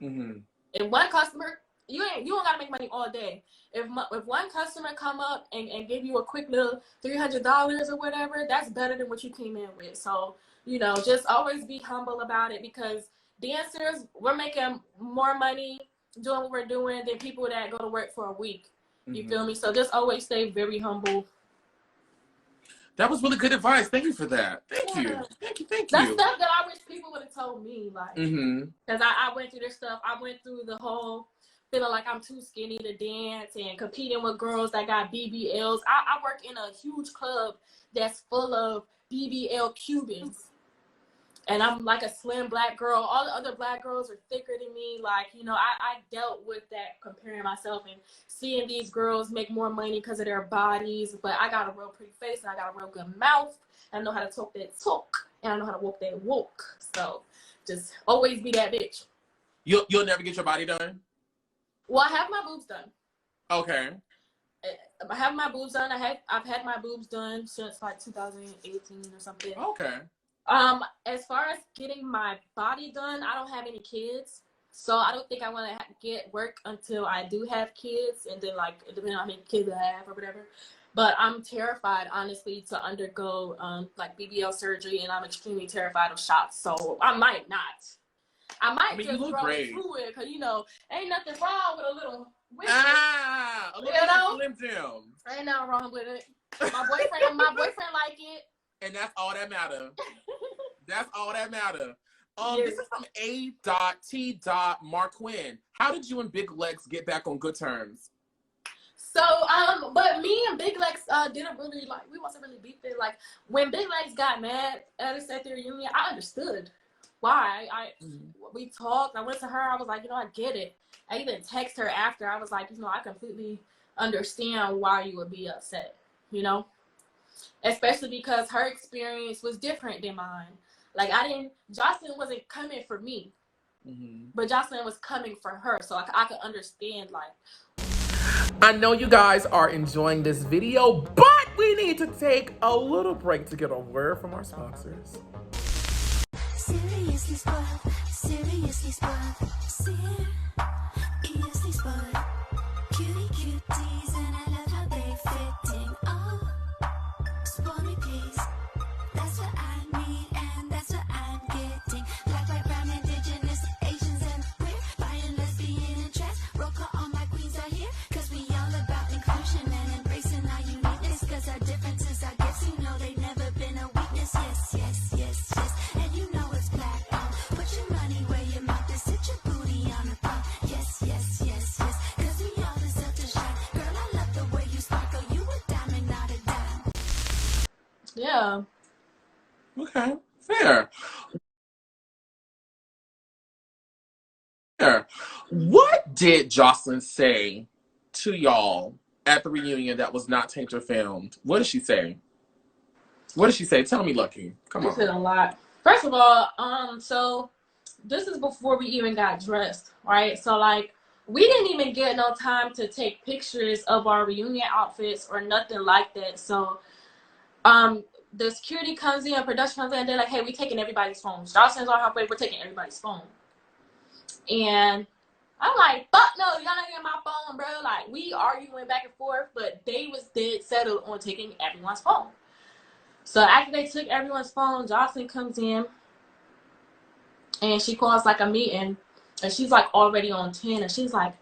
Mm-hmm. And one customer, you don't gotta make money all day. If one customer come up and give you a quick little $300 or whatever, that's better than what you came in with. So, you know, just always be humble about it, because dancers, we're making more money doing what we're doing than people that go to work for a week. You Mm-hmm. feel me? So just always stay very humble. That was really good advice. Thank you for that. Thank you. That's stuff that I wish people would have told me, like, mm-hmm. because I went through this stuff. I went through the whole feeling like I'm too skinny to dance and competing with girls that got BBLs. I work in a huge club that's full of BBL Cubans, and I'm like a slim black girl. All the other black girls are thicker than me. Like, you know, I dealt with that, comparing myself and seeing these girls make more money because of their bodies. But I got a real pretty face, and I got a real good mouth. I know how to talk that talk, and I know how to walk that walk. So just always be that bitch. You'll never get your body done? Well, I have my boobs done. Okay. I have my boobs done. I've had my boobs done since like 2018 or something. Okay. As far as getting my body done, I don't have any kids, so I don't think I want to get work until I do have kids, and then, like, depending on how many kids I have or whatever. But I'm terrified, honestly, to undergo like BBL surgery, and I'm extremely terrified of shots. So I might not. I might just grow through it, because, you know, ain't nothing wrong with a little wiggle. A little Slim Jim. Ain't nothing wrong with it. My boyfriend like it. And that's all that matters. That's all that matters. Yes. This is from A.T. Marquin. How did you and Big Lex get back on good terms? So, but me and Big Lex didn't really, like, we wasn't really beefing. Like, when Big Lex got mad at us at their reunion, I understood why. We talked. I went to her. I was like, you know, I get it. I even text her after. I was like, you know, I completely understand why you would be upset, you know? Especially because her experience was different than mine. Like, Jocelyn wasn't coming for me. But Joseline was coming for her, so I could understand, like. I know you guys are enjoying this video, but we need to take a little break to get a word from our sponsors. Seriously spoiled, seriously spoiled, seriously spoiled. Cutie cuties, and I love how they fitting. Oh, spoil me please. That's what I need, and that's what I'm getting. Black, white, brown, indigenous, Asians, and queer. Buying lesbian and trans. Roll call, all my queens are here. Cause we all about inclusion and embracing our uniqueness. Cause our differences are gifts, you know they've never been a weakness. Yes, yes, yes, yes. And you know it's black on. Put your money where your mouth is. Sit your booty on the phone. Yes, yes, yes, yes. Cause we all deserve to shine. Girl, I love the way you sparkle. You a diamond, not a dime. Yeah. Okay, fair. Fair. What did Joseline say to y'all at the reunion that was not taped or filmed? What did she say? What did she say? Tell me, Lucky. Come She on. said a lot. First of all, so this is before we even got dressed, right? So like we didn't even get no time to take pictures of our reunion outfits or nothing like that. So the security comes in, production comes in, and they're like, hey, we taking everybody's phones. Joseline's on her way, we're taking everybody's phone. And I'm like, fuck no, y'all not getting my phone, bro. Like we arguing back and forth, but they was dead settled on taking everyone's phone. So after they took everyone's phone, Joseline comes in and she calls like a meeting, and she's like already on 10, and she's like,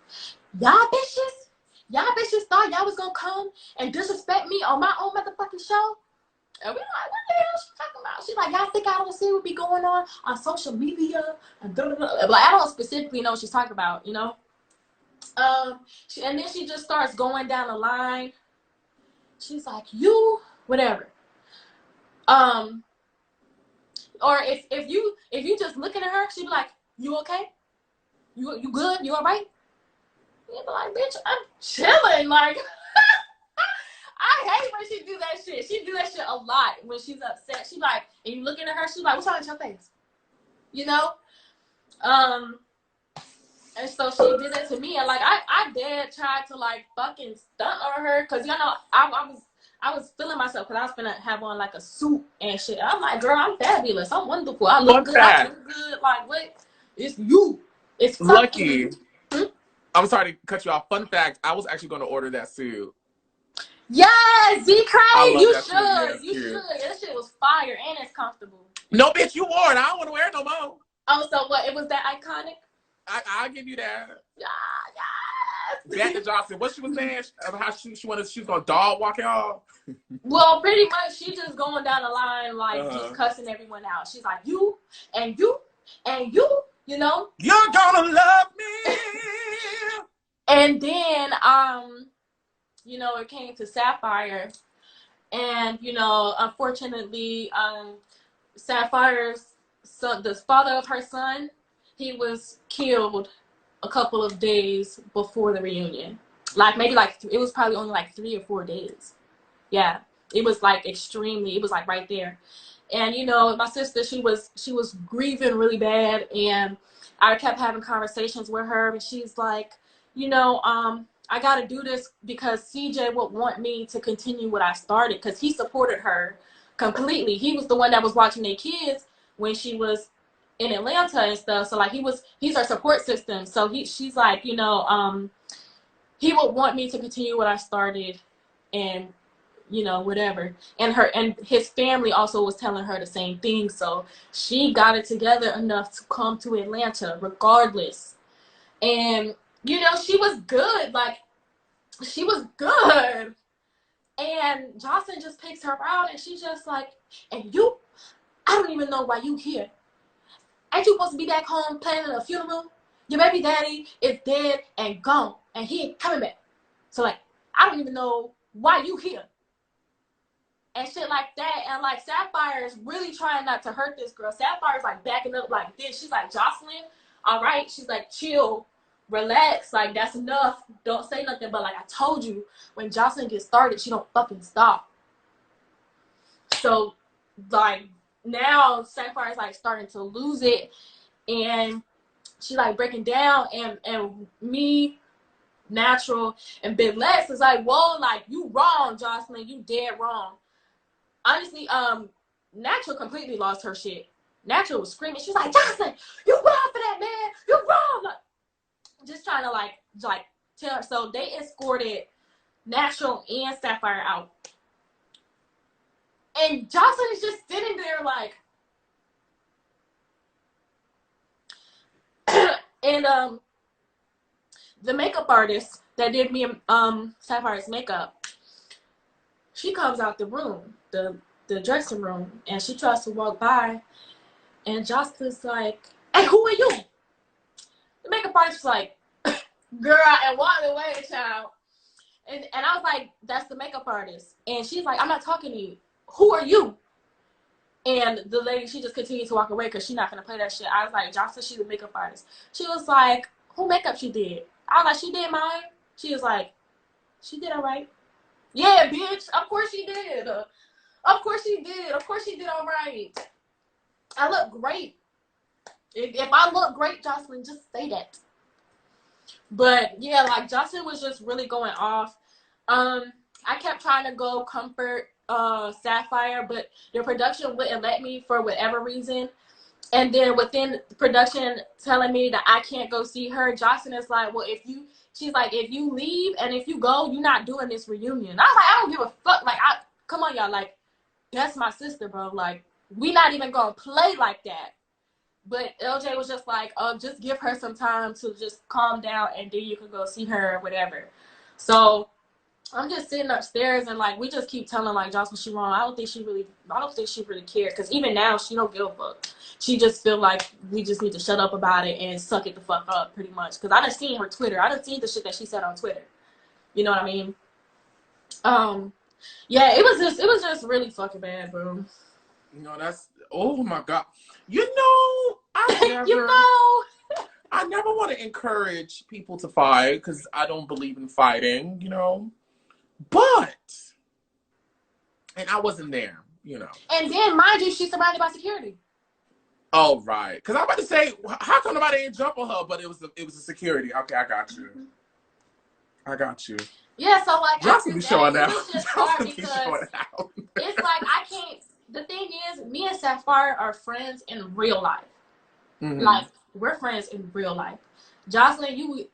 y'all bitches thought y'all was gonna come and disrespect me on my own motherfucking show? And we like, what the hell she talking about? She's like, y'all think I don't see what be going on social media? And blah, blah, blah. Like, I don't specifically know what she's talking about, you know? And then she just starts going down the line. She's like, you, whatever. Or if you just looking at her, she be like, you okay? You good? You all right? You be like, bitch, I'm chilling. Like, I hate when she do that shit. She do that shit a lot when she's upset. She like, and you looking at her, she like, what's wrong with your face? You know? And so she did that to me, and like I did try to like fucking stunt on her, cause you know I was feeling myself, cause I was gonna have on like a suit and shit. I'm like, girl, I'm fabulous, I'm wonderful, I look good, I look good. Like what? It's you. It's Lucky. Hmm? I'm sorry to cut you off. Fun fact: I was actually going to order that suit. Yes, Z Craig, you that should. suit. Yeah, You cute. should. That shit was fire and it's comfortable. No, bitch, you wore it. I don't want to wear it no more. Oh, so what? It was that iconic? I'll give you that. Yeah, yes. Back to Joseline. What she was saying? How she was gonna dog walk y'all? Well, pretty much she just going down the line like just cussing everyone out. She's like, you and you and you know. You're gonna love me. And then you know, it came to Sapphire, and you know, unfortunately, Sapphire's son, the father of her son, he was killed a couple of days before the reunion. Like maybe like it was probably only like 3 or 4 days. Yeah, it was like extremely. It was like right there, and you know, my sister, she was grieving really bad, and I kept having conversations with her, and she's like, you know, I got to do this because CJ would want me to continue what I started, because he supported her completely. He was the one that was watching their kids when she was in Atlanta and stuff. So like he's her support system. So she's like, you know, he would want me to continue what I started, and you know, whatever. And his family also was telling her the same thing. So she got it together enough to come to Atlanta regardless. And you know, she was good. Like she was good. And Joseline just picks her out, and she's just like, and you, I don't even know why you here. Ain't you supposed to be back home planning a funeral? Your baby daddy is dead and gone, and he ain't coming back. So like, I don't even know why you here. And shit like that. And like Sapphire is really trying not to hurt this girl. Sapphire's like backing up like this. She's like, Joseline, all right. She's like, chill, relax. Like that's enough. Don't say nothing. But like I told you, when Joseline gets started, she don't fucking stop. So like now Sapphire's like starting to lose it, and she like breaking down, and me, Natural, and Big Lex is like, whoa, like, you wrong, Joseline, you dead wrong. Honestly, Natural completely lost her shit. Natural was screaming. She's like, Joseline, you wrong for that, man. You wrong. Like, just trying to like tell her. So they escorted Natural and Sapphire out. And Joseline is just sitting there like, and the makeup artist that did me Sapphire's makeup, she comes out the room, the dressing room, and she tries to walk by, and Joseline's like, hey, who are you? The makeup artist was like, girl, and walked away, child. And I was like, that's the makeup artist. And she's like, I'm not talking to you. Who are you? And the lady, she just continued to walk away because she's not going to play that shit. I was like, Jocelyn, she's a makeup artist. She was like, who makeup she did? I was like, she did mine. She was like, she did all right. Yeah, bitch. Of course she did. Of course she did. Of course she did all right. I look great. If I look great, Jocelyn, just say that. But yeah, like Jocelyn was just really going off. I kept trying to go comfort Sapphire, but the production wouldn't let me for whatever reason. And then within the production telling me that I can't go see her, Jocelyn is like, well, she's like, if you leave and if you go, you're not doing this reunion. I was like, I don't give a fuck. Like, come on, y'all. Like, that's my sister, bro. Like, we not even gonna play like that. But LJ was just like, oh, just give her some time to just calm down, and then you can go see her or whatever. So I'm just sitting upstairs, and like we just keep telling like Jocelyn she wrong. I don't think she really cares, because even now she don't give a fuck. She just feel like we just need to shut up about it and suck it the fuck up, pretty much. Because I done seen her Twitter. I done seen the shit that she said on Twitter. You know what I mean? Yeah, it was just really fucking bad, bro. You know, that's, oh my God. You know, I never want to encourage people to fight because I don't believe in fighting, you know. But, and I wasn't there, you know. And then, mind you, she's surrounded by security. Oh, right. Because I'm about to say, how come nobody didn't jump on her? But it was a security. Okay, I got you. Mm-hmm. I got you. Yeah, so like Jocelyn be showing out. it was just hard because it's like I can't. The thing is, me and Sapphire are friends in real life. Mm-hmm. Like, we're friends in real life. Jocelyn, you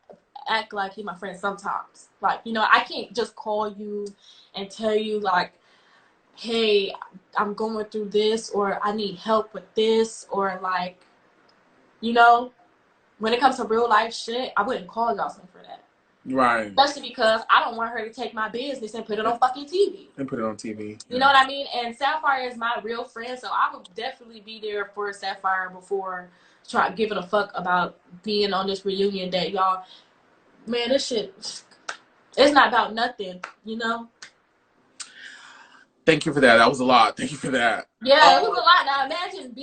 act like you're my friend sometimes. Like, you know, I can't just call you and tell you, like, hey, I'm going through this, or I need help with this, or, like, you know, when it comes to real life shit, I wouldn't call Jocelyn for that. Right. Especially because I don't want her to take my business and put it on fucking TV. And put it on TV. Yeah. You know what I mean? And Sapphire is my real friend, so I would definitely be there for Sapphire before giving a fuck about being on this reunion that y'all, man, this shit, it's not about nothing, you know? Thank you for that. That was a lot. Thank you for that. Yeah, it was a lot. Now imagine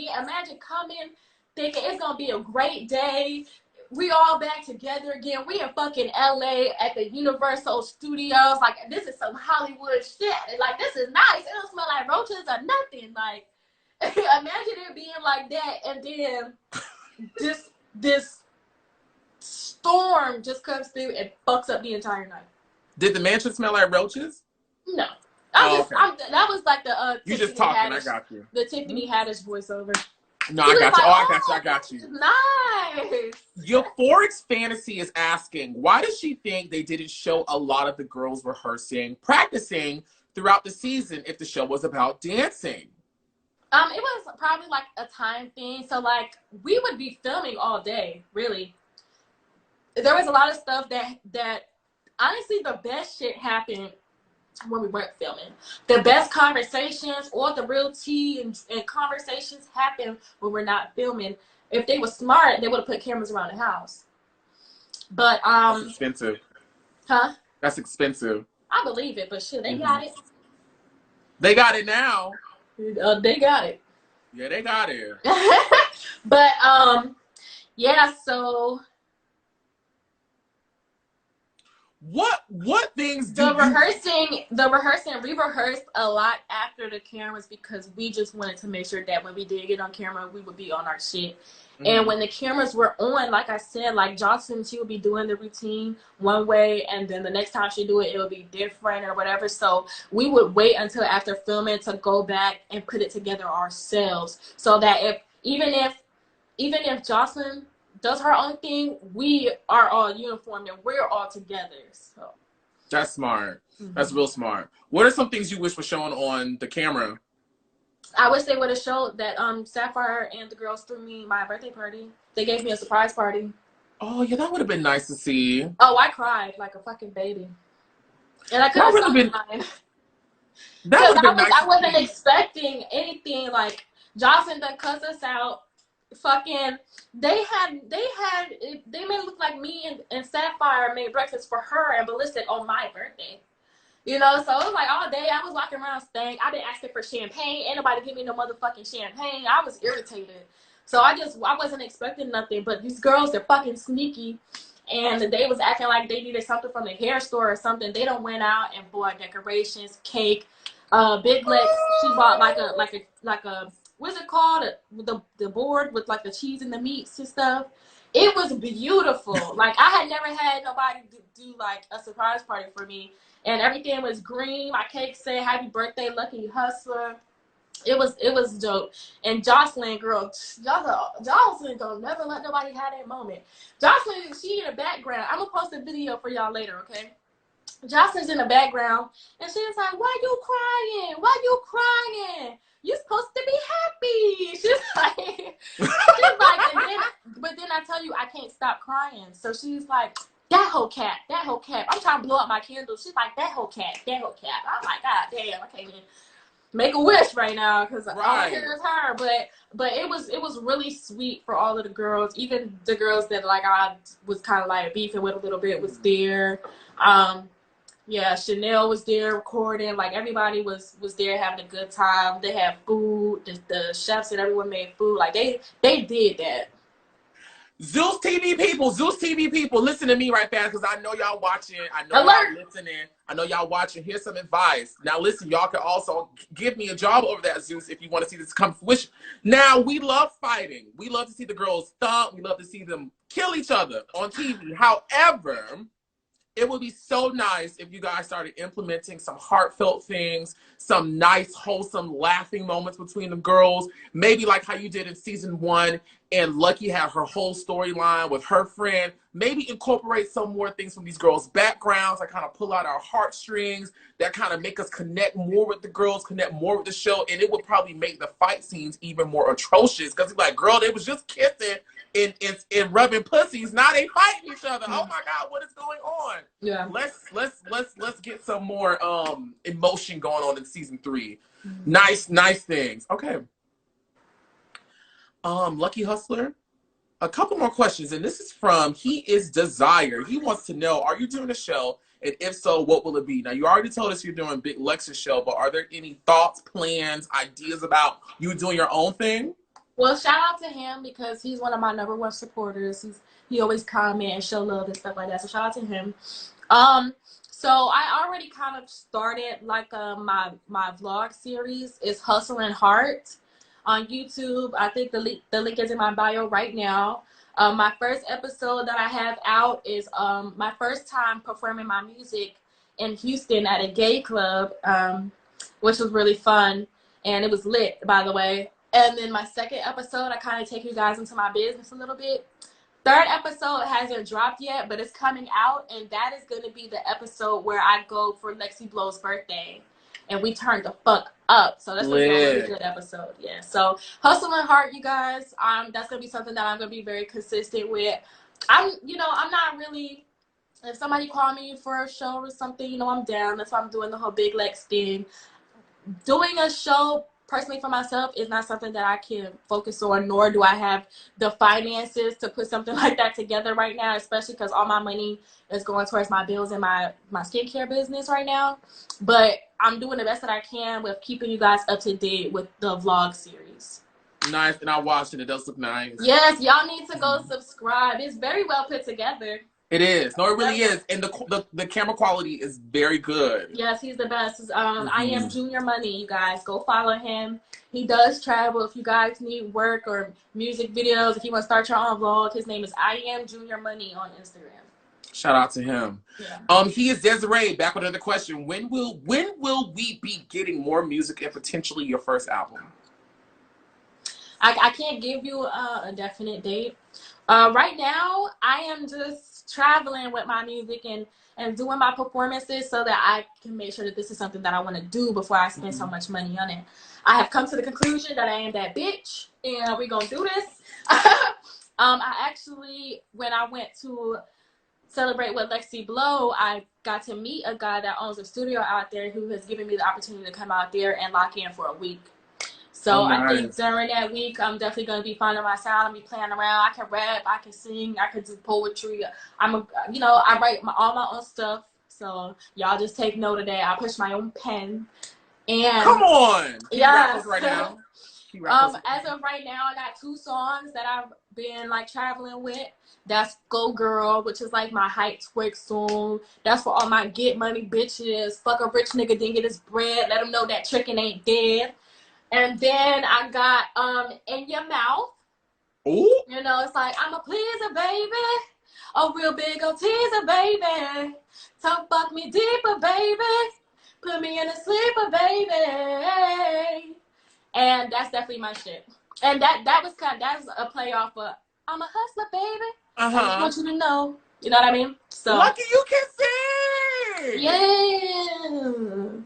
coming, thinking it's gonna be a great day. We all back together again. We in fucking LA at the Universal Studios. Like, this is some Hollywood shit. Like, this is nice. It don't smell like roaches or nothing. Like, imagine it being like that, and then this storm just comes through and fucks up the entire night. Did the mansion smell like roaches? No. Okay. That was like the you just talking. I got you. The Tiffany Haddish voiceover. No, I got you. Like, I got you. Nice. Euphoric's Fantasy is asking, why does she think they didn't show a lot of the girls rehearsing, practicing throughout the season if the show was about dancing? It was probably like a time thing. So like we would be filming all day, really. There was a lot of stuff that honestly the best shit happened when we weren't filming. The best conversations, all the real tea and conversations happen when we're not filming. If they were smart, they would have put cameras around the house. But that's expensive. Huh? That's expensive. I believe it, but shit, they got it. They got it now. They got it. Yeah, they got it. But yeah, so what things the rehearsing, we rehearsed a lot after the cameras because we just wanted to make sure that when we did get on camera, we would be on our shit. And when the cameras were on, like I said, like Joseline, she would be doing the routine one way, and then the next time she do it, it would be different or whatever. So we would wait until after filming to go back and put it together ourselves, so that even if Joseline does her own thing, we are all uniform and we're all together. So that's smart. That's real smart. What are some things you wish were shown on the camera? I wish they would have showed that Sapphire and the girls threw me my birthday party. They gave me a surprise party. Oh yeah, that would have been nice to see. Oh, I cried like a fucking baby. And I couldn't stop crying. That would have been nice. I wasn't expecting anything. Like, Joseline done cuss us out. Fucking, they made it look like me and Sapphire made breakfast for her and Ballistic on my birthday. You know, so it was like all day I was walking around stank. I didn't ask her for champagne. Ain't nobody give me no motherfucking champagne. I was irritated. So I wasn't expecting nothing. But these girls, they're fucking sneaky. And they was acting like they needed something from the hair store or something. They done went out and bought decorations, cake, Big Lex. She bought like a what's it called? The board with like the cheese and the meats and stuff. It was beautiful. Like, I had never had nobody do like a surprise party for me. And everything was green. My cake said "Happy Birthday, Lucky Hustla." It was dope. And Joseline, girl, Joseline don't never let nobody have that moment. Joseline, she in the background. I'm gonna post a video for y'all later, okay? Joseline's in the background, and she's like, "Why you crying? Why you crying? You supposed to be happy." She's like, but then I tell you, I can't stop crying. So she's like, that whole cat. I'm trying to blow up my candle. She's like, that whole cat. I'm like, God damn, I can't even make a wish right now because all I hear is her. But it was really sweet for all of the girls, even the girls that like I was kind of like beefing with a little bit was there. Yeah, Chanel was there recording. Like, everybody was there having a good time. They had food. The chefs and everyone made food. Like, they did that. Zeus TV people, listen to me right fast because I know y'all watching. I know y'all listening. I know y'all watching. Here's some advice. Now, listen, y'all can also give me a job over that, Zeus, if you want to see this come to fruition. Now, we love fighting. We love to see the girls thump. We love to see them kill each other on TV. However, it would be so nice if you guys started implementing some heartfelt things, some nice, wholesome, laughing moments between the girls. Maybe like how you did in season 1, and Lucky had her whole storyline with her friend. Maybe incorporate some more things from these girls' backgrounds that kind of pull out our heartstrings, that kind of make us connect more with the girls, connect more with the show, and it would probably make the fight scenes even more atrocious. Because it's like, girl, they was just kissing and rubbing pussies. Now they fighting each other. Oh my God, what is going on? Yeah. Let's get some more emotion going on in season 3. Nice things. Okay. Lucky Hustler, a couple more questions, and this is from He Is Desire. He wants to know, are you doing a show? And if so, what will it be? Now, you already told us you're doing Big Lex's show, but are there any thoughts, plans, ideas about you doing your own thing? Well, shout out to him because he's one of my #1 supporters. He always comment and show love and stuff like that. So shout out to him. So I already kind of started like my vlog series. It's Hustling Heart on YouTube. I think the link is in my bio right now. My first episode that I have out is my first time performing my music in Houston at a gay club, which was really fun, and it was lit, by the way. And then my second episode, I kind of take you guys into my business a little bit. Third episode hasn't dropped yet, but it's coming out, and that is going to be the episode where I go for Lexi Blow's birthday, and we turn the fuck up. So that's going to be a really good episode. Yeah. So Hustling Heart, you guys. That's going to be something that I'm going to be very consistent with. I'm not really. If somebody call me for a show or something, I'm down. That's why I'm doing the whole Big Lex thing. Doing a show personally for myself is not something that I can focus on, nor do I have the finances to put something like that together right now, especially because all my money is going towards my bills and my skincare business right now. But I'm doing the best that I can with keeping you guys up to date with the vlog series. Nice, and I watched it. It does look nice. Yes, y'all need to go subscribe. It's very well put together. It is. No, it really is. And the camera quality is very good. Yes, he's the best. I am Junior Money, you guys. Go follow him. He does travel. If you guys need work or music videos, if you want to start your own vlog, his name is I am Junior Money on Instagram. Shout out to him. Yeah. He is Desiree. Back with another question. When will we be getting more music and potentially your first album? I can't give you a definite date. Right now, I am just traveling with my music and doing my performances so that I can make sure that this is something that I want to do before I spend so much money on it. I have come to the conclusion that I am that bitch, and we're going to do this. I actually, when I went to celebrate with Lexi Blow, I got to meet a guy that owns a studio out there who has given me the opportunity to come out there and lock in for a week. So I think during that week, I'm definitely going to be finding my sound and be playing around. I can rap, I can sing, I can do poetry. I write all my own stuff. So y'all just take note of that. I push my own pen. And come on. Yeah. Right now. As of right now, I got 2 songs that I've been like traveling with. That's Go Girl, which is like my hype twerk song. That's for all my get money bitches. Fuck a rich nigga, didn't get his bread. Let him know that tricking ain't dead. And then I got In Your Mouth. Ooh. You know, it's like, I'm a pleaser, baby. A real big old teaser, baby. Tongue fuck me deeper, baby. Put me in a sleeper, baby. And that's definitely my shit. And that's a play off of I'm a hustler, baby. I just want you to know. You know what I mean? So Lucky, you can sing. Yeah.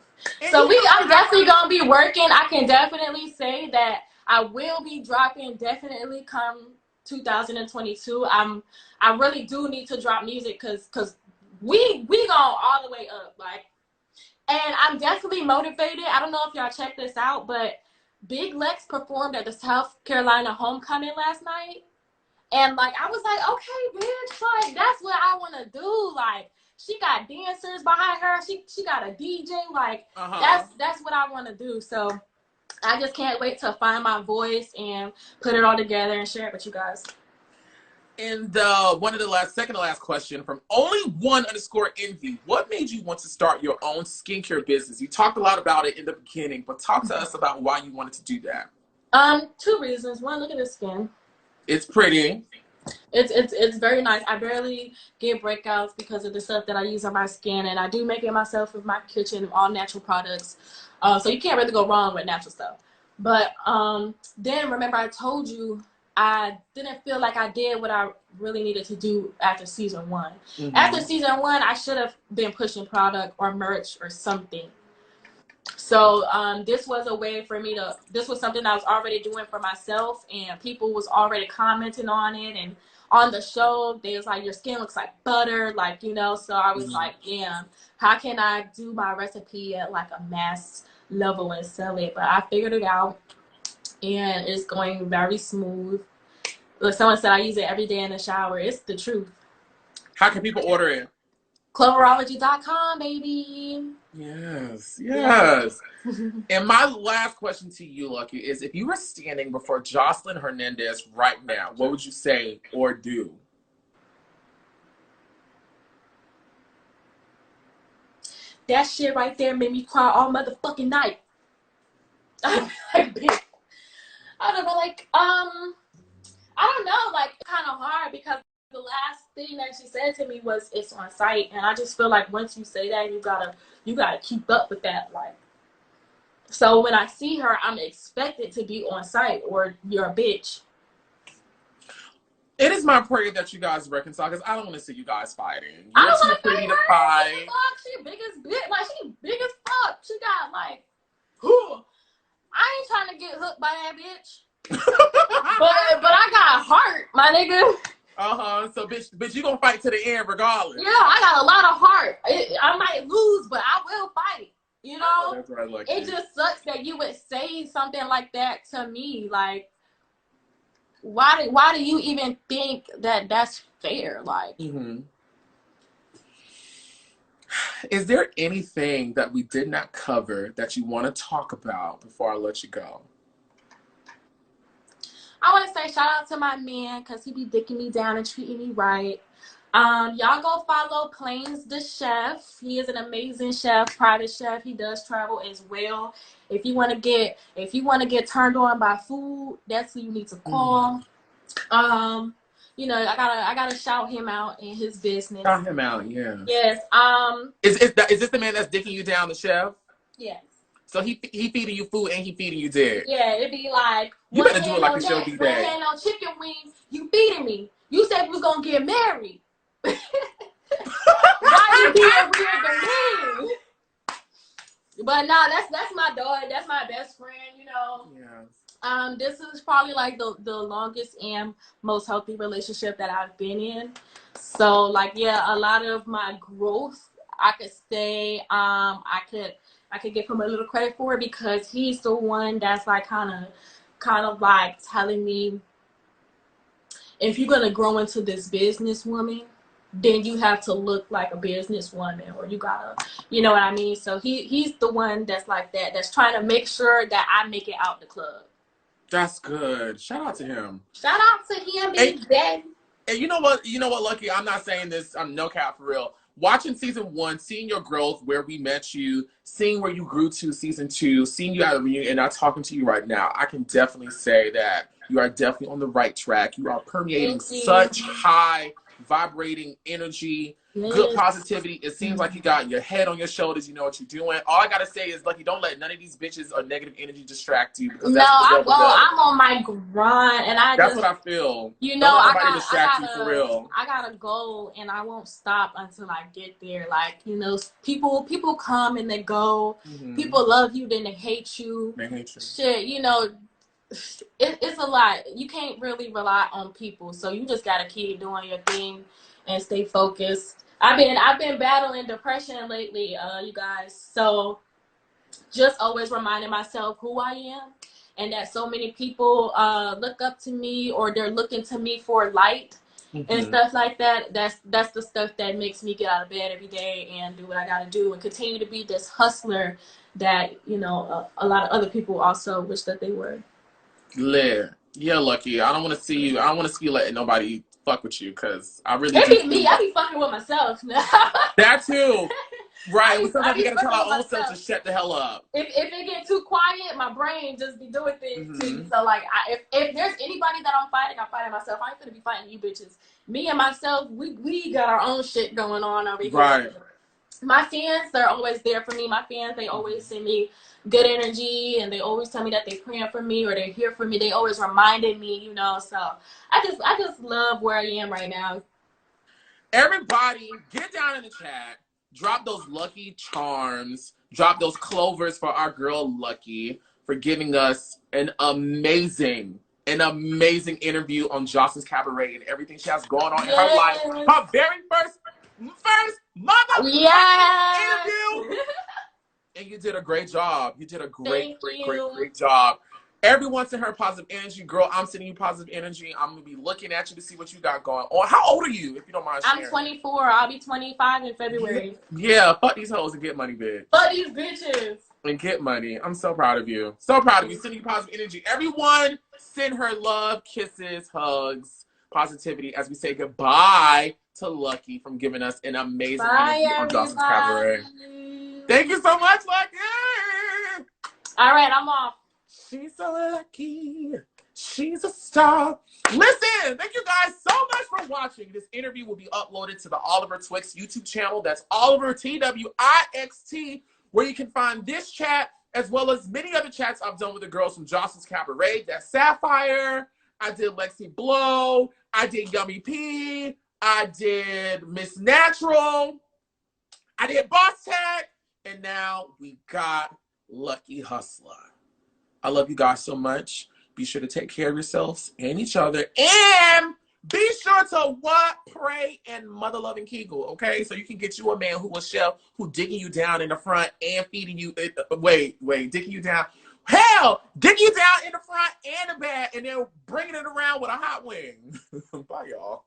So I'm definitely gonna be working. I can definitely say that I will be dropping definitely come 2022. I really do need to drop music because we going all the way up, like, and I'm definitely motivated. I don't know if y'all checked this out, but Big Lex performed at the South Carolina homecoming last night, and like I was like, okay, bitch, like that's what I want to do, like. She got dancers behind her. She got a DJ. Like that's what I want to do. So I just can't wait to find my voice and put it all together and share it with you guys. And second to last question from only1_envy. What made you want to start your own skincare business? You talked a lot about it in the beginning, but talk to us about why you wanted to do that. 2 reasons. One, look at this skin. It's pretty. It's very nice. I barely get breakouts because of the stuff that I use on my skin, and I do make it myself with my kitchen, all natural products. So you can't really go wrong with natural stuff. But then remember I told you I didn't feel like I did what I really needed to do after season 1. Mm-hmm. After season 1, I should have been pushing product or merch or something. So this was a way for me this was something I was already doing for myself, and people was already commenting on it, and on the show they was like, your skin looks like butter, like, you know. So I was like, damn, how can I do my recipe at like a mass level and sell it? But I figured it out, and it's going very smooth. Look, someone said I use it every day in the shower. It's the truth. How can people order it? Cloverology.com, baby. Yes. And my last question to you, Lucky, is if you were standing before Joseline Hernandez right now, what would you say or do? That shit right there made me cry all motherfucking night. I don't know, like, I don't know, like, kind of hard because the last thing that she said to me was it's on site, and I just feel like once you say that, you gotta keep up with that, like. So when I see her, I'm expected to be on site, or you're a bitch. It is my prayer that you guys reconcile, because I don't want to see you guys fighting. I don't You're want too to pretty to fight. She big as bitch, like she big as fuck. She got like, whew. I ain't trying to get hooked by that bitch. but I got a heart, my nigga. So bitch, you gonna fight to the end regardless. Yeah, I got a lot of heart. I might lose, but I will fight. You know, oh, that's right, like it just sucks that you would say something like that to me. Like, why do you even think that that's fair? Like, Is there anything that we did not cover that you want to talk about before I let you go? I want to say shout out to my man, because he be dicking me down and treating me right. Y'all go follow Plains the Chef. He is an amazing chef, private chef. He does travel as well. If you want to get turned on by food, that's who you need to call. You know, I gotta shout him out in his business. Shout him out, yeah. Yes. Is this the man that's dicking you down, the chef? Yes. So he feeding you food and he feeding you dick. Yeah, it'd be like you better do it like a show be one hand on chicken wings. You feeding me. You said we was gonna get married. Why you being weird to me? But no, that's my daughter. That's my best friend. You know. Yeah. This is probably like the longest and most healthy relationship that I've been in. So like, yeah, a lot of my growth, I could say, I could give him a little credit for it because he's the one that's like kind of like telling me, if you're gonna grow into this businesswoman, then you have to look like a businesswoman, or you gotta, you know what I mean? So he's the one that's like that, that's trying to make sure that I make it out the club. That's good. Shout out to him. Shout out to him, Big Daddy. And you know what, Lucky, I'm not saying this, I'm no cap for real. Watching season 1, seeing your growth, where we met you, seeing where you grew to season 2, seeing you at a reunion, and not talking to you right now, I can definitely say that you are definitely on the right track. You are permeating such high vibrating energy, good positivity. It seems like you got your head on your shoulders. You know what you're doing. All I gotta say is, Lucky, don't let none of these bitches or negative energy distract you. Because I'm on my grind, and that's what I feel. You know, I gotta go, and I won't stop until I get there. Like, you know, people come and they go. Mm-hmm. People love you, then they hate you. They hate you. Shit, you know. It's a lot. You can't really rely on people, so you just gotta keep doing your thing and stay focused. I've been battling depression lately, you guys. So just always reminding myself who I am, and that so many people look up to me, or they're looking to me for light. Mm-hmm. And stuff like that. That's the stuff that makes me get out of bed every day and do what I gotta do and continue to be this hustler that, you know, a lot of other people also wish that they were. Yeah, Lucky. I don't want to see you. I don't want to see you letting nobody fuck with you, because I really. It be me. I be fucking with myself. That too. Right. Sometimes we gotta tell our own self to shut the hell up. If it get too quiet, my brain just be doing things too. So like, if there's anybody that I'm fighting myself. I ain't gonna be fighting you bitches. Me and myself, we got our own shit going on over here. Right. My fans, they're always there for me. My fans, they always send me good energy, and they always tell me that they're praying for me or they're here for me. They always reminded me, you know. So I just love where I am right now. Everybody, get down in the chat. Drop those lucky charms. Drop those clovers for our girl Lucky for giving us an amazing interview on Joseline's Cabaret and everything she has going on in her life. Her very first interview. And you did a great job. You did a great job. Everyone sent her positive energy. Girl, I'm sending you positive energy. I'm going to be looking at you to see what you got going on. How old are you, if you don't mind sharing? I'm 24. I'll be 25 in February. Yeah, fuck these hoes and get money, bitch. Fuck these bitches. And get money. I'm so proud of you. So proud of you. Sending you positive energy. Everyone, send her love, kisses, hugs, positivity as we say goodbye to Lucky from giving us an amazing interview on Joseline's Cabaret. Thank you so much, Lucky. All right, I'm off. She's so lucky. She's a star. Listen, thank you guys so much for watching. This interview will be uploaded to the Oliver Twixt YouTube channel. That's Oliver Twixt, where you can find this chat as well as many other chats I've done with the girls from Joseline's Cabaret. That's Sapphire. I did Lexi Blow. I did Yummy P. I did Miss Natural. I did Boss Tag. And now we got Lucky Hustla. I love you guys so much. Be sure to take care of yourselves and each other. And be sure to what? Pray and mother loving Kegel, okay? So you can get you a man who will chef, who digging you down in the front and feeding you. Digging you down. Hell, digging you down in the front and the back, and then bringing it around with a hot wing. Bye, y'all.